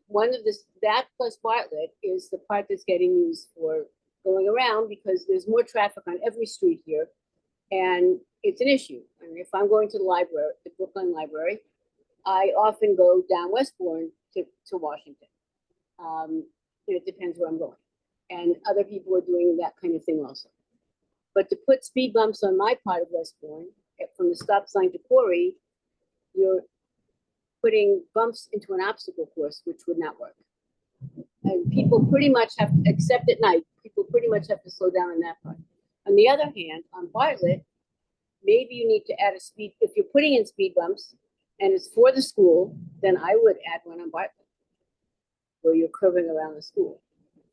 one of that plus Bartlett is the part that's getting used for going around, because there's more traffic on every street here. And it's an issue. I mean, if I'm going to the library, the Brookline Library, I often go down Westbourne to Washington. It depends where I'm going. And other people are doing that kind of thing also. But to put speed bumps on my part of Westbourne, from the stop sign to Quarry, you're putting bumps into an obstacle course, which would not work. And people pretty much have, except at night, people pretty much have to slow down on that part. On the other hand, on Bartlett, maybe you need to add a speed, if you're putting in speed bumps and it's for the school, then I would add one on Bartlett, where you're curving around the school.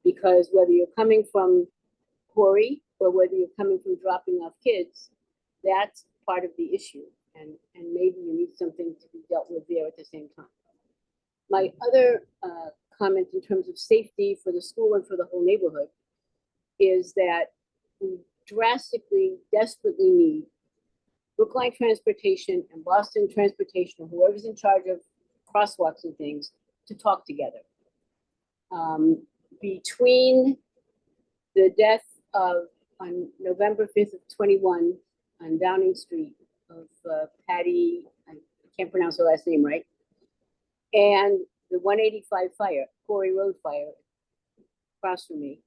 Because whether you're coming from Quarry or whether you're coming from dropping off kids, that's part of the issue. And maybe you need something to be dealt with there at the same time. My other comment in terms of safety for the school and for the whole neighborhood is that we drastically, desperately need Brookline Transportation and Boston Transportation, or whoever's in charge of crosswalks and things, to talk together. Between the death of, on November 5th of 21 on Downing Street of Patty, I can't pronounce her last name right, and the 185 fire, Quarry Road fire, across from me,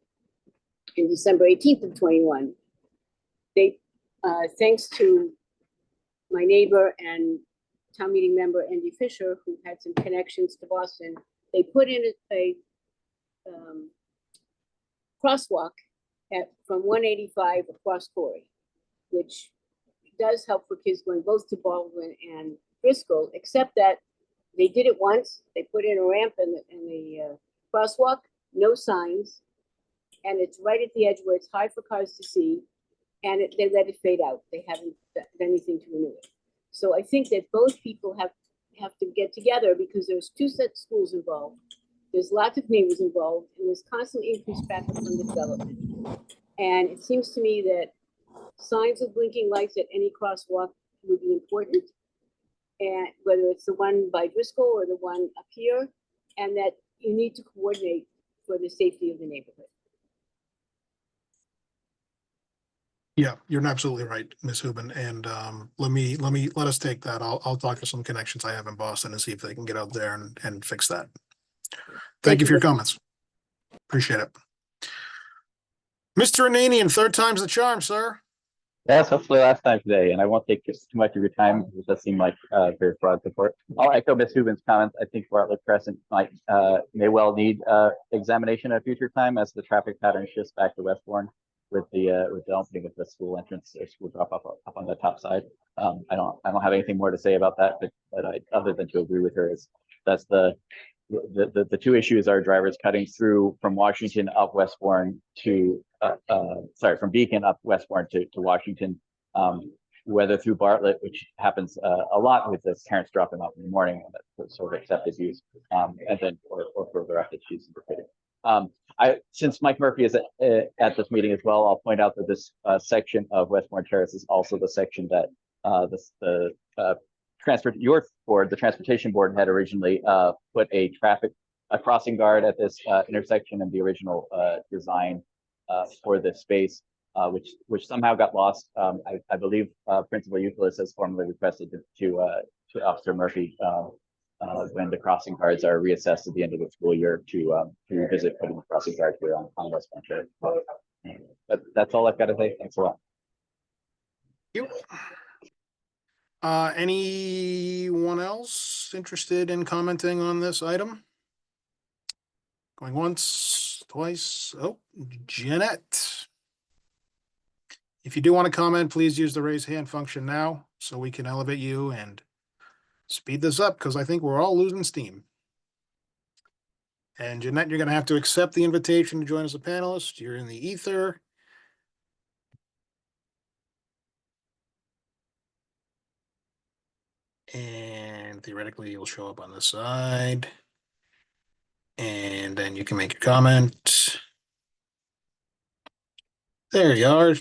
in December 18th of 21, they, thanks to my neighbor and town meeting member Andy Fisher, who had some connections to Boston, they put in a crosswalk from 185 across Quarry, which does help for kids going both to Baldwin and Driscoll, except that they did it once. They put in a ramp in the crosswalk, no signs, and it's right at the edge where it's hard for cars to see, and they let it fade out. They haven't done anything to renew it. So I think that both people have to get together, because there's 2 sets of schools involved. There's lots of neighbors involved, and there's constantly increased traffic from the development. And it seems to me that signs of blinking lights at any crosswalk would be important, and whether it's the one by Driscoll or the one up here, and that you need to coordinate for the safety of the neighborhood. Yeah, you're absolutely right, Ms. Hubin. And let us take that. I'll talk to some connections I have in Boston and see if they can get out there and fix that. Thank you for your comments. Appreciate it. Mr. Ananian, third time's the charm, sir. Yes, hopefully last time today, and I won't take too much of your time. It does seem like very broad support. I'll echo Ms. Hubin's comments. I think Bartlett Crescent may well need examination at a future time as the traffic pattern shifts back to Westbourne with the opening of the school entrance or school drop off up on the top side. I don't have anything more to say about that, but other than to agree with her, is that's the 2 issues are drivers cutting through from Washington up Westbourne to from Beacon up Westbourne to Washington, whether through Bartlett, which happens a lot with the parents dropping off in the morning, and that's sort of accepted use, and then or further up that she's indicated. Since Mike Murphy is at this meeting as well, I'll point out that this section of Westbourne Terrace is also the section that the transportation board had originally put a crossing guard at this intersection in the original design for this space, which somehow got lost. I believe Principal Euclid has formally requested to Officer Murphy when the crossing guards are reassessed at the end of the school year to revisit putting the crossing guard here on Westbourne Terrace. But that's all I've got to say. Thanks a lot. You. Anyone else interested in commenting on this item? Going once, twice. Oh, Jeanette. If you do want to comment, please use the raise hand function now so we can elevate you and speed this up because I think we're all losing steam. And Jeanette, you're going to have to accept the invitation to join as a panelist. You're in the ether. And theoretically, you'll show up on the side. And then you can make your comment. There you are.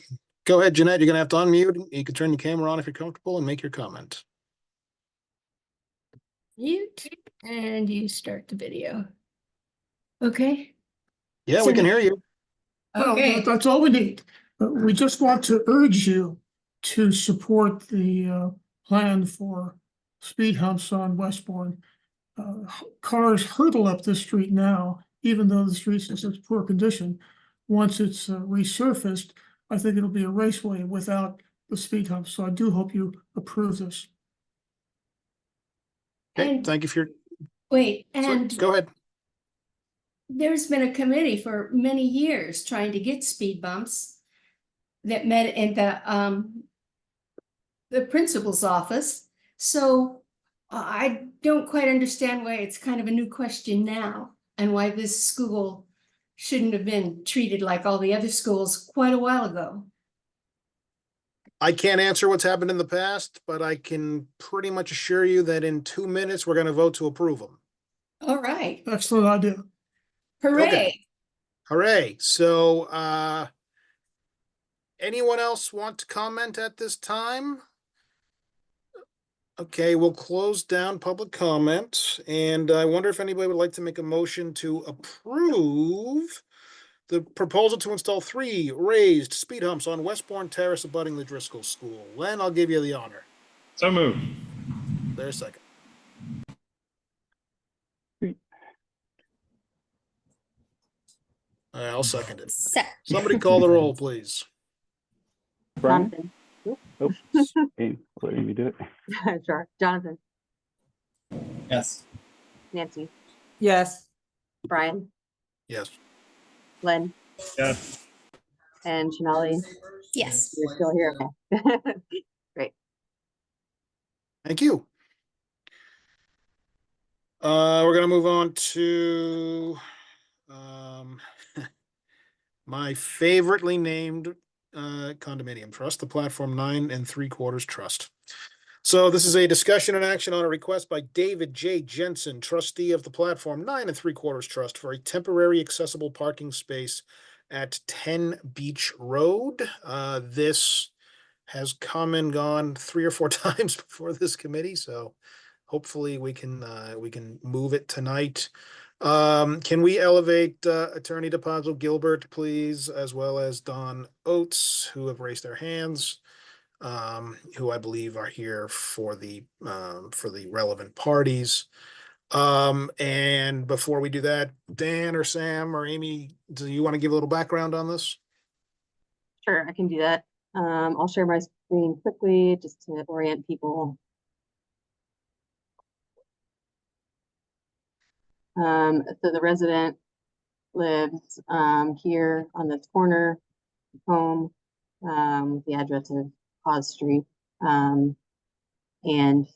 Go ahead, Jeanette. You're going to have to unmute. You can turn your camera on if you're comfortable and make your comment. Mute and you start the video. Okay. Yeah, we can hear you. Well, Okay. That's all we need. We just want to urge you to support the plan for speed humps on Westbourne. Cars hurtle up this street now, even though the street's in such poor condition. Once it's resurfaced, I think it'll be a raceway without the speed humps. So I do hope you approve this. Okay, And- thank you for your. Wait, Sorry, and go ahead. there's been a committee for many years trying to get speed bumps that met in the principal's office. So I don't quite understand why it's kind of a new question now and why this school shouldn't have been treated like all the other schools quite a while ago. I can't answer what's happened in the past, but I can pretty much assure you that in 2 minutes, we're going to vote to approve them. All right. Excellent idea. Hooray. Okay. Hooray. So, anyone else want to comment at this time? Okay, we'll close down public comment. And I wonder if anybody would like to make a motion to approve the proposal to install 3 raised speed humps on Westbourne Terrace abutting the Driscoll School. Len, I'll give you the honor. So moved. There's a second. I'll second it. Somebody call the roll, please. Brian? Jonathan. Oh, Amy, I'll let Amy do it. Sure. Jonathan, Yes. Nancy, Yes. Brian, Yes. Len, Yes. and Shanali. Yes. You're still here. Okay. Great. Thank you. We're gonna move on to my favoritely named condominium trust, the Platform 9 3/4 Trust. So this is a discussion and action on a request by David J. Jensen, trustee of the Platform 9 3/4 Trust, for a temporary accessible parking space at 10 Beach Road. This has come and gone 3 or 4 times before this committee, so hopefully we can move it tonight. Can we elevate Attorney DePazzo Gilbert, please, as well as Don Oates, who have raised their hands, who I believe are here for the relevant parties. And before we do that, Dan or Sam or Amy, do you want to give a little background on this? Sure, I can do that. I'll share my screen quickly just to orient people. So the resident lives here on this corner home, the address of Hawes Street. And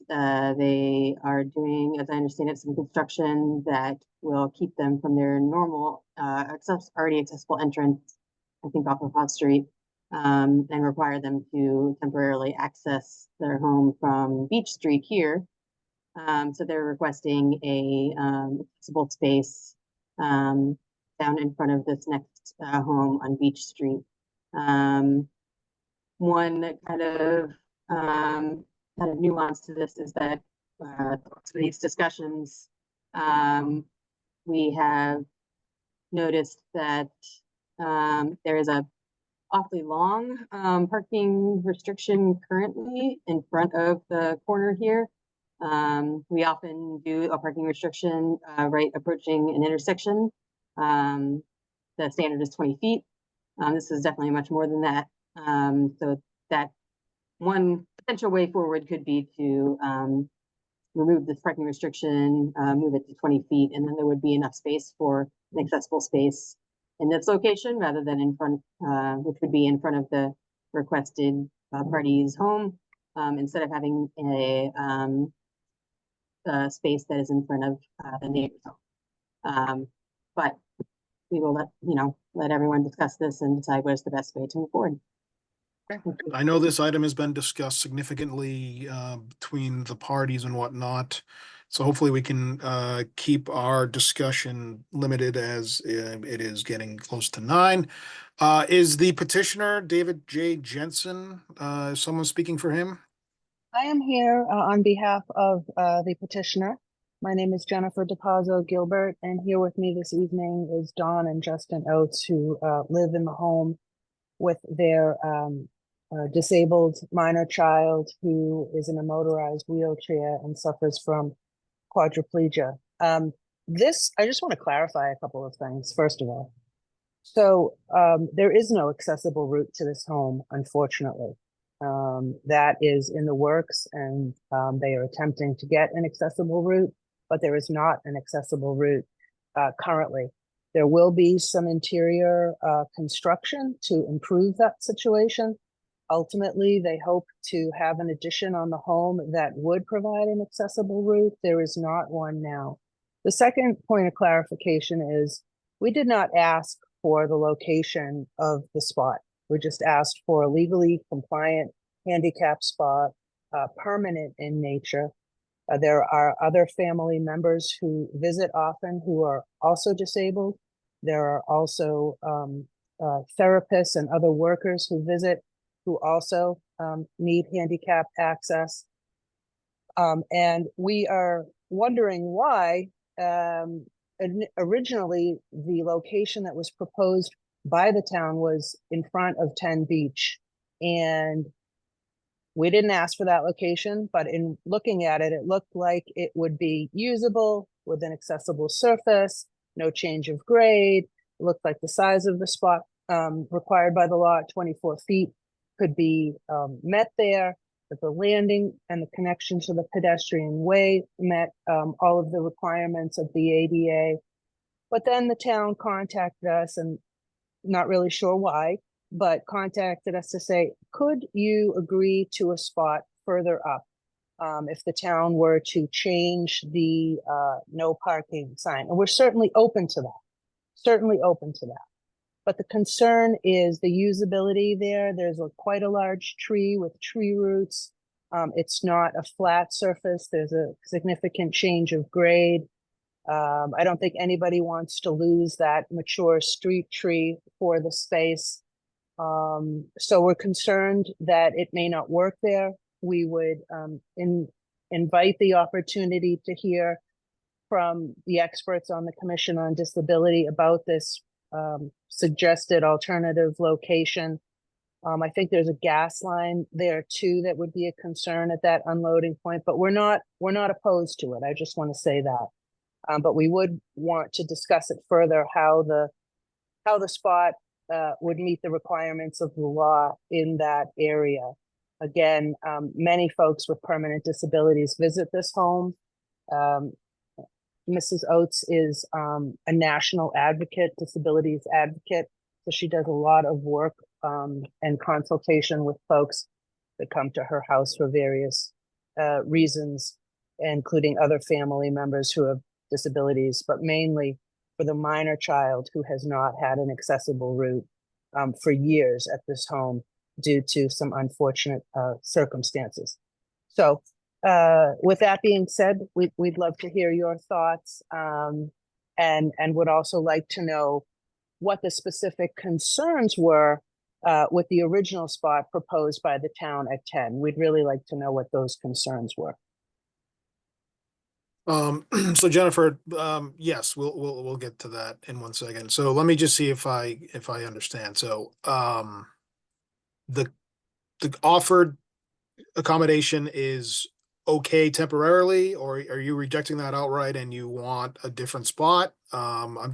they are doing, as I understand it, some construction that will keep them from their normal already accessible entrance, I think off of Hawes Street, and require them to temporarily access their home from Beach Street here. So they're requesting a accessible space down in front of this next home on Beach Street. One kind of nuance to this is that these discussions, we have noticed that there is a awfully long parking restriction currently in front of the corner here. We often do a parking restriction right approaching an intersection. The standard is 20 feet. This is definitely much more than that. So that one potential way forward could be to remove this parking restriction, move it to 20 feet, and then there would be enough space for an accessible space in this location rather than in front, which would be in front of the requested party's home, instead of having a space that is in front of the neighbor's home. But we will let everyone discuss this and decide what is the best way to move forward. I know this item has been discussed significantly between the parties and whatnot. So hopefully we can keep our discussion limited as it is getting close to 9. Is the petitioner David J. Jensen, someone speaking for him? I am here on behalf of the petitioner. My name is Jennifer DePazzo Gilbert, and here with me this evening is Dawn and Justin Oates, who live in the home with their disabled minor child who is in a motorized wheelchair and suffers from quadriplegia. I just want to clarify a couple of things, first of all. So there is no accessible route to this home, unfortunately. That is in the works, and they are attempting to get an accessible route, but there is not an accessible route currently. There will be some interior construction to improve that situation. Ultimately, they hope to have an addition on the home that would provide an accessible route. There is not one now. The second point of clarification is we did not ask for the location of the spot. We just asked for a legally compliant handicap spot, permanent in nature. There are other family members who visit often who are also disabled. There are also therapists and other workers who visit who also need handicap access. And we are wondering why originally the location that was proposed by the town was in front of 10 Beach. And we didn't ask for that location, but in looking at it, it looked like it would be usable with an accessible surface, no change of grade. It looked like the size of the spot required by the law at 24 feet could be met there, that the landing and the connection to the pedestrian way met all of the requirements of the ADA. But then the town contacted us, and not really sure why, but contacted us to say, could you agree to a spot further up if the town were to change the no parking sign? And we're certainly open to that. But the concern is the usability there. There's quite a large tree with tree roots. It's not a flat surface. There's a significant change of grade. I don't think anybody wants to lose that mature street tree for the space. So we're concerned that it may not work there. We would invite the opportunity to hear from the experts on the Commission on Disability about this suggested alternative location. I think there's a gas line there too that would be a concern at that unloading point, but we're not opposed to it. I just want to say that. But we would want to discuss it further, how the spot would meet the requirements of the law in that area. Again, many folks with permanent disabilities visit this home. Mrs. Oates is a national advocate, disabilities advocate, so she does a lot of work and consultation with folks that come to her house for various reasons, including other family members who have disabilities, but mainly for the minor child who has not had an accessible route for years at this home due to some unfortunate circumstances. So with that being said, we'd love to hear your thoughts and would also like to know what the specific concerns were with the original spot proposed by the town at 10. We'd really like to know what those concerns were. So Jennifer, yes, we'll get to that in 1 second. So let me just see if I understand. So the offered accommodation is okay temporarily, or are you rejecting that outright and you want a different spot? I'm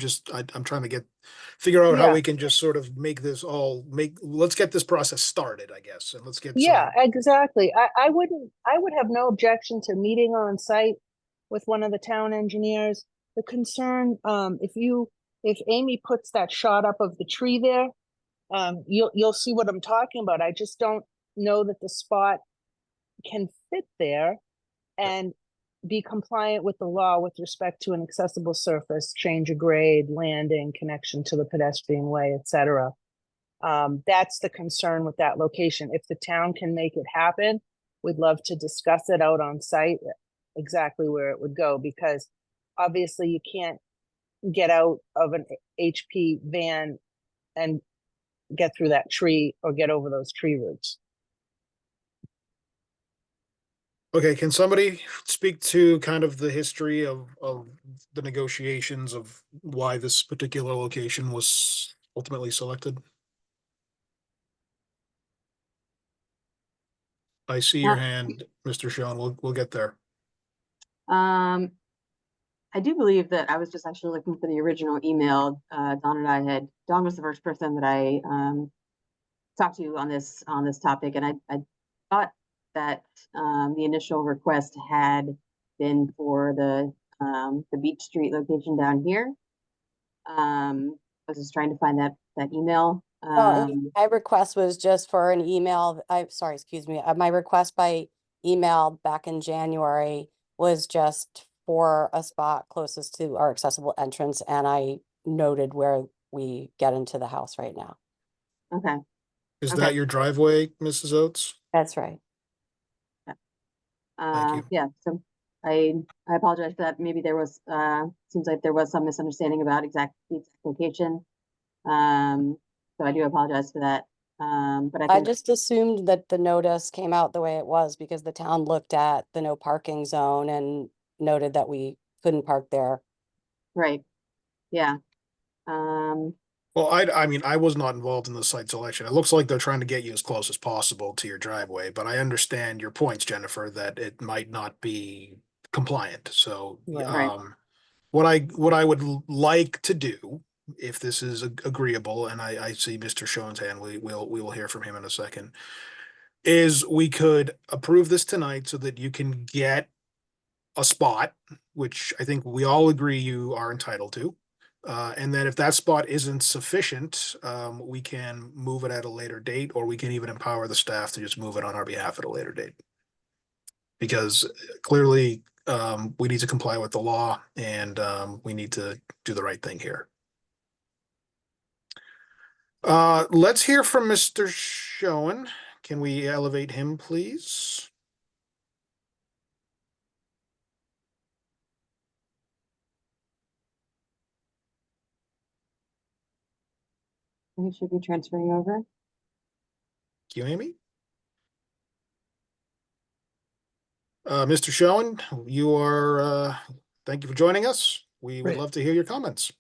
trying to figure out how Yeah. we can just sort of let's get this process started, I guess, and let's get Yeah, some. exactly. I would have no objection to meeting on site with one of the town engineers. The concern, if Amy puts that shot up of the tree there, you'll see what I'm talking about. I just don't know that the spot can fit there and be compliant with the law with respect to an accessible surface, change of grade, landing, connection to the pedestrian way, etc. That's the concern with that location. If the town can make it happen, we'd love to discuss it out on site, exactly where it would go, because obviously you can't get out of an HP van and get through that tree or get over those tree roots. Okay, can somebody speak to kind of the history of the negotiations of why this particular location was ultimately selected? I see your hand, Mr. Schoen. We'll get there. I do believe that I was just actually looking for the original email. Don was the first person that I talked to on this topic, and I thought that the initial request had been for the Beach Street location down here. I was just trying to find that email. My request was just for an email. Excuse me. My request by email back in January was just for a spot closest to our accessible entrance, and I noted where we get into the house right now. Okay. Is that your driveway, Mrs. Oates? That's right. Thank you. Yeah, so I apologize for that. Maybe there was seems like there was some misunderstanding about the exact location. So I do apologize for that. But I just assumed that the notice came out the way it was because the town looked at the no parking zone and noted that we couldn't park there. Right. Yeah. Well, I mean, I was not involved in the site selection. It looks like they're trying to get you as close as possible to your driveway, but I understand your points, Jennifer, that it might not be compliant. So, Right. what I would like to do, if this is agreeable, and I see Mr. Schoen's hand, we will hear from him in a second, is we could approve this tonight so that you can get a spot, which I think we all agree you are entitled to. And then if that spot isn't sufficient, we can move it at a later date, or we can even empower the staff to just move it on our behalf at a later date. Because clearly, we need to comply with the law, and we need to do the right thing here. Let's hear from Mr. Schoen. Can we elevate him, please? We should be transferring over. Thank you, Amy. Mr. Schoen, thank you for joining us. We would Great. love to hear your comments.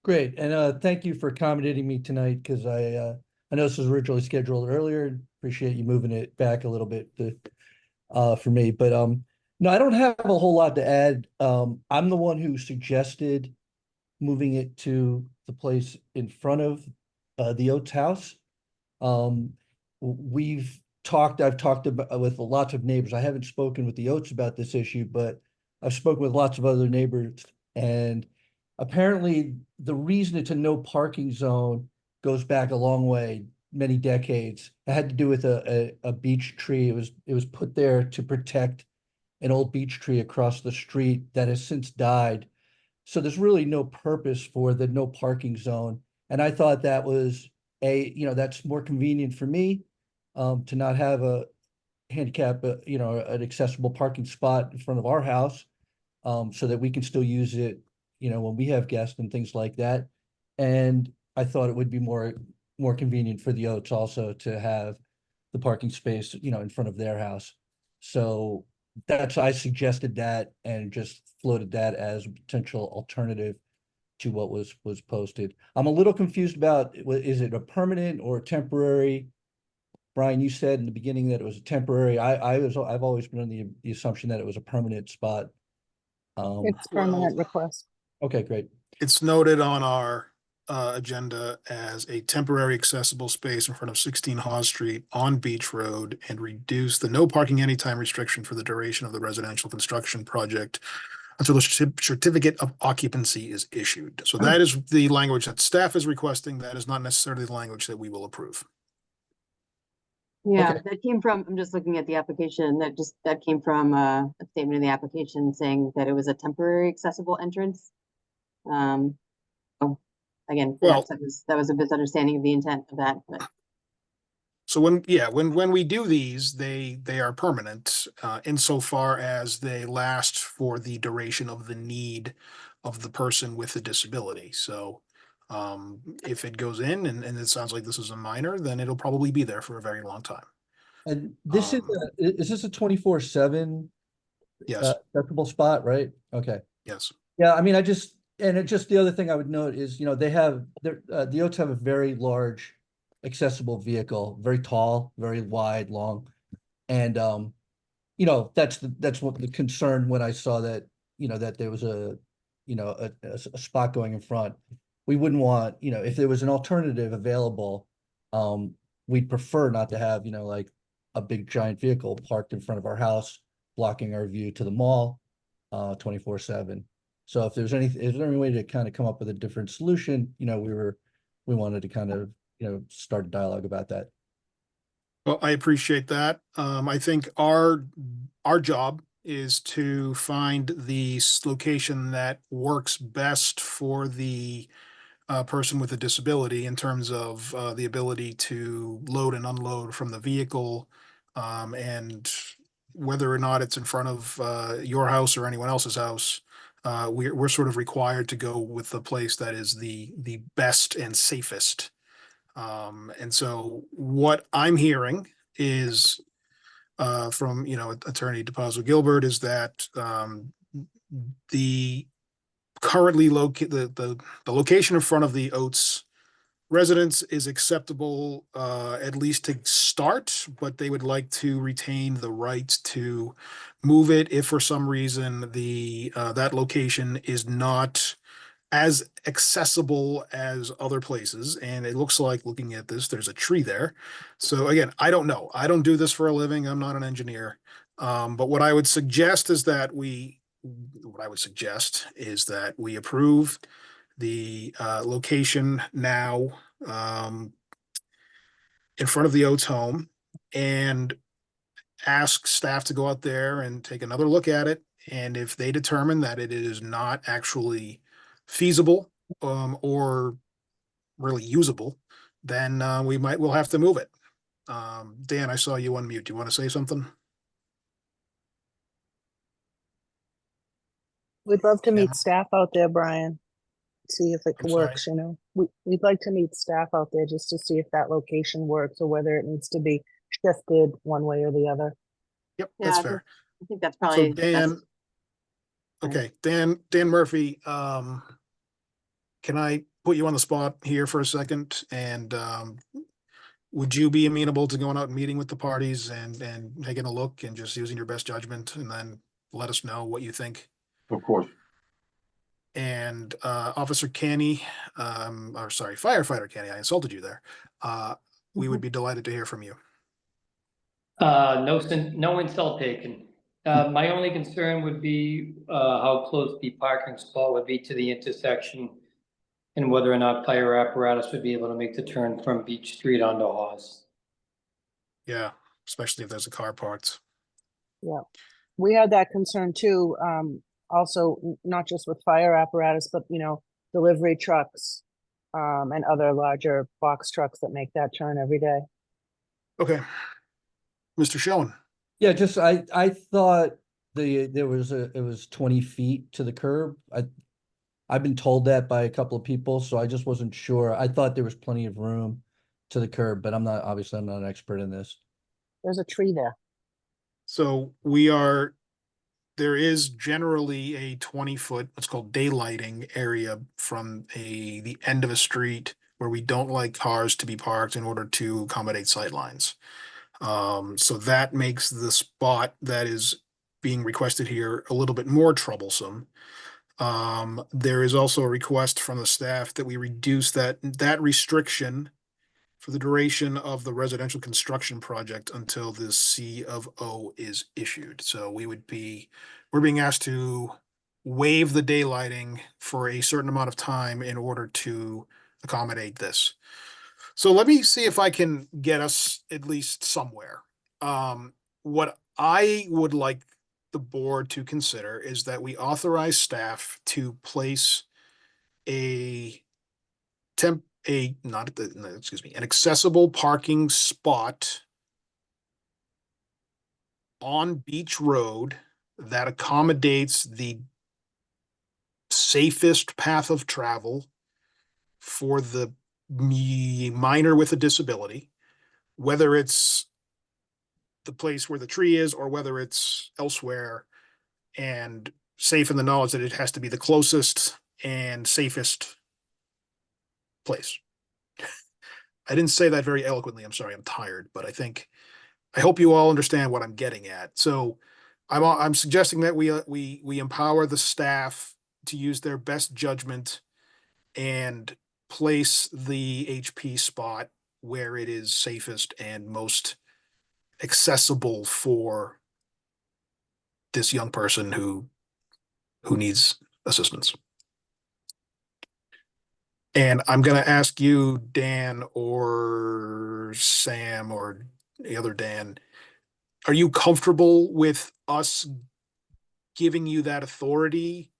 Great, and thank you for accommodating me tonight, because I know this was originally scheduled earlier. Appreciate you moving it back a little bit for me, but no, I don't have a whole lot to add. I'm the one who suggested moving it to the place in front of the Oates house. I've talked about with lots of neighbors. I haven't spoken with the Oates about this issue, but I've spoken with lots of other neighbors, and apparently the reason it's a no parking zone goes back a long way, many decades. It had to do with a beech tree. It was put there to protect an old beech tree across the street that has since died. So there's really no purpose for the no parking zone. And I thought that was that's more convenient for me to not have a handicap, an accessible parking spot in front of our house, so that we can still use it, when we have guests and things like that. And I thought it would be more convenient for the Oates also to have the parking space, in front of their house. So I suggested that and just floated that as a potential alternative to what was posted. I'm a little confused about, is it a permanent or temporary Brian, you said in the beginning that it was a temporary. I've always been on the assumption that it was a permanent spot. It's Well, permanent request. Okay, great. it's noted on our agenda as a temporary accessible space in front of 16 Hawes Street on Beach Road, and reduce the no parking anytime restriction for the duration of the residential construction project until the certificate of occupancy is issued. So that is the language that staff is requesting. That is not necessarily the language that we will approve. Yeah, Okay. that came from, I'm just looking at the application, that came from a statement in the application saying that it was a temporary accessible entrance. So, again, Well, perhaps that was a misunderstanding of the intent of that, but. So when we do these, they are permanent insofar as they last for the duration of the need of the person with the disability. So if it goes in and it sounds like this is a minor, then it'll probably be there for a very long time. And this is this a 24/7 Yes, accessible spot, right? Okay. yes. Yeah, I mean, the other thing I would note is, the Oats have a very large accessible vehicle, very tall, very wide, long. And, that's what the concern when I saw that, that there was a spot going in front. We wouldn't want, if there was an alternative available, we'd prefer not to have, like a big giant vehicle parked in front of our house, blocking our view to the mall, 24/7. So if is there any way to kind of come up with a different solution, we wanted to kind of, start a dialogue about that. Well, I appreciate that. I think our job is to find the location that works best for the person with a disability in terms of the ability to load and unload from the vehicle, and whether or not it's in front of your house or anyone else's house. We're sort of required to go with the place that is the best and safest. And so what I'm hearing is from Attorney DePazzo Gilbert is that the currently the location in front of the Oats residence is acceptable at least to start, but they would like to retain the right to move it if for some reason the that location is not as accessible as other places. And it looks like, looking at this, there's a tree there. So again, I don't know. I don't do this for a living. I'm not an engineer. But what I would suggest is that we approve the location now in front of the Oats home, and ask staff to go out there and take another look at it. And if they determine that it is not actually feasible or really usable, then we'll have to move it. Dan, I saw you unmute. Do you want to say something? We'd love to Yeah. meet staff out there, Brian. See if it I'm sorry. works, We'd like to meet staff out there just to see if that location works or whether it needs to be shifted one way or the other. Yep, Yeah, that's I fair. think that's So probably. Dan, okay, Dan Murphy, can I put you on the spot here for a second? And would you be amenable to going out and meeting with the parties and taking a look and just using your best judgment, and then let us know what you think? Of course. And Officer Canny, Firefighter Canny, I insulted you there. We would be delighted to hear from you. No insult taken. My only concern would be how close the parking spot would be to the intersection, and whether or not fire apparatus would be able to make the turn from Beach Street onto Hawes. Yeah, especially if there's a car parked. Yeah, we had that concern too. Also, not just with fire apparatus, but delivery trucks, and other larger box trucks that make that turn every day. Okay, Mr. Schoen. Yeah, just I thought it was 20 feet to the curb. I've been told that by a couple of people, so I just wasn't sure. I thought there was plenty of room to the curb, but I'm not an expert in this. There's a tree there. So there is generally a 20-foot, what's called daylighting area from the end of a street where we don't like cars to be parked in order to accommodate sightlines. So that makes the spot that is being requested here a little bit more troublesome. There is also a request from the staff that we reduce that restriction for the duration of the residential construction project until the C of O is issued. So we're being asked to waive the daylighting for a certain amount of time in order to accommodate this. So let me see if I can get us at least somewhere. What I would like the board to consider is that we authorize staff to place an accessible parking spot on Beach Road that accommodates the safest path of travel for the minor with a disability, whether it's the place where the tree is or whether it's elsewhere, and safe in the knowledge that it has to be the closest and safest place. I didn't say that very eloquently. I'm sorry, I'm tired, but I hope you all understand what I'm getting at. So I'm suggesting that we empower the staff to use their best judgment and place the HP spot where it is safest and most accessible for this young person who needs assistance. And I'm going to ask you, Dan or Sam or the other Dan, are you comfortable with us giving you that authority,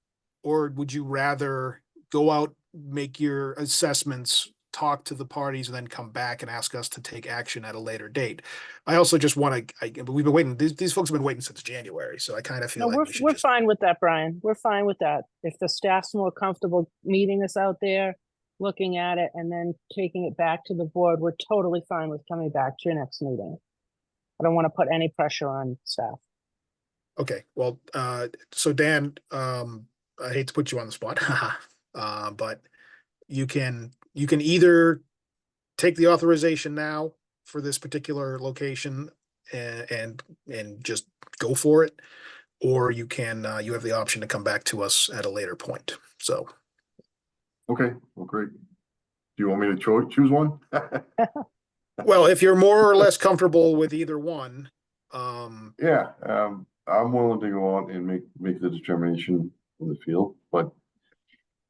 or would you rather go out, make your assessments, talk to the parties, and then come back and ask us to take action at a later date? I also just want to, we've been waiting, these folks have been waiting since January, so I kind of feel No, like we should we're just, fine with that, Brian. We're fine with that. If the staff's more comfortable meeting us out there, looking at it, and then taking it back to the board, we're totally fine with coming back to your next meeting. I don't want to put any pressure on staff. okay, well, so Dan, I hate to put you on the spot, but you can either take the authorization now for this particular location and just go for it, or you can you have the option to come back to us at a later point. So Okay, well, great. Do you want me to choose one? well, if you're more or less comfortable with either one, Yeah, I'm willing to go out and make the determination in the field, but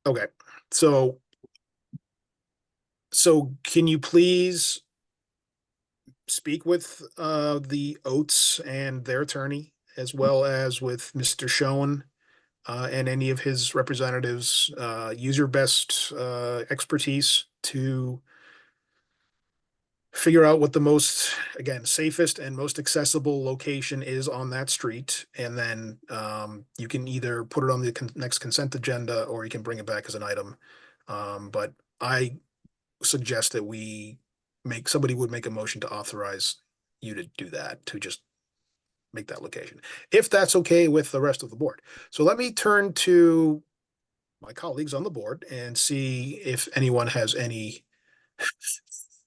okay. So can you please speak with the Oates and their attorney, as well as with Mr. Schoen and any of his representatives? Use your best expertise to figure out what the most, again, safest and most accessible location is on that street. And then you can either put it on the next consent agenda, or you can bring it back as an item. But I suggest that somebody would make a motion to authorize you to do that, to just make that location, if that's okay with the rest of the board. So let me turn to my colleagues on the board and see if anyone has any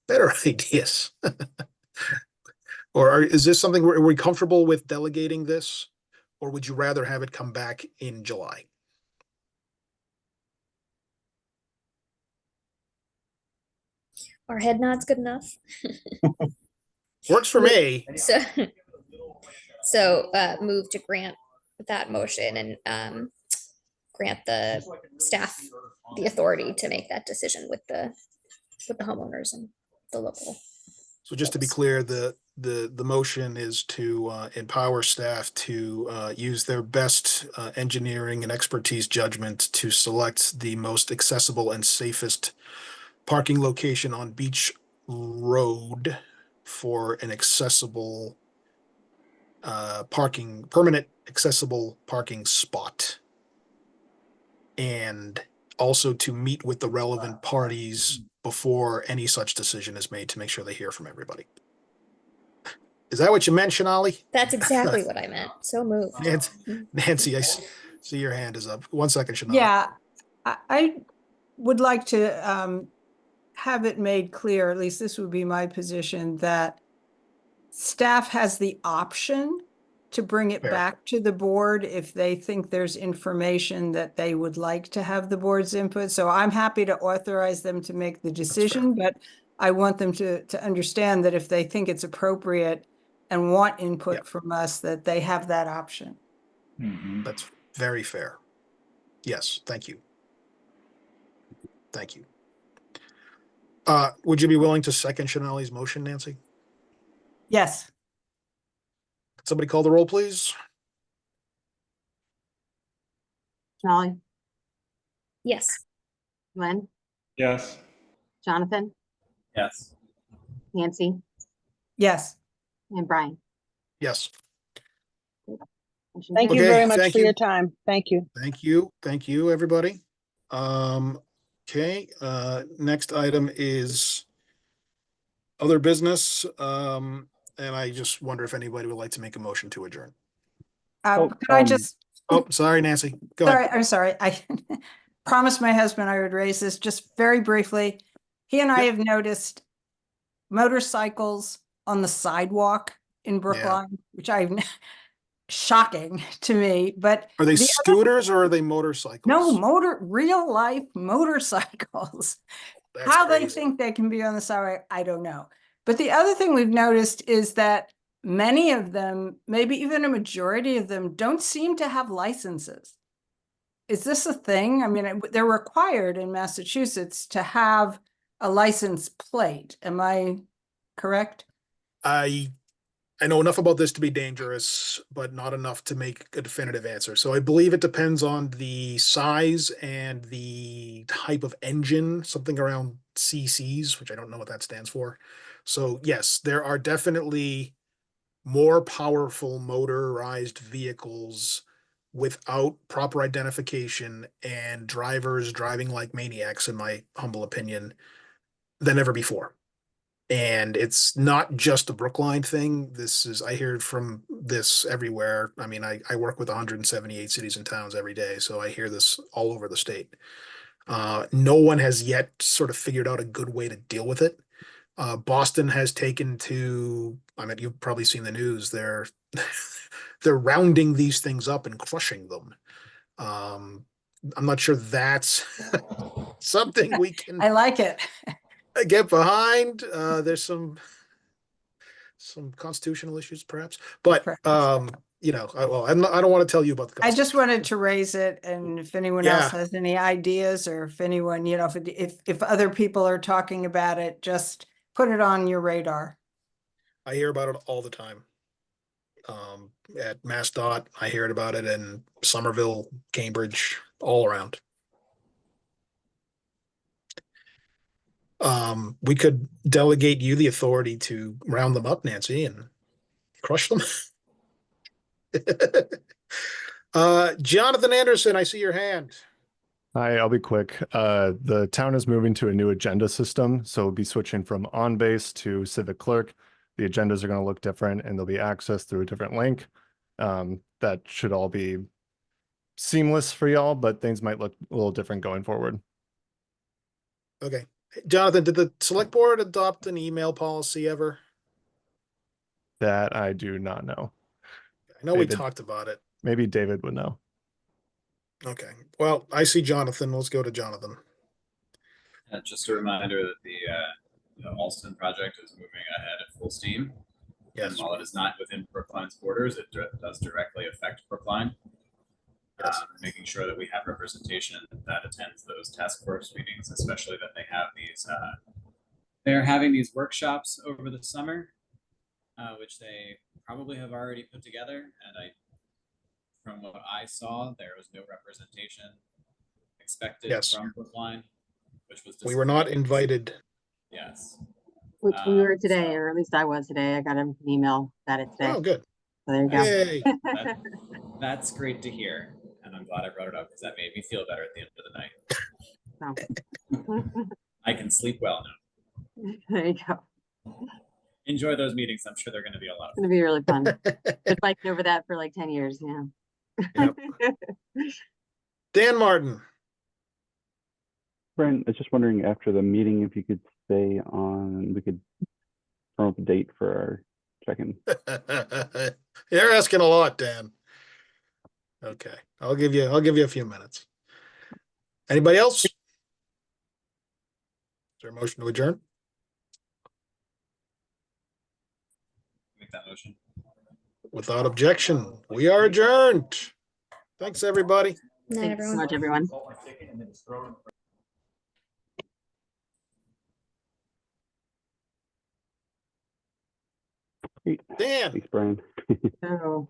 better ideas. Or is this something, are we comfortable with delegating this, or would you rather have it come back in July? Our head nod's good enough. Works for me. So move to grant that motion and grant the staff the authority to make that decision with the homeowners and the local. So just to be clear, the motion is to empower staff to use their best engineering and expertise judgment to select the most accessible and safest parking location on Beach Road for an accessible permanent accessible parking spot, and also to meet with the relevant parties before any such decision is made to make sure they hear from everybody. Is that what you meant, Shanali? That's exactly what I meant. So moved. Nancy, I see your hand is up. 1 second, Shanali. Yeah, I would like to have it made clear, at least this would be my position, that staff has the option to bring it Fair. back to the board if they think there's information that they would like to have the board's input. So I'm happy to authorize them to make the decision, but I want them to understand that if they think it's appropriate and want input from us, that they have that option. That's very fair. Yes, thank you. Thank you. Would you be willing to second Chanel's motion, Nancy? Yes. Could somebody call the roll, please? Molly, Yes. Glenn, Yes. Jonathan, Yes. Nancy, Yes. and Brian. Yes. Motion Thank you Okay, very much thank for you. your time. Thank you. Thank you. Thank you, everybody. Okay, next item is other business. And I just wonder if anybody would like to make a motion to adjourn. Could I just, Oh, sorry, Nancy. Go sorry, ahead. I'm sorry. I promised my husband I would raise this just very briefly. He and I have noticed motorcycles on the sidewalk in Brookline, which shocking to me, but Are they the scooters or are they motorcycles? no, real life motorcycles. That's How they crazy. think they can be on the sidewalk, I don't know. But the other thing we've noticed is that many of them, maybe even a majority of them, don't seem to have licenses. Is this a thing? I mean, they're required in Massachusetts to have a license plate. Am I correct? I know enough about this to be dangerous, but not enough to make a definitive answer. So I believe it depends on the size and the type of engine, something around CCs, which I don't know what that stands for. So yes, there are definitely more powerful motorized vehicles without proper identification and drivers driving like maniacs, in my humble opinion, than ever before. And it's not just a Brookline thing. I hear from this everywhere. I mean, I work with 178 cities and towns every day, so I hear this all over the state. No one has yet sort of figured out a good way to deal with it. Boston has taken to, I mean, you've probably seen the news. They're rounding these things up and crushing them. I'm not sure that's something we can I like it. get behind. There's some constitutional issues, perhaps, but you know, I don't want to tell you about the. I just wanted to raise it, and if anyone else has any ideas, or if anyone, you know, if other people are talking about it, just put it on your radar. I hear about it all the time. At MassDOT, I hear about it in Somerville, Cambridge, all around. We could delegate you the authority to round them up, Nancy, and crush them. Jonathan Anderson, I see your hand. Hi, I'll be quick. The town is moving to a new agenda system, so we'll be switching from on-base to Civic Clerk. The agendas are going to look different, and they'll be accessed through a different link. That should all be seamless for y'all, but things might look a little different going forward. Okay. Jonathan, did the select board adopt an email policy ever? That I do not know. I know we talked about it. Maybe David would know. Okay. Well, I see Jonathan. Let's go to Jonathan. Just a reminder that the Alston project is moving ahead at full steam. Yes. And while it is not within Brookline's borders, it does directly affect Brookline. Making sure that we have representation that attends those task force meetings, especially that they have these. They're having these workshops over the summer, which they probably have already put together. And from what I saw, there was no representation expected from Brookline, which was we were not invited. Yes. Which we were today, or at least I was today. I got an email about it today. Oh, good. So there you Yay. go. That's great to hear. And I'm glad I brought it up because that made me feel better at the end of the night. I can sleep well now. There you go. Enjoy those meetings. I'm sure they're going to be a lot of It's going to be really fun. Been fighting over that for like 10 years. Yeah. Yep. Dan Martin. Brian, I was just wondering after the meeting if you could stay on, we could throw up a date for our check-in. You're asking a lot, Dan. Okay, I'll give you a few minutes. Anybody else? Is there a motion to adjourn? Make that motion. Without objection, we are adjourned. Thanks, everybody. Night, Thanks so everyone. much, everyone. Great. Dan, Thanks, Brian. Oh,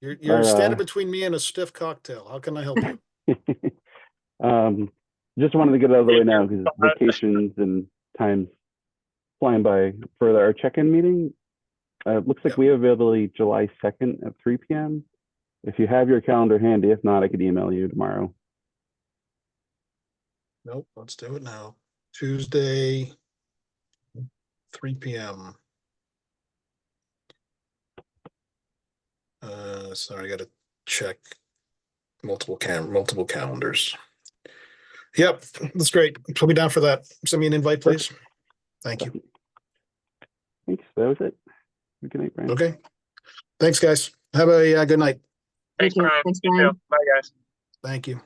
you're standing between me and a stiff cocktail. How can I help you? Just wanted to get it out of the way now because vacations and time's flying by. For our check-in meeting, looks like we have availability July 2nd at 3 p.m. If you have your calendar handy, if not, I could email you tomorrow. Nope, let's do it now. Tuesday, 3 p.m. Sorry, I gotta check multiple calendars. Yep, that's great. Put me down for that. Send me an invite, please. Thank you. Thanks. That was it. Good night, Brian. Okay. Thanks, guys. Have a good night. thanks, Brian. Thanks, Brian. Bye, guys. Thank you.